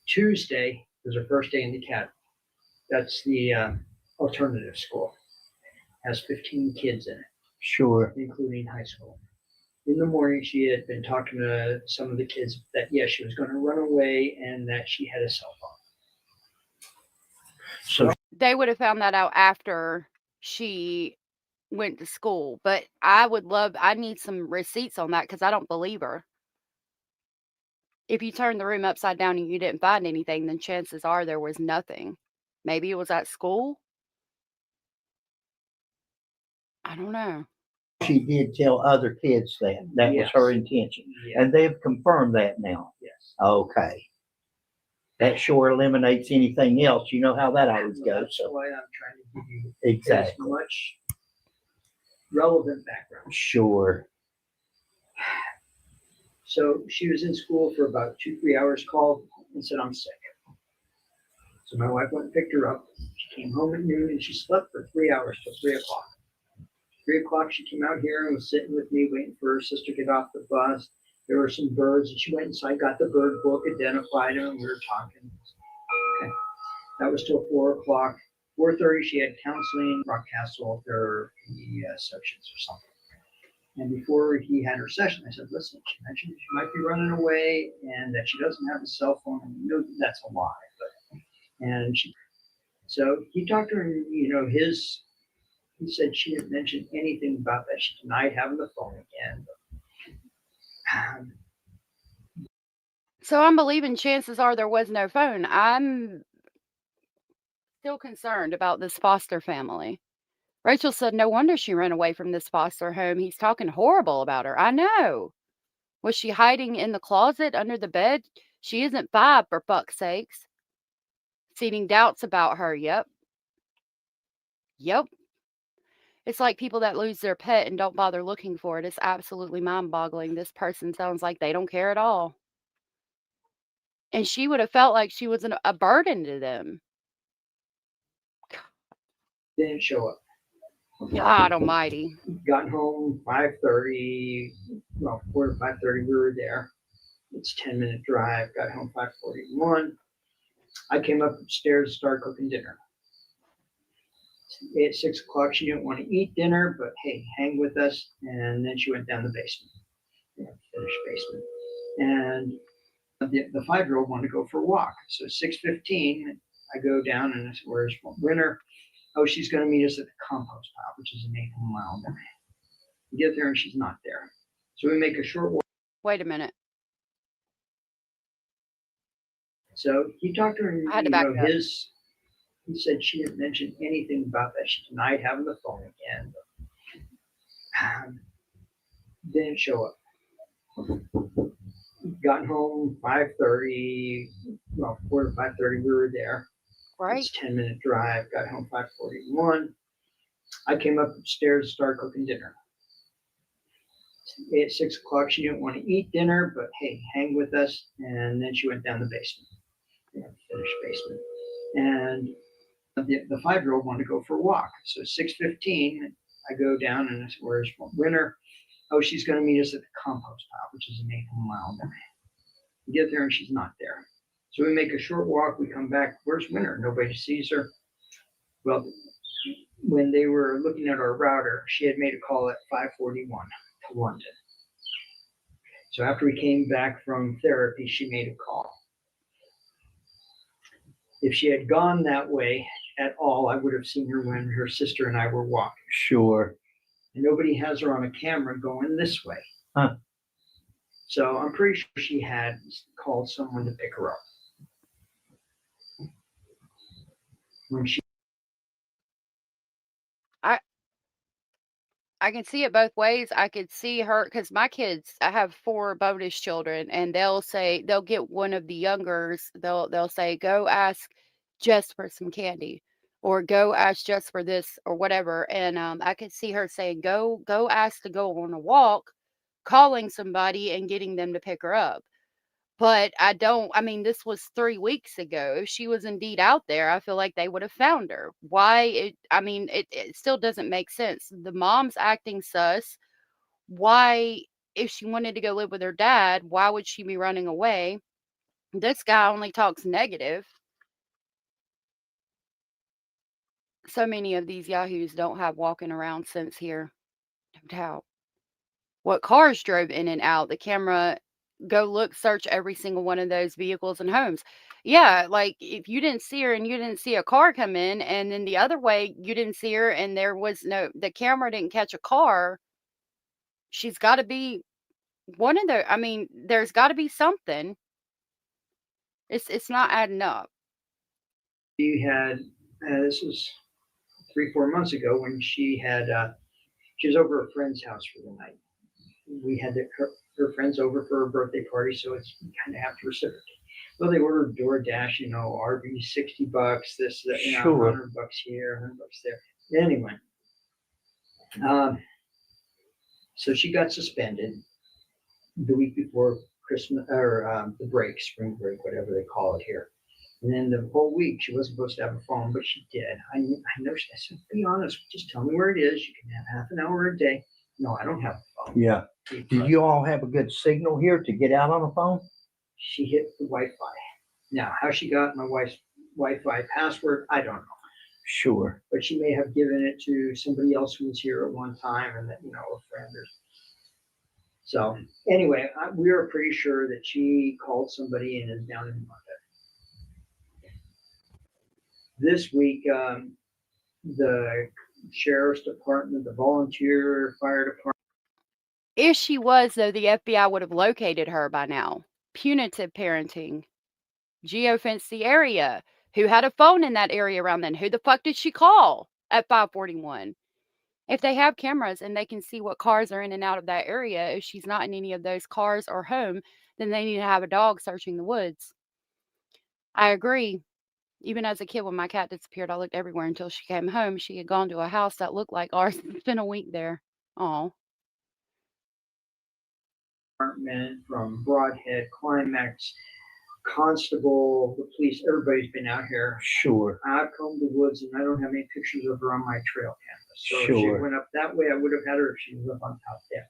Tuesday was her first day in the academy. That's the alternative school. Has 15 kids in it. Sure. Including high school. In the morning, she had been talking to some of the kids that, yes, she was going to run away and that she had a cell phone. So they would have found that out after she went to school. But I need some receipts on that because I don't believe her. If you turned the room upside down and you didn't find anything, then chances are there was nothing. Maybe it was at school. I don't know. She did tell other kids that. That was her intention. Yes. And they've confirmed that now. Yes. Okay. That sure eliminates anything else. You know how that always goes. That's why I'm trying to give you exactly as much relevant background. Sure. So she was in school for about 2-3 hours, called and said, I'm sick. So my wife went and picked her up. She came home at noon and she slept for 3 hours till 3 o'clock. 3 o'clock, she came out here and was sitting with me waiting for her sister to get off the bus. There were some birds, and she went inside, got the bird book, identified them, and we were talking. Okay. That was till 4 o'clock. 4:30, she had counseling, Rockcastle therapy sessions or something. And before he had her session, I said, listen, she mentioned she might be running away and that she doesn't have a cell phone. And you know that's a lie. So he talked to her, and he said she didn't mention anything about that. She denied having the phone again. So I'm believing chances are there was no phone. I'm still concerned about this foster family. Rachel said, no wonder she ran away from this foster home. He's talking horrible about her. I know. Was she hiding in the closet under the bed? She isn't 5, for fuck's sakes. Seeding doubts about her. Yep. Yep. It's like people that lose their pet and don't bother looking for it. It's absolutely mind-boggling. This person sounds like they don't care at all. And she would have felt like she was a burden to them. Didn't show up. God almighty. Got home 5:30, well, 4 to 5:30, we were there. It's a 10-minute drive. Got home 5:41. I came up upstairs to start cooking dinner. At 6 o'clock, she didn't want to eat dinner, but hey, hang with us. And then she went down the basement, finished basement. And the 5-year-old wanted to go for a walk. So 6:15, I go down and I said, where's Wynter? Oh, she's going to meet us at the compost pile, which is an 8-mile drive. We get there and she's not there. So we make a short walk. Wait a minute. So he talked to her, and I had to back up. He said she didn't mention anything about that. She denied having the phone again. Didn't show up. Got home 5:30, well, 4 to 5:30, we were there. Right. It's a 10-minute drive. Got home 5:41. I came up upstairs to start cooking dinner. At 6 o'clock, she didn't want to eat dinner, but hey, hang with us. And then she went down the basement, finished basement. And the 5-year-old wanted to go for a walk. So 6:15, I go down and I said, where's Wynter? Oh, she's going to meet us at the compost pile, which is an 8-mile drive. We get there and she's not there. So we make a short walk. We come back. Where's Wynter? Nobody sees her. Well, when they were looking at our router, she had made a call at 5:41 to London. So after we came back from therapy, she made a call. If she had gone that way at all, I would have seen her when her sister and I were walking. Sure. And nobody has her on a camera going this way. Huh. So I'm pretty sure she had called someone to pick her up. When she I can see it both ways. I could see her because my kids, I have 4 bonus children, and they'll get one of the youngers. They'll say, "Go ask Jess for some candy," or "Go ask Jess for this," or whatever. And I could see her saying, "Go ask to go on a walk," calling somebody and getting them to pick her up. But I mean, this was 3 weeks ago. If she was indeed out there, I feel like they would have found her. It still doesn't make sense. The mom's acting sus. Why, if she wanted to go live with her dad, why would she be running away? This guy only talks negative. So many of these yahoos don't have walking around sense here. No doubt. What cars drove in and out? The camera, go look, search every single one of those vehicles and homes. Yeah, like if you didn't see her and you didn't see a car come in, and then the other way you didn't see her and the camera didn't catch a car, she's got to be one of there's got to be something. It's not adding up. She had, this was 3-4 months ago when she was over a friend's house for the night. We had her friends over for her birthday party, so it's kind of have to reciprocate. Well, they ordered DoorDash, Arby's, $60, this, that, Sure. $100 here, $100 there. Anyway, so she got suspended the week before Christmas, or the break, spring break, whatever they call it here. And then the whole week, she wasn't supposed to have a phone, but she did. I know. I said, be honest, just tell me where it is. You can have half an hour a day. No, I don't have a phone. Yeah. Do you all have a good signal here to get out on the phone? She hit the Wi-Fi. Now, how she got my wife's Wi-Fi password, I don't know. Sure. But she may have given it to somebody else who was here at one time, and that, a friend or. So anyway, we are pretty sure that she called somebody and is down in London. This week, the sheriff's department, the volunteer fire department. If she was, though, the FBI would have located her by now. Punitive parenting. Geofence the area. Who had a phone in that area around then? Who the fuck did she call at 5:41? If they have cameras and they can see what cars are in and out of that area, if she's not in any of those cars or home, then they need to have a dog searching the woods. I agree. Even as a kid, when my cat disappeared, I looked everywhere until she came home. She had gone to a house that looked like ours and spent a week there. Oh. Department, from Broadhead, Climax, Constable, the police, everybody's been out here. Sure. I've combed the woods and I don't have any pictures of her on my trail canvas. So if she Sure. went up that way, I would have had her if she was up on top there.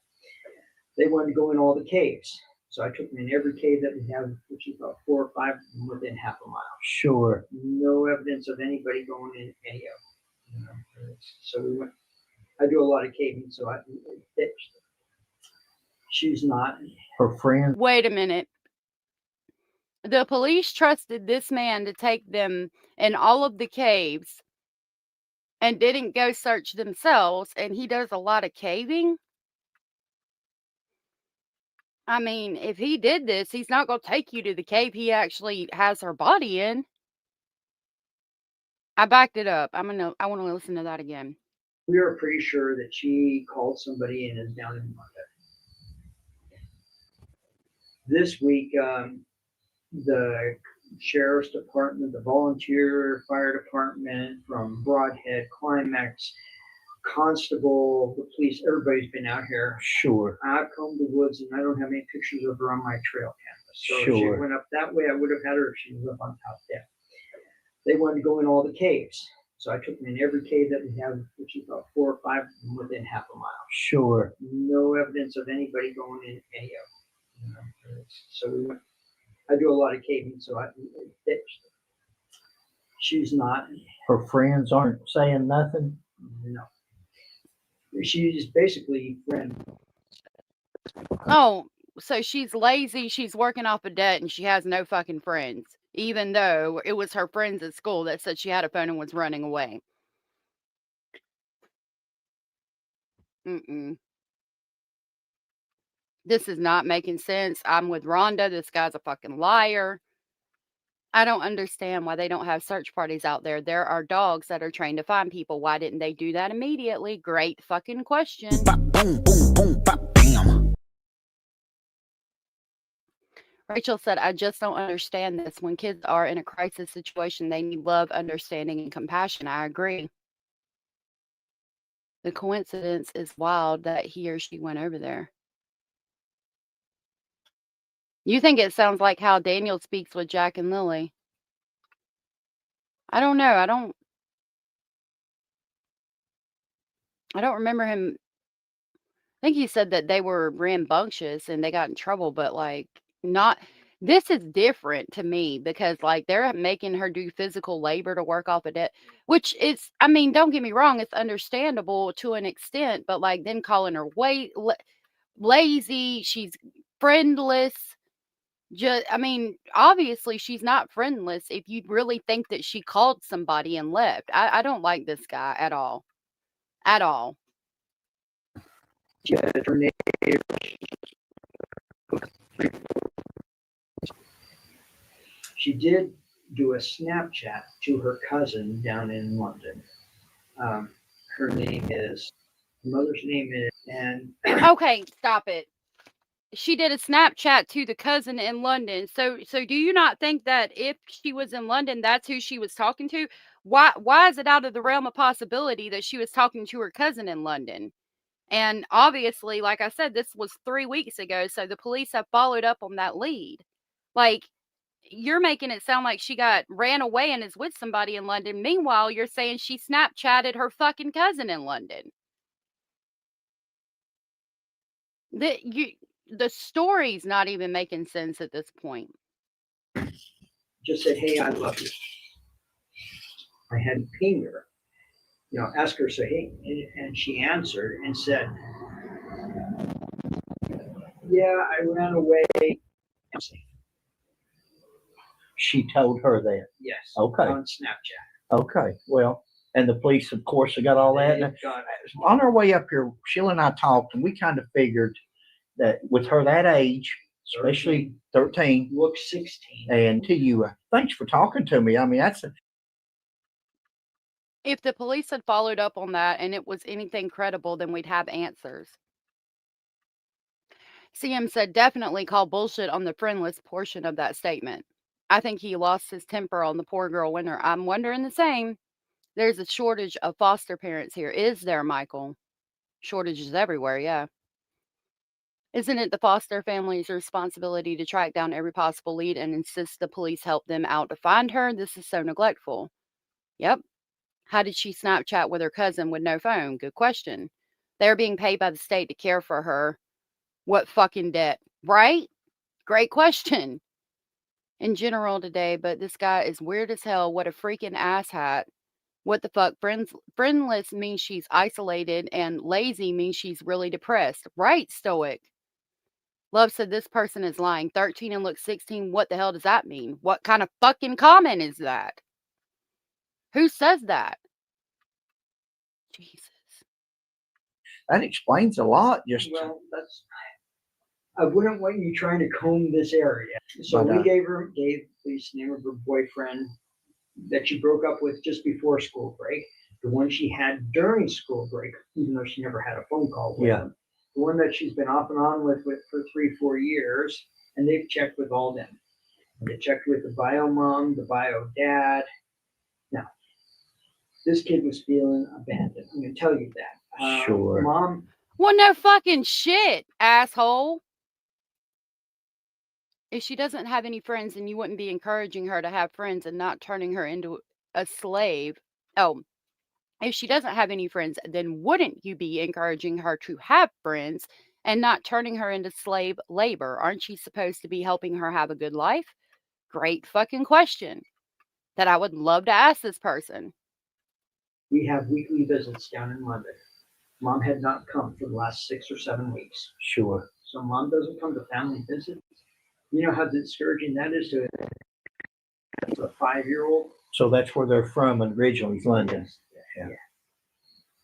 They wanted to go in all the caves. So I took them in every cave that we have, which is about 4 or 5 within half a mile. Sure. No evidence of anybody going in any of them. You know, so we went. I do a lot of caving, so she's not. Her friend. Wait a minute. The police trusted this man to take them in all of the caves and didn't go search themselves, and he does a lot of caving? I mean, if he did this, he's not going to take you to the cave he actually has her body in. I backed it up. I want to listen to that again. We are pretty sure that she called somebody and is down in Monday. This week, the sheriff's department, the volunteer fire department, from Broadhead, Climax, Constable, the police, everybody's been out here. Sure. I've combed the woods and I don't have any pictures of her on my trail canvas. So if she Sure. went up that way, I would have had her if she was up on top there. They wanted to go in all the caves. So I took them in every cave that we have, which is about 4 or 5 within half a mile. Sure. No evidence of anybody going in any of them. You know, so we went. I do a lot of caving, so she's not. Her friends aren't saying nothing? No. She's basically friend. Oh, so she's lazy, she's working off a debt, and she has no fucking friends, even though it was her friends at school that said she had a phone and was running away. This is not making sense. I'm with Rhonda. This guy's a fucking liar. I don't understand why they don't have search parties out there. There are dogs that are trained to find people. Why didn't they do that immediately? Great fucking question. Boom, boom, boom, bop, bam. Rachel said, I just don't understand this. When kids are in a crisis situation, they need love, understanding, and compassion. I agree. The coincidence is wild that he or she went over there. You think it sounds like how Daniel speaks with Jack and Lily? I don't know. I don't remember him. I think he said that they were rambunctious and they got in trouble, but like not. This is different to me because like they're making her do physical labor to work off a debt, which is, I mean, don't get me wrong, it's understandable to an extent, but like then calling her lazy, she's friendless. I mean, obviously she's not friendless if you really think that she called somebody and left. I don't like this guy at all. At all. She did do a Snapchat to her cousin down in London. Her mother's name is, and okay, stop it. She did a Snapchat to the cousin in London. So do you not think that if she was in London, that's who she was talking to? Why is it out of the realm of possibility that she was talking to her cousin in London? And obviously, like I said, this was 3 weeks ago, so the police have followed up on that lead. Like, you're making it sound like she ran away and is with somebody in London. Meanwhile, you're saying she Snapchatted her fucking cousin in London. The story's not even making sense at this point. Just said, hey, I love you. I had pinged her, ask her, say, hey, and she answered and said, yeah, I ran away. She told her that? Yes. Okay. On Snapchat. Okay. Well, and the police, of course, have got all that. On our way up here, Sheila and I talked, and we kind of figured that with her that age, especially 13, looks 16, and to you, thanks for talking to me. I mean, that's If the police had followed up on that and it was anything credible, then we'd have answers. CM said definitely call bullshit on the friendless portion of that statement. I think he lost his temper on the poor girl Wynter. I'm wondering the same. There's a shortage of foster parents here. Is there, Michael? Shortages everywhere, yeah. Isn't it the foster family's responsibility to track down every possible lead and insist the police help them out to find her? This is so neglectful. Yep. How did she Snapchat with her cousin with no phone? Good question. They're being paid by the state to care for her. What fucking debt? Right? Great question. In general today, but this guy is weird as hell. What a freaking asshat. What the fuck? Friendless means she's isolated, and lazy means she's really depressed. Right, Stoic. Love said this person is lying. 13 and looks 16. What the hell does that mean? What kind of fucking comment is that? Who says that? Jesus. That explains a lot. Just well, I wouldn't want you trying to comb this area. So we gave the name of her boyfriend that she broke up with just before school break. The one she had during school break, even though she never had a phone call with him. The one that she's been off and on with for 3-4 years, and they've checked with all them. They checked with the bio mom, the bio dad. Now, this kid was feeling abandoned. I'm going to tell you that. Sure. Mom. Well, no fucking shit, asshole. If she doesn't have any friends, then you wouldn't be encouraging her to have friends and not turning her into a slave. Oh, if she doesn't have any friends, then wouldn't you be encouraging her to have friends and not turning her into slave labor? Aren't you supposed to be helping her have a good life? Great fucking question that I would love to ask this person. We have weekly visits down in London. Mom had not come for the last 6 or 7 weeks. Sure. So mom doesn't come to family visits. You know how discouraging that is to a 5-year-old? So that's where they're from originally, London. Yeah.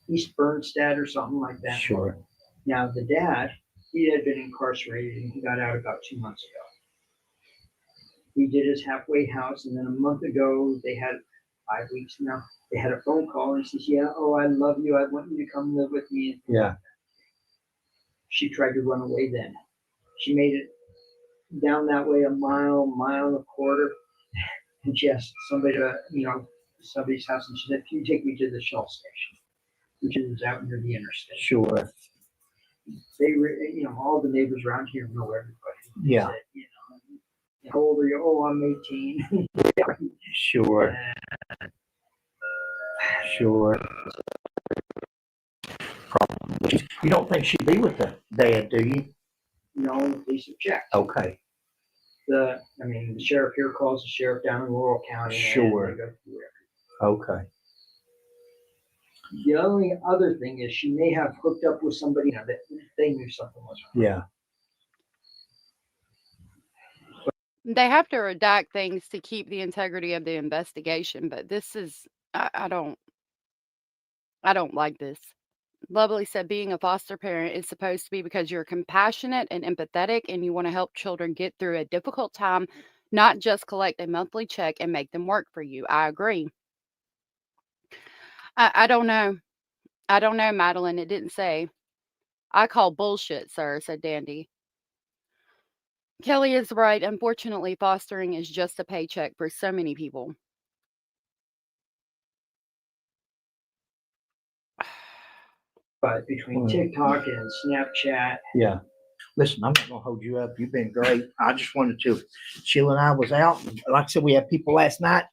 East Bernstead or something like that. Sure. Now, the dad, he had been incarcerated and he got out about 2 months ago. He did his halfway house, and then a month ago, they had 5 weeks now, they had a phone call and he says, yeah, oh, I love you. I want you to come live with me. Yeah. She tried to run away then. She made it down that way a mile and a quarter. And she asked somebody to, somebody's house, and she said, can you take me to the Shell station, which is out near the interstate? Sure. They, all the neighbors around here know everybody. Yeah. Said, how old are you? Oh, I'm 18. Sure. Sure. Probably. You don't think she'd be with the dad, do you? No, the police have checked. Okay. The sheriff here calls the sheriff down in Laurel County. Sure. And they go through everything. Okay. The only other thing is she may have hooked up with somebody that they knew something was wrong. Yeah. They have to redact things to keep the integrity of the investigation, but this is, I don't like this. Lovely said being a foster parent is supposed to be because you're compassionate and empathetic and you want to help children get through a difficult time, not just collect a monthly check and make them work for you. I agree. I don't know. I don't know, Madeline. It didn't say. I call bullshit, sir, said Dandy. Kelly is right. Unfortunately, fostering is just a paycheck for so many people. But between TikTok and Snapchat. Yeah. Listen, I'm not going to hold you up. You've been great. I just wanted to. Sheila and I was out. Like I said, we had people last night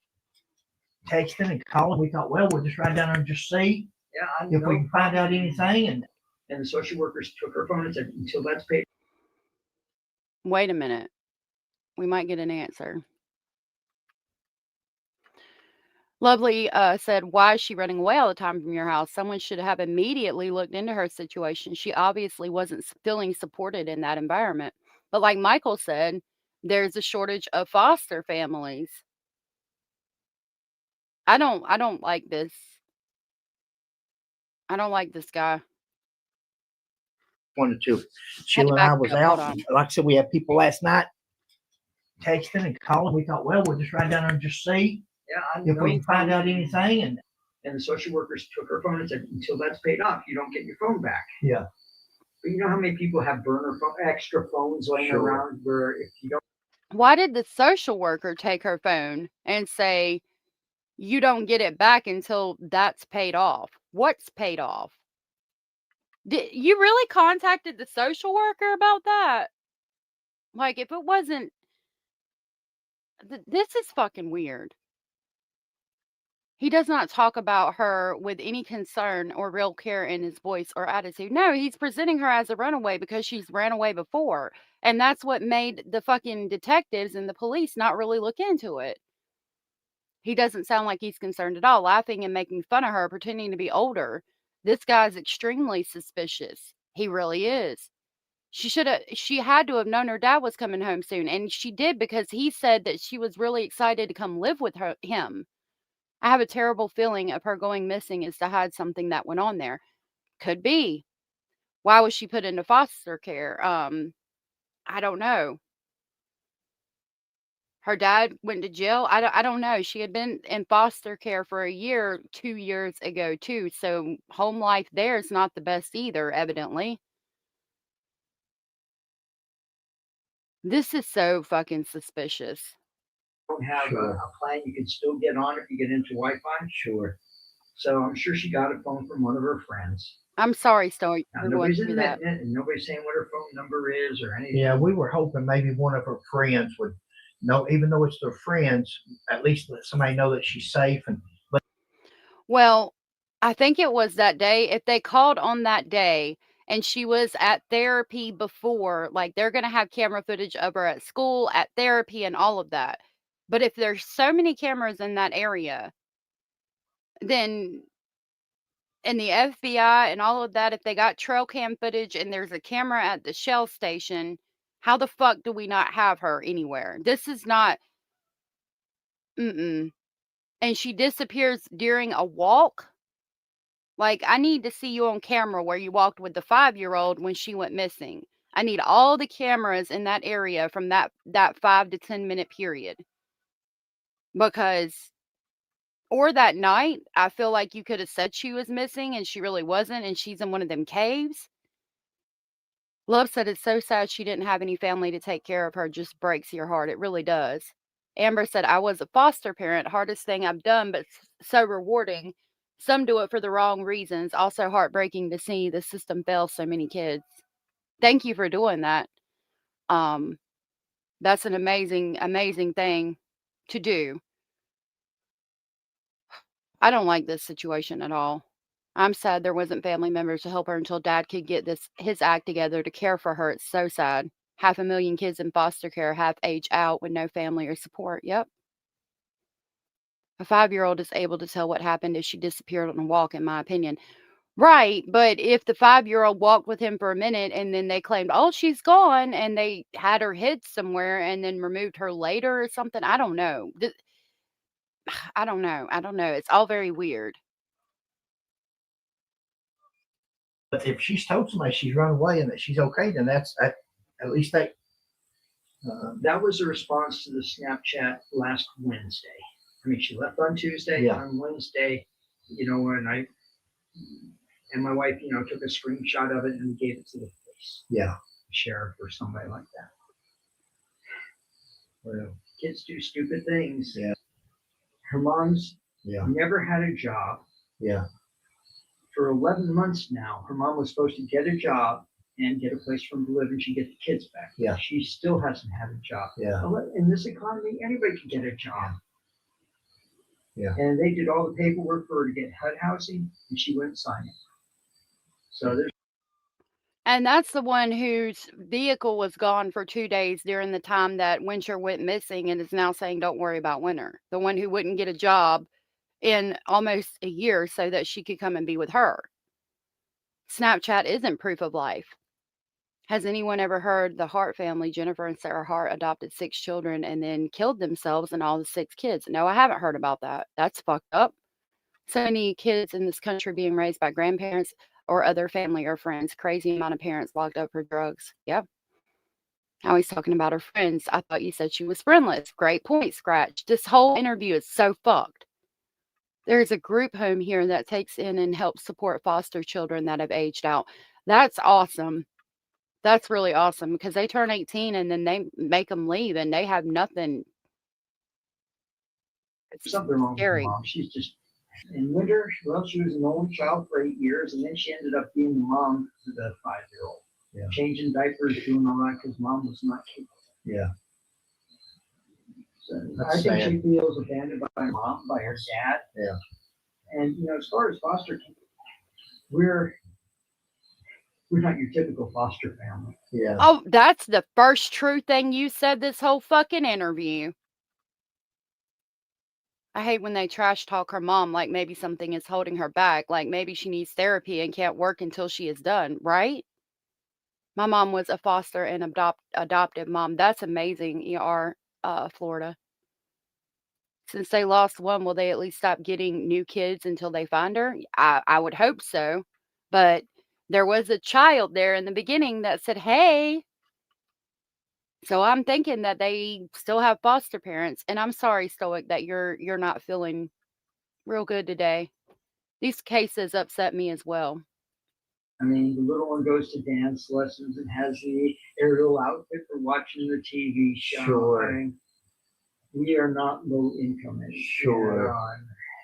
texting and calling. We thought, well, we'll just ride down there and just see if we can find out anything. And the social workers took her phone and said, until that's paid. Wait a minute. We might get an answer. Lovely said, why is she running away all the time from your house? Someone should have immediately looked into her situation. She obviously wasn't feeling supported in that environment. But like Michael said, there's a shortage of foster families. I don't like this. I don't like this guy. Wanted to. Sheila and I was out. Like I said, we had people last night texting and calling. We thought, well, we'll just ride down there and just see if we can find out anything. And And the social workers took her phone and said, until that's paid off, you don't get your phone back. Yeah. But you know how many people have extra phones laying around where if you don't. Why did the social worker take her phone and say, you don't get it back until that's paid off? What's paid off? Did you really contacted the social worker about that? Like, if it wasn't, this is fucking weird. He does not talk about her with any concern or real care in his voice or attitude. No, he's presenting her as a runaway because she's ran away before. And that's what made the fucking detectives and the police not really look into it. He doesn't sound like he's concerned at all, laughing and making fun of her, pretending to be older. This guy's extremely suspicious. He really is. She had to have known her dad was coming home soon. And she did, because he said that she was really excited to come live with him. I have a terrible feeling of her going missing is to hide something that went on there. Could be. Why was she put into foster care? I don't know. Her dad went to jail. I don't know. She had been in foster care for a year, 2 years ago too. So home life there is not the best either, evidently. This is so fucking suspicious. Don't have a plan, you can still get on if you get into Wi-Fi. Sure. So I'm sure she got a phone from one of her friends. I'm sorry, Story. Now, We're going nobody's through that. admitting it, and nobody's saying what her phone number is or anything. Yeah, we were hoping maybe one of her friends would know, even though it's their friends, at least let somebody know that she's safe. Well, I think it was that day. If they called on that day and she was at therapy before, like, they're going to have camera footage of her at school, at therapy, and all of that. But if there's so many cameras in that area, then, and the FBI and all of that, if they got trail cam footage and there's a camera at the Shell station, how the fuck do we not have her anywhere? This is not, and she disappears during a walk. Like, I need to see you on camera where you walked with the 5-year-old when she went missing. I need all the cameras in that area from that 5 to 10 minute period. Because, or that night, I feel like you could have said she was missing and she really wasn't, and she's in one of them caves. Love said it's so sad she didn't have any family to take care of her. Just breaks your heart. It really does. Amber said, I was a foster parent. Hardest thing I've done, but so rewarding. Some do it for the wrong reasons. Also heartbreaking to see the system fail so many kids. Thank you for doing that. That's an amazing, amazing thing to do. I don't like this situation at all. I'm sad there wasn't family members to help her until dad could get his act together to care for her. It's so sad. 500,000 kids in foster care, half age out with no family or support. Yep. A 5-year-old is able to tell what happened if she disappeared on a walk, in my opinion. Right, but if the 5-year-old walked with him for a minute and then they claimed, oh, she's gone, and they had her hid somewhere and then removed her later or something, I don't know. I don't know. I don't know. It's all very weird. But if she's told somebody she's run away and that she's okay, then that's at least that. That was a response to the Snapchat last Wednesday. I mean, she left on Tuesday. Yeah. On Wednesday, and my wife, took a screenshot of it and gave it to the police. Yeah. Sheriff or somebody like that. Well, kids do stupid things. Yeah. Her mom's Yeah. never had a job. Yeah. For 11 months now, her mom was supposed to get a job and get a place for them to live, and she'd get the kids back. Yeah. She still hasn't had a job. Yeah. In this economy, anybody can get a job. Yeah. And they did all the paperwork for her to get HUD housing, and she wouldn't sign it. So there's. And that's the one whose vehicle was gone for 2 days during the time that Wynter went missing and is now saying, don't worry about Wynter. The one who wouldn't get a job in almost a year so that she could come and be with her. Snapchat isn't proof of life. Has anyone ever heard the Hart family, Jennifer and Sarah Hart, adopted 6 children and then killed themselves and all the 6 kids? No, I haven't heard about that. That's fucked up. So many kids in this country being raised by grandparents or other family or friends. Crazy amount of parents locked up for drugs. Yep. Now he's talking about her friends. I thought you said she was friendless. Great point, Scratch. This whole interview is so fucked. There's a group home here that takes in and helps support foster children that have aged out. That's awesome. That's really awesome because they turn 18 and then they make them leave and they have nothing. It's Something wrong with her scary. mom. She's just in winter. Well, she was an only child for 8 years, and then she ended up being the mom to the 5-year-old. Yeah. Changing diapers, doing all that because mom was not capable. Yeah. So That's I think sad. she feels abandoned by her mom, by her dad. Yeah. And as far as foster kids, we're not your typical foster family. Yeah. Oh, that's the first true thing you said this whole fucking interview. I hate when they trash talk her mom like maybe something is holding her back, like maybe she needs therapy and can't work until she is done, right? My mom was a foster and adoptive mom. That's amazing, ER, Florida. Since they lost one, will they at least stop getting new kids until they find her? I would hope so. But there was a child there in the beginning that said, hey. So I'm thinking that they still have foster parents. And I'm sorry, Stoic, that you're not feeling real good today. These cases upset me as well. I mean, the little one goes to dance lessons and has the aerial outfit for watching the TV show. Sure. I mean, we are not low income anymore. Sure.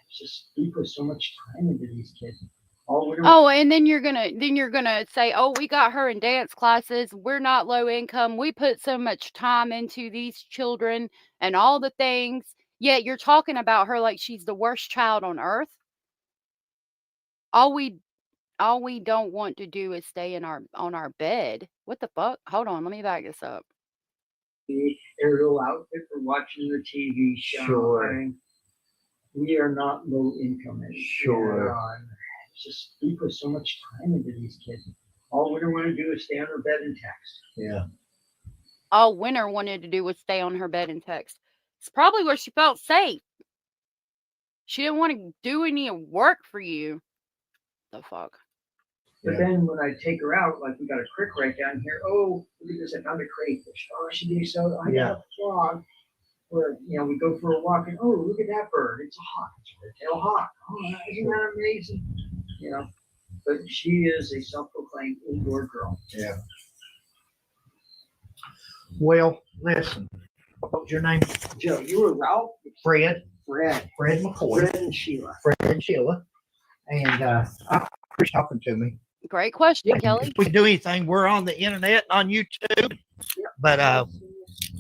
It's just we put so much time into these kids. Oh, and then you're gonna say, oh, we got her in dance classes. We're not low income. We put so much time into these children and all the things. Yet you're talking about her like she's the worst child on earth. All we don't want to do is stay on our bed. What the fuck? Hold on, let me back this up. The aerial outfit for watching the TV show. Sure. I mean, we are not low income anymore. Sure. It's just we put so much time into these kids. All we don't want to do is stay on our bed and text. Yeah. All Wynter wanted to do was stay on her bed and text. It's probably where she felt safe. She didn't want to do any work for you. The fuck? But then when I take her out, like we got a creek right down here. Oh, look at this! I found a crayfish. Oh, she did so. I got a frog. Or we go for a walk and oh, look at that bird! It's a hawk. It's a red-tailed hawk. Oh, isn't that amazing? But she is a self-proclaimed indoor girl. Yeah. Well, listen. What was your name? Joe, you were Ralph? Fred. Fred McCoy. Fred and Sheila. And Chris talking to me. Great question, Kelly. If we do anything, we're on the internet, on YouTube. Yep. But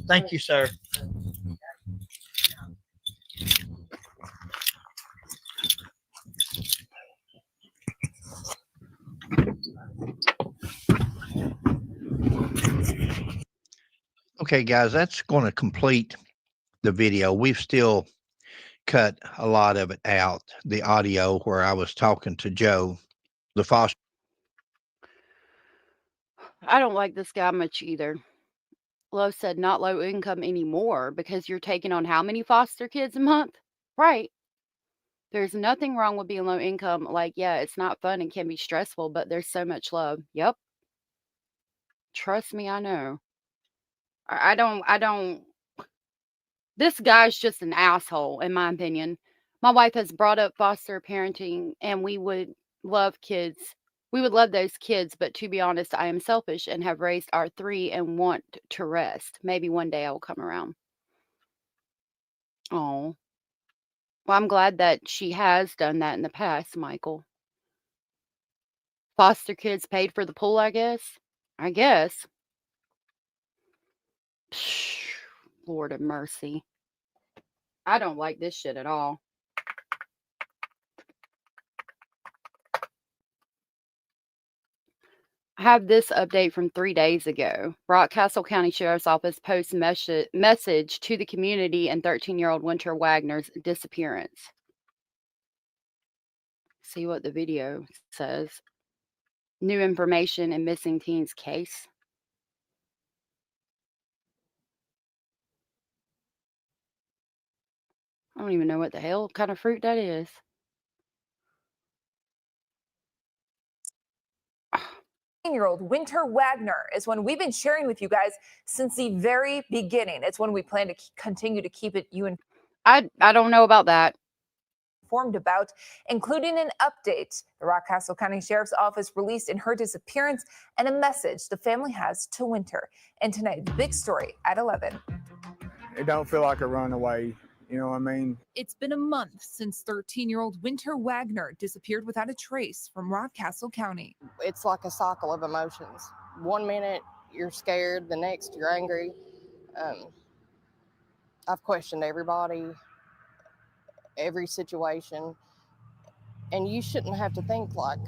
thank you, sir. Okay, guys, that's going to complete the video. We've still cut a lot of it out, the audio where I was talking to Joe, the foster. I don't like this guy much either. Love said not low income anymore because you're taking on how many foster kids a month? Right. There's nothing wrong with being low income. Like, yeah, it's not fun and can be stressful, but there's so much love. Yep. Trust me, I know. I don't. This guy's just an asshole, in my opinion. My wife has brought up foster parenting, and we would love kids. We would love those kids, but to be honest, I am selfish and have raised our 3 and want to rest. Maybe one day I will come around. Oh. Well, I'm glad that she has done that in the past, Michael. Foster kids paid for the pool, I guess. I guess. Lord of mercy. I don't like this shit at all. I have this update from 3 days ago. Rockcastle County Sheriff's Office posts message to the community and 13-year-old Wynter Wagoner's disappearance. See what the video says. New information in missing teens case. I don't even know what the hell kind of fruit that is. Year-old Wynter Wagoner is one we've been sharing with you guys since the very beginning. It's one we plan to continue to keep it you and I don't know about that. informed about, including an update the Rockcastle County Sheriff's Office released in her disappearance and a message the family has to Wynter. And tonight, the big story at 11. It don't feel like a runaway. You know what I mean? It's been a month since 13-year-old Wynter Wagoner disappeared without a trace from Rockcastle County. It's like a cycle of emotions. One minute you're scared, the next you're angry. I've questioned everybody, every situation, and you shouldn't have to think like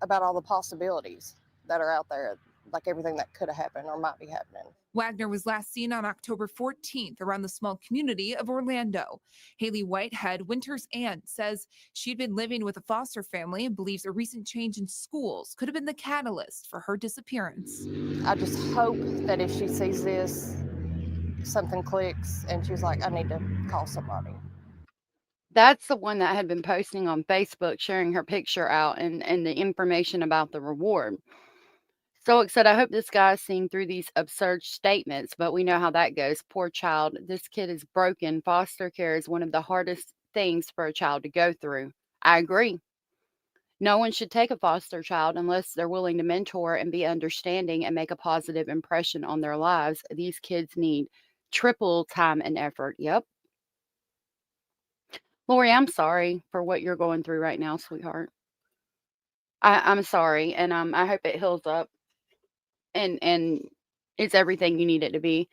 about all the possibilities that are out there, like everything that could have happened or might be happening. Wagner was last seen on October 14th around the small community of Orlando. Haley Whitehead, Wynter's aunt, says she'd been living with a foster family and believes a recent change in schools could have been the catalyst for her disappearance. I just hope that if she sees this, something clicks and she's like, I need to call somebody. That's the one that had been posting on Facebook, sharing her picture out and the information about the reward. Stoic said, I hope this guy's seeing through these absurd statements, but we know how that goes. Poor child. This kid is broken. Foster care is one of the hardest things for a child to go through. I agree. No one should take a foster child unless they're willing to mentor and be understanding and make a positive impression on their lives. These kids need triple time and effort. Yep. Lori, I'm sorry for what you're going through right now, sweetheart. I'm sorry, and I hope it heals up and it's everything you need it to be.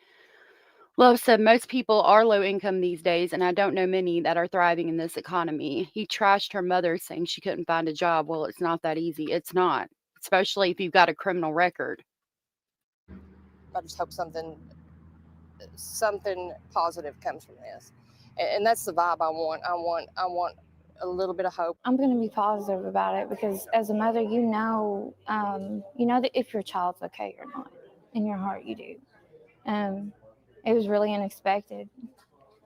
Love said most people are low income these days, and I don't know many that are thriving in this economy. He trashed her mother saying she couldn't find a job. Well, it's not that easy. It's not, especially if you've got a criminal record. I just hope something positive comes from this. And that's the vibe I want. I want a little bit of hope. I'm going to be positive about it because as a mother, you know that if your child's okay or not. In your heart, you do. It was really unexpected,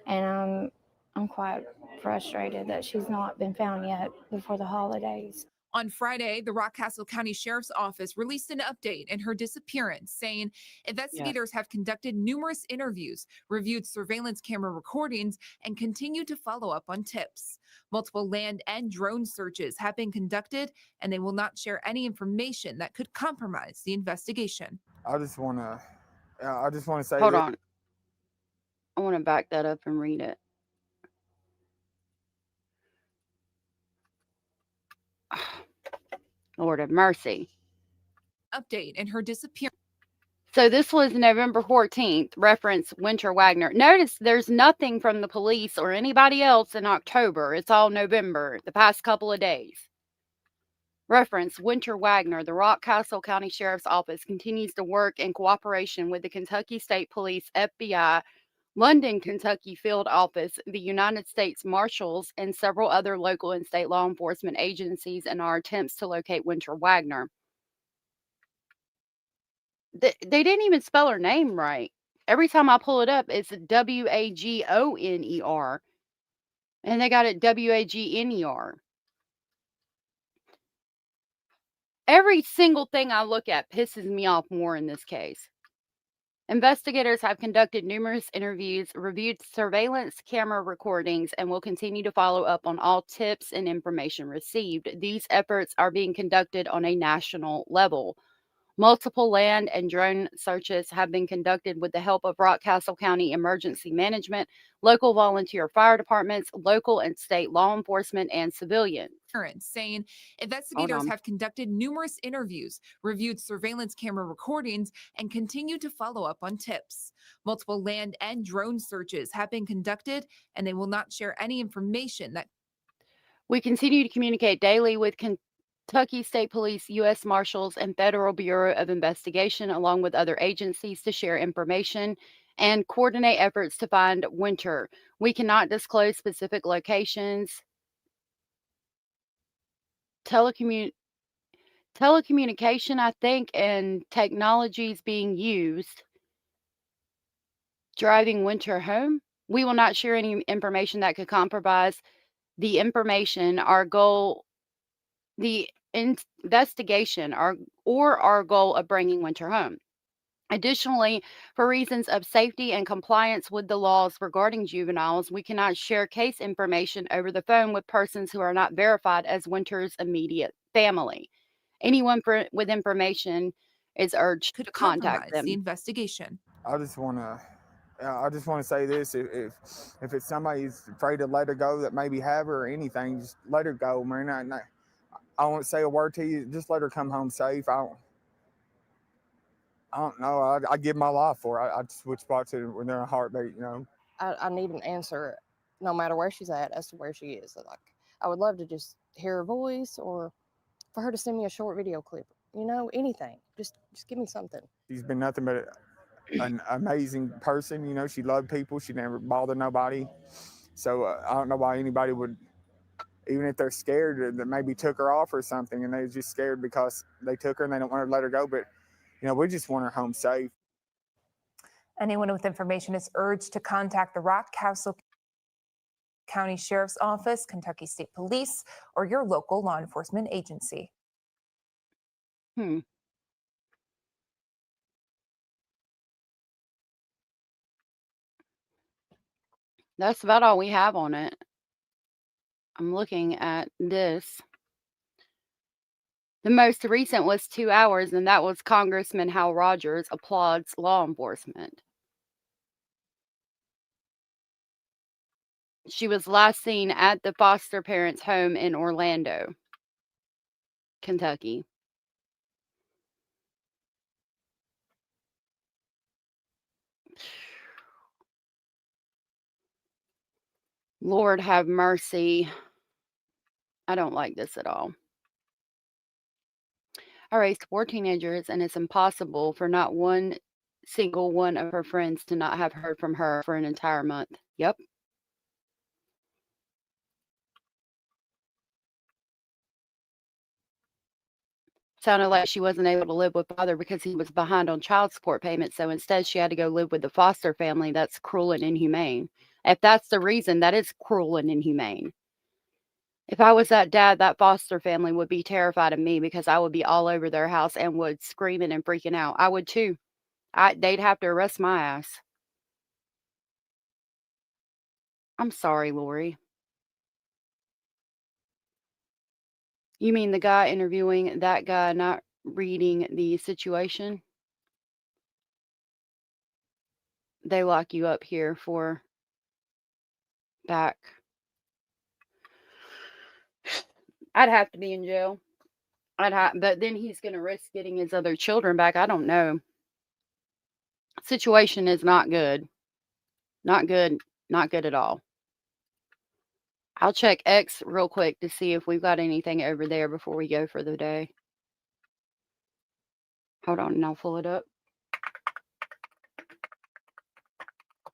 and I'm quite frustrated that she's not been found yet before the holidays. On Friday, the Rockcastle County Sheriff's Office released an update in her disappearance, saying investigators have conducted numerous interviews, reviewed surveillance camera recordings, and continue to follow up on tips. Multiple land and drone searches have been conducted, and they will not share any information that could compromise the investigation. I just want to say. Hold on. I want to back that up and read it. Lord have mercy. Update in her disappearance. So this was November 14th, reference Wynter Wagoner. Notice there's nothing from the police or anybody else in October. It's all November, the past couple of days. Reference Wynter Wagoner. The Rockcastle County Sheriff's Office continues to work in cooperation with the Kentucky State Police, FBI, London, Kentucky Field Office, the United States Marshals, and several other local and state law enforcement agencies in our attempts to locate Wynter Wagoner. They didn't even spell her name right. Every time I pull it up, it's Wagoner. And they got it Wagner. Every single thing I look at pisses me off more in this case. Investigators have conducted numerous interviews, reviewed surveillance camera recordings, and will continue to follow up on all tips and information received. These efforts are being conducted on a national level. Multiple land and drone searches have been conducted with the help of Rockcastle County Emergency Management, local volunteer fire departments, local and state law enforcement, and civilians. Saying investigators have conducted numerous interviews, reviewed surveillance camera recordings, and continue to follow up on tips. Multiple land and drone searches have been conducted, and they will not share any information that. We continue to communicate daily with Kentucky State Police, U.S. Marshals, and Federal Bureau of Investigation, along with other agencies, to share information and coordinate efforts to find Wynter. We cannot disclose specific locations. Telecommunication, I think, and technologies being used. Driving Wynter home. We will not share any information that could compromise the information, our goal, the investigation, or our goal of bringing Wynter home. Additionally, for reasons of safety and compliance with the laws regarding juveniles, we cannot share case information over the phone with persons who are not verified as Wynter's immediate family. Anyone with information is urged Could to contact compromise the them. investigation. I just want to say this: if it's somebody's afraid to let her go that maybe have her or anything, just let her go, man. I won't say a word to you. Just let her come home safe. I don't know. I give my life for her. I'd switch spots when they're in a heartbeat, you know. I need an answer, no matter where she's at, as to where she is. Like, I would love to just hear her voice, or for her to send me a short video clip. You know, anything. Just give me something. She's been nothing but an amazing person. You know, she loved people. She never bothered nobody. So I don't know why anybody would, even if they're scared that maybe took her off or something, and they're just scared because they took her and they don't want to let her go. But, you know, we just want her home safe. Anyone with information is urged to contact the Rock Castle County Sheriff's Office, Kentucky State Police, or your local law enforcement agency. That's about all we have on it. I'm looking at this. The most recent was 2 hours, and that was Congressman Hal Rogers applauds law enforcement. She was last seen at the foster parents' home in Orlando, Kentucky. Lord have mercy. I don't like this at all. I raised 4 teenagers, and it's impossible for not one single one of her friends to not have heard from her for an entire month. Yep. Sounded like she wasn't able to live with father because he was behind on child support payments, so instead she had to go live with the foster family. That's cruel and inhumane. If that's the reason, that is cruel and inhumane. If I was that dad, that foster family would be terrified of me because I would be all over their house and would screaming and freaking out. I would too. They'd have to arrest my ass. I'm sorry, Lori. You mean the guy interviewing that guy not reading the situation? They lock you up here for back. I'd have to be in jail. But then he's going to risk getting his other children back. I don't know. Situation is not good. Not good. Not good at all. I'll check X real quick to see if we've got anything over there before we go for the day. Hold on, and I'll pull it up.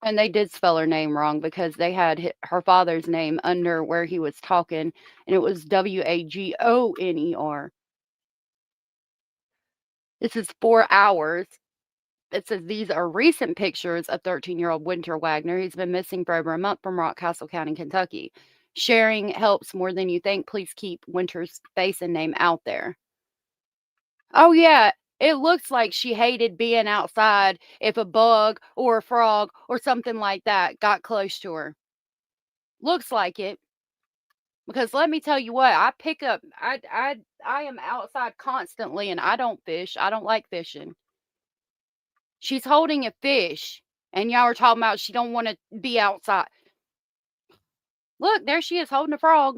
And they did spell her name wrong because they had her father's name under where he was talking, and it was Wagoner. This is 4 hours. It says these are recent pictures of 13-year-old Wynter Wagoner. He's been missing for over a month from Rockcastle County, Kentucky. Sharing helps more than you think. Please keep Wynter's face and name out there. Oh, yeah. It looks like she hated being outside if a bug or a frog or something like that got close to her. Looks like it. Because let me tell you what, I am outside constantly and I don't fish. I don't like fishing. She's holding a fish and y'all are talking about she don't want to be outside. Look, there she is holding a frog.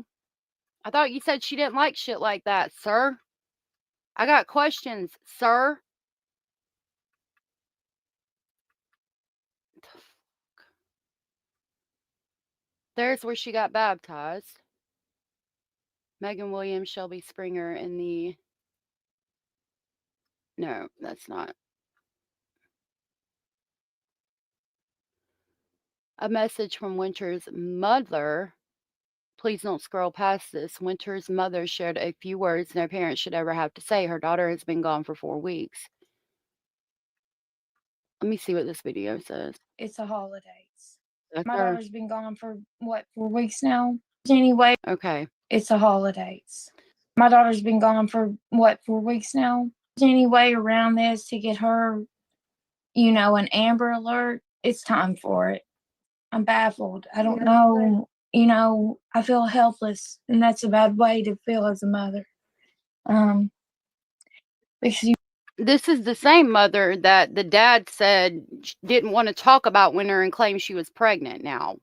I thought you said she didn't like shit like that, sir. I got questions, sir. There's where she got baptized. Megan Williams, Shelby Springer in the... No, that's not. A message from Wynter's mother. Please don't scroll past this. Wynter's mother shared a few words no parent should ever have to say. Her daughter has been gone for 4 weeks. Let me see what this video says. It's the holidays. That's My her. daughter's been gone for, what, 4 weeks now? Anyway. Okay. It's the holidays. My daughter's been gone for, what, 4 weeks now? Any way around this to get her an Amber Alert, it's time for it. I'm baffled. I don't know. I feel helpless, and that's a bad way to feel as a mother. Because This is the same mother that the dad said didn't want to talk about Wynter and claimed she was pregnant now.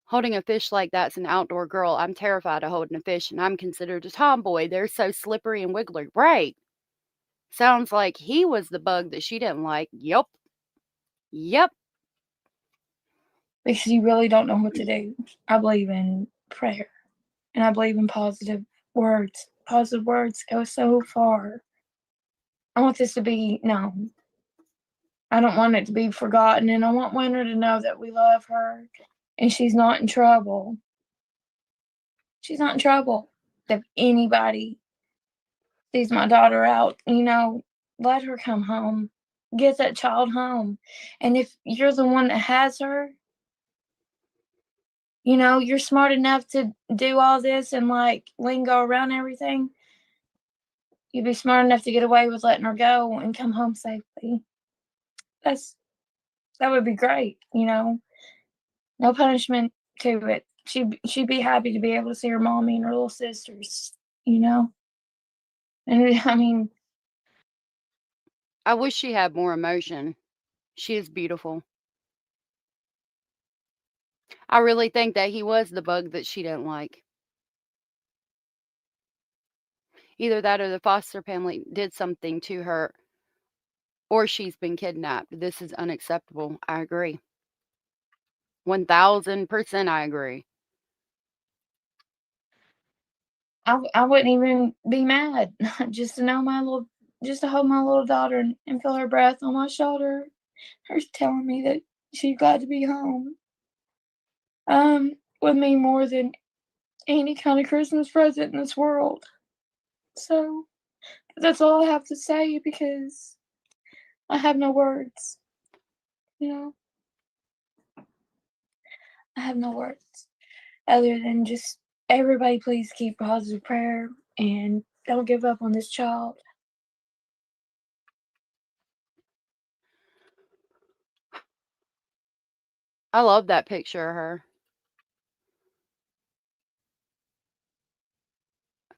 Holding a fish like that's an outdoor girl. I'm terrified of holding a fish, and I'm considered a tomboy. They're so slippery and wiggly. Right. Sounds like he was the bug that she didn't like. Yep. because you really don't know what to do. I believe in prayer, and I believe in positive words. Positive words go so far. I want this to be known. I don't want it to be forgotten, and I want Wynter to know that we love her, and she's not in trouble. She's not in trouble. If anybody sees my daughter out, let her come home. Get that child home. And if you're the one that has her, you're smart enough to do all this and lingo around everything, you'd be smart enough to get away with letting her go and come home safely. That would be great, No punishment to it. She'd be happy to be able to see her mommy and her little sisters, And I wish she had more emotion. She is beautiful. I really think that he was the bug that she didn't like. Either that or the foster family did something to her, or she's been kidnapped. This is unacceptable. I agree. 1000% I agree. I wouldn't even be mad just to hold my little daughter and feel her breath on my shoulder. Her telling me that she's glad to be home. Would mean more than any kind of Christmas present in this world. So that's all I have to say because I have no words. I have no words other than just everybody please keep positive prayer and don't give up on this child. I love that picture of her.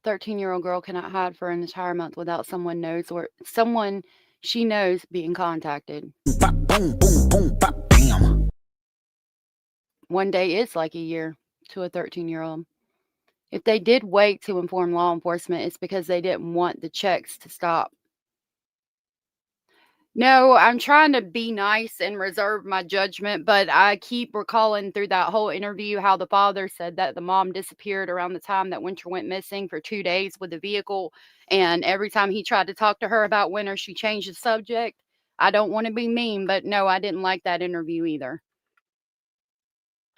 13-year-old girl cannot hide for an entire month without someone she knows being contacted. One day is like a year to a 13-year-old. If they did wait to inform law enforcement, it's because they didn't want the checks to stop. No, I'm trying to be nice and reserve my judgment, but I keep recalling through that whole interview how the father said that the mom disappeared around the time that Wynter went missing for 2 days with the vehicle, and every time he tried to talk to her about Wynter, she changed the subject. I don't want to be mean, but no, I didn't like that interview either.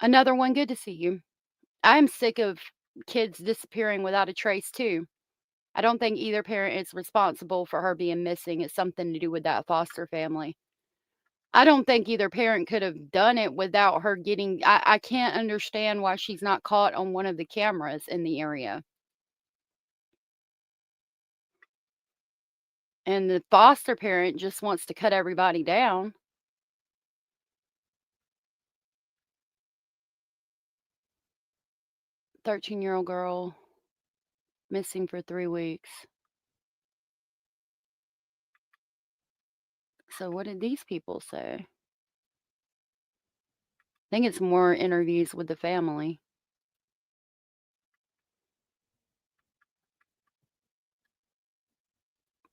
Another one, good to see you. I'm sick of kids disappearing without a trace too. I don't think either parent is responsible for her being missing. It's something to do with that foster family. I don't think either parent could have done it without her getting. I can't understand why she's not caught on one of the cameras in the area. And the foster parent just wants to cut everybody down. A 13-year-old girl missing for 3 weeks. So what did these people say? I think it's more interviews with the family.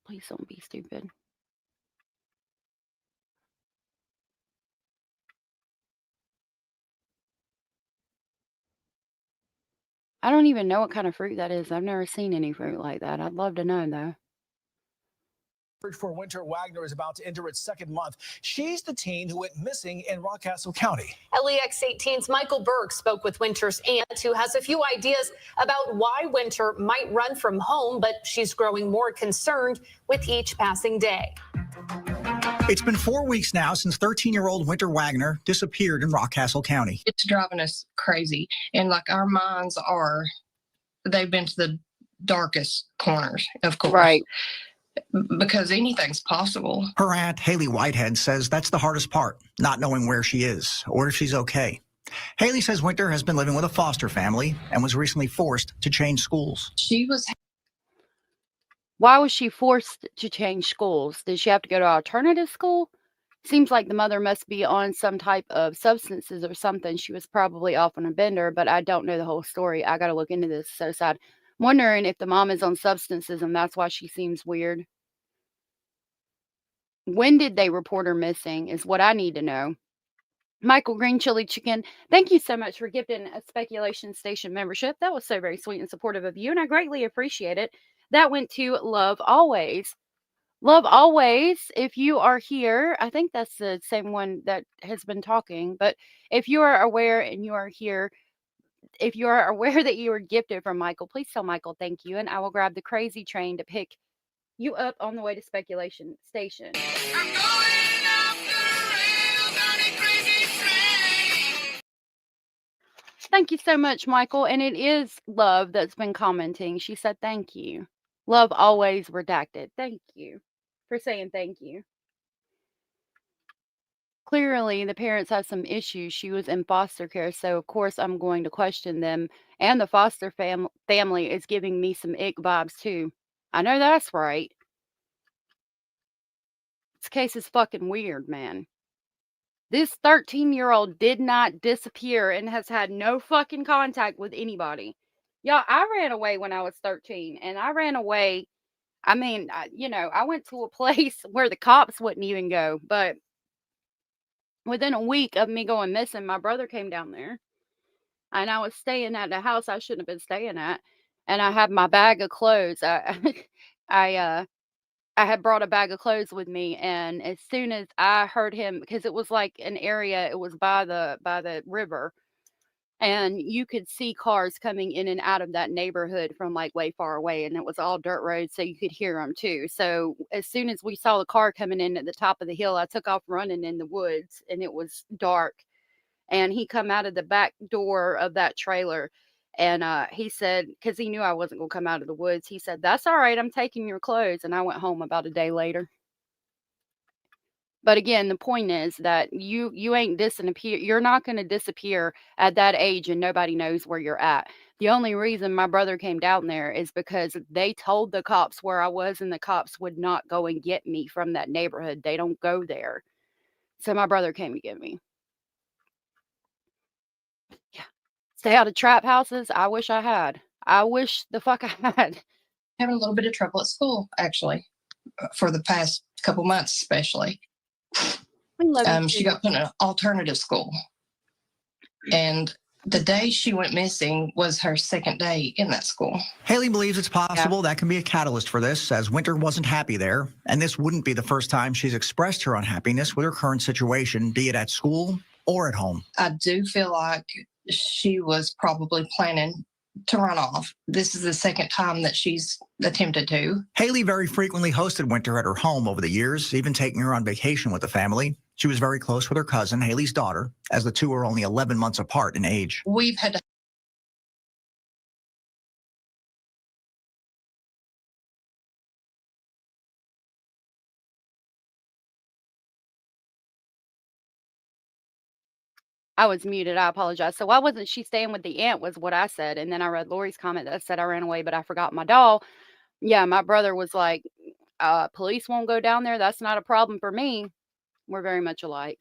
Please don't be stupid. I don't even know what kind of fruit that is. I've never seen any fruit like that. I'd love to know, though. Search for Wynter Wagoner is about to enter its second month. She's the teen who went missing in Rockcastle County. LEX 18's Michael Burke spoke with Wynter's aunt, who has a few ideas about why Wynter might run from home, but she's growing more concerned with each passing day. It's been 4 weeks now since 13-year-old Wynter Wagoner disappeared in Rockcastle County. It's driving us crazy. And our minds they've been to the darkest corners, of course. Right. because anything's possible. Her aunt, Haley Whitehead, says that's the hardest part, not knowing where she is or if she's okay. Haley says Wynter has been living with a foster family and was recently forced to change schools. Why was she forced to change schools? Did she have to go to alternative school? Seems like the mother must be on some type of substances or something. She was probably off on a bender, but I don't know the whole story. I got to look into this. So sad. I'm wondering if the mom is on substances and that's why she seems weird. When did they report her missing is what I need to know. Michael Green Chili Chicken, thank you so much for gifting a Speculation Station membership. That was so very sweet and supportive of you, and I greatly appreciate it. That went to Love Always. Love Always, if you are here, I think that's the same one that has been talking, but if you are aware and you are here, if you are aware that you were gifted from Michael, please tell Michael thank you, and I will grab the crazy train to pick you up on the way to Speculation Station. Thank you so much, Michael. And it is Love that's been commenting. She said thank you. Love Always redacted. Thank you for saying thank you. Clearly, the parents have some issues. She was in foster care, so of course I'm going to question them. And the foster family is giving me some ick vibes too. I know that's right. This case is fucking weird, man. This 13-year-old did not disappear and has had no fucking contact with anybody. Y'all, I ran away when I was 13, and I ran away. I mean, I went to a place where the cops wouldn't even go, but within a week of me going missing, my brother came down there, and I was staying at a house I shouldn't have been staying at, and I had my bag of clothes. I had brought a bag of clothes with me, and as soon as I heard him, because it was like an area, it was by the river, and you could see cars coming in and out of that neighborhood from like way far away, and it was all dirt roads, so you could hear them too. So as soon as we saw the car coming in at the top of the hill, I took off running in the woods, and it was dark, and he come out of the back door of that trailer. And he said, because he knew I wasn't going to come out of the woods, he said, "That's all right. I'm taking your clothes." And I went home about a day later. But again, the point is that you ain't disappear. You're not going to disappear at that age and nobody knows where you're at. The only reason my brother came down there is because they told the cops where I was, and the cops would not go and get me from that neighborhood. They don't go there. So my brother came to get me. Stay out of trap houses. I wish I had. I wish the fuck I had. Having a little bit of trouble at school, actually, for the past couple months, especially. She got put in an alternative school. And the day she went missing was her second day in that school. Haley believes it's possible that can be a catalyst for this, as Wynter wasn't happy there. And this wouldn't be the first time she's expressed her unhappiness with her current situation, be it at school or at home. I do feel like she was probably planning to run off. This is the second time that she's attempted to. Haley very frequently hosted Wynter at her home over the years, even taking her on vacation with the family. She was very close with her cousin, Haley's daughter, as the two are only 11 months apart in age. We've had to I was muted. I apologize. So why wasn't she staying with the aunt was what I said. And then I read Lori's comment that said I ran away, but I forgot my doll. Yeah, my brother was like, police won't go down there. That's not a problem for me. We're very much alike.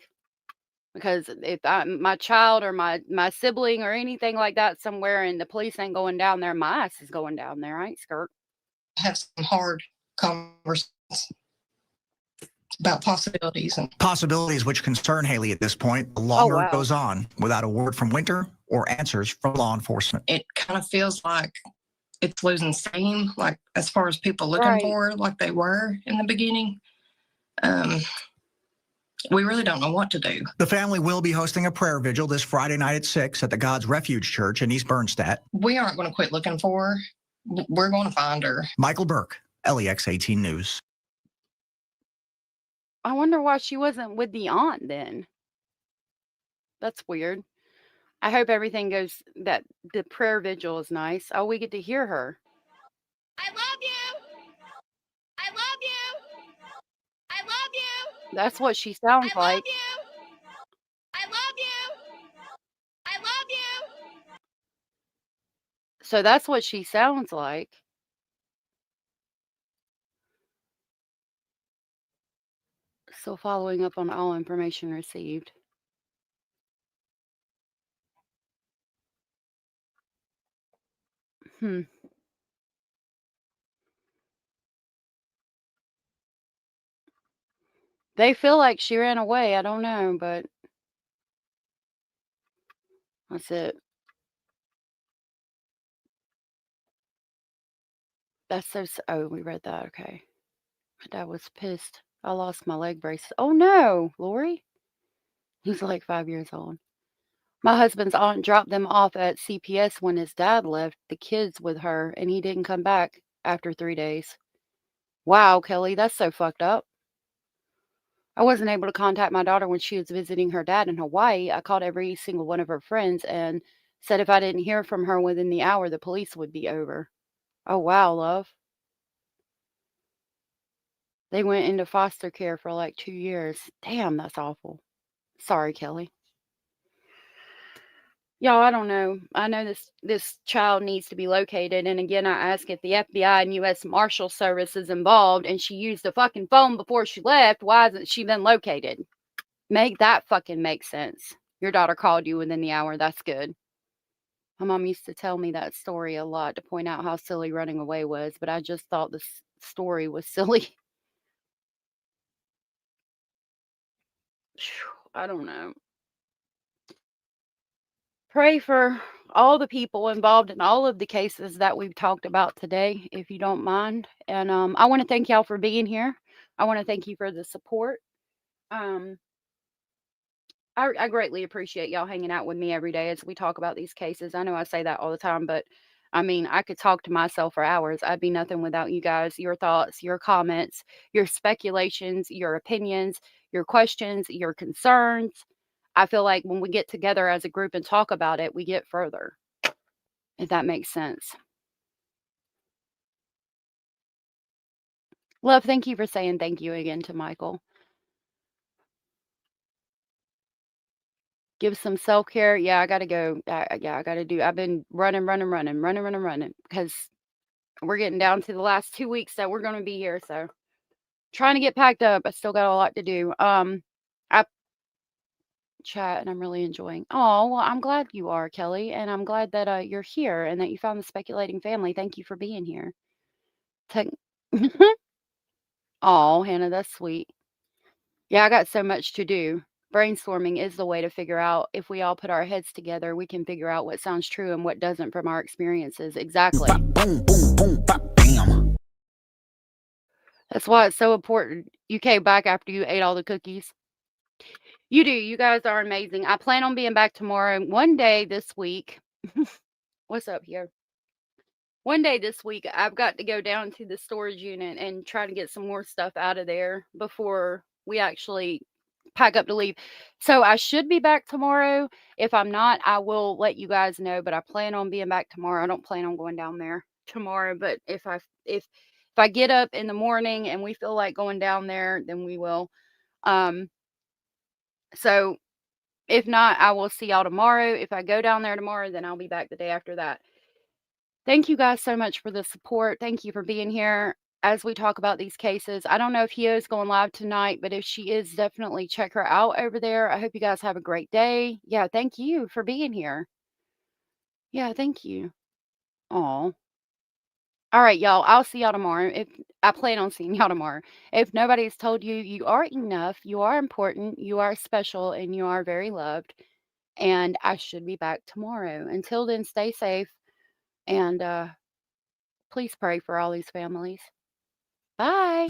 Because if my child or my sibling or anything like that somewhere and the police ain't going down there, my ass is going down there. I ain't skirt. have some hard conversations about Possibilities which concern Haley at this point. The longer it goes on without a word from Wynter or answers from law enforcement. It kind of feels like it's losing steam, like as far as people looking for her, like they were in the beginning. We really don't know what to do. The family will be hosting a prayer vigil this Friday night at 6 at the God's Refuge Church in East Bernstadt. We aren't going to quit looking for her. We're going to find her. Michael Burke, LEX 18 News. I wonder why she wasn't with the aunt then. That's weird. I hope everything goes, that the prayer vigil is nice. Oh, we get to hear her. I love you. I love you. That's what she sounds like. I love you. I love you. So that's what she sounds like. Still following up on all information received. They feel like she ran away. I don't know, but that's it. That's so. Oh, we read that. Okay. My dad was pissed. I lost my leg brace. Oh no, Lori. He's like 5 years old. My husband's aunt dropped them off at CPS when his dad left the kids with her, and he didn't come back after 3 days. Wow, Kelly, that's so fucked up. I wasn't able to contact my daughter when she was visiting her dad in Hawaii. I called every single one of her friends and said if I didn't hear from her within the hour, the police would be over. Oh, wow, love. They went into foster care for like 2 years. Damn, that's awful. Sorry, Kelly. Y'all, I don't know. I know this child needs to be located. And again, I ask if the FBI and U.S. Marshal Service is involved and she used the fucking phone before she left. Why hasn't she been located? Make that fucking make sense. Your daughter called you within the hour. That's good. My mom used to tell me that story a lot to point out how silly running away was, but I just thought this story was silly. I don't know. Pray for all the people involved in all of the cases that we've talked about today, if you don't mind. And I want to thank y'all for being here. I want to thank you for the support. I greatly appreciate y'all hanging out with me every day as we talk about these cases. I know I say that all the time, but I mean, I could talk to myself for hours. I'd be nothing without you guys, your thoughts, your comments, your speculations, your opinions, your questions, your concerns. I feel like when we get together as a group and talk about it, we get further, if that makes sense. Love, thank you for saying thank you again to Michael. Give some self-care. Yeah, I got to go. I got to do. I've been running because we're getting down to the last 2 weeks that we're going to be here. So trying to get packed up. I still got a lot to do. I chat and I'm really enjoying. Oh, well, I'm glad you are, Kelly, and I'm glad that you're here and that you found the speculating family. Thank you for being here. Oh, Hannah, that's sweet. Yeah, I got so much to do. Brainstorming is the way to figure out if we all put our heads together, we can figure out what sounds true and what doesn't from our experiences. Exactly. Boom, boom, boom, bop, bam. That's why it's so important. You came back after you ate all the cookies. You do. You guys are amazing. I plan on being back tomorrow. One day this week. What's up here? One day this week, I've got to go down to the storage unit and try to get some more stuff out of there before we actually pack up to leave. So I should be back tomorrow. If I'm not, I will let you guys know, but I plan on being back tomorrow. I don't plan on going down there tomorrow, but if I get up in the morning and we feel like going down there, then we will. So if not, I will see y'all tomorrow. If I go down there tomorrow, then I'll be back the day after that. Thank you guys so much for the support. Thank you for being here as we talk about these cases. I don't know if Hio is going live tonight, but if she is, definitely check her out over there. I hope you guys have a great day. Yeah, thank you for being here. Yeah, thank you. Aw. All right, y'all. I'll see y'all tomorrow. If I plan on seeing y'all tomorrow. If nobody's told you, you are enough, you are important, you are special, and you are very loved. And I should be back tomorrow. Until then, stay safe. And please pray for all these families. Bye.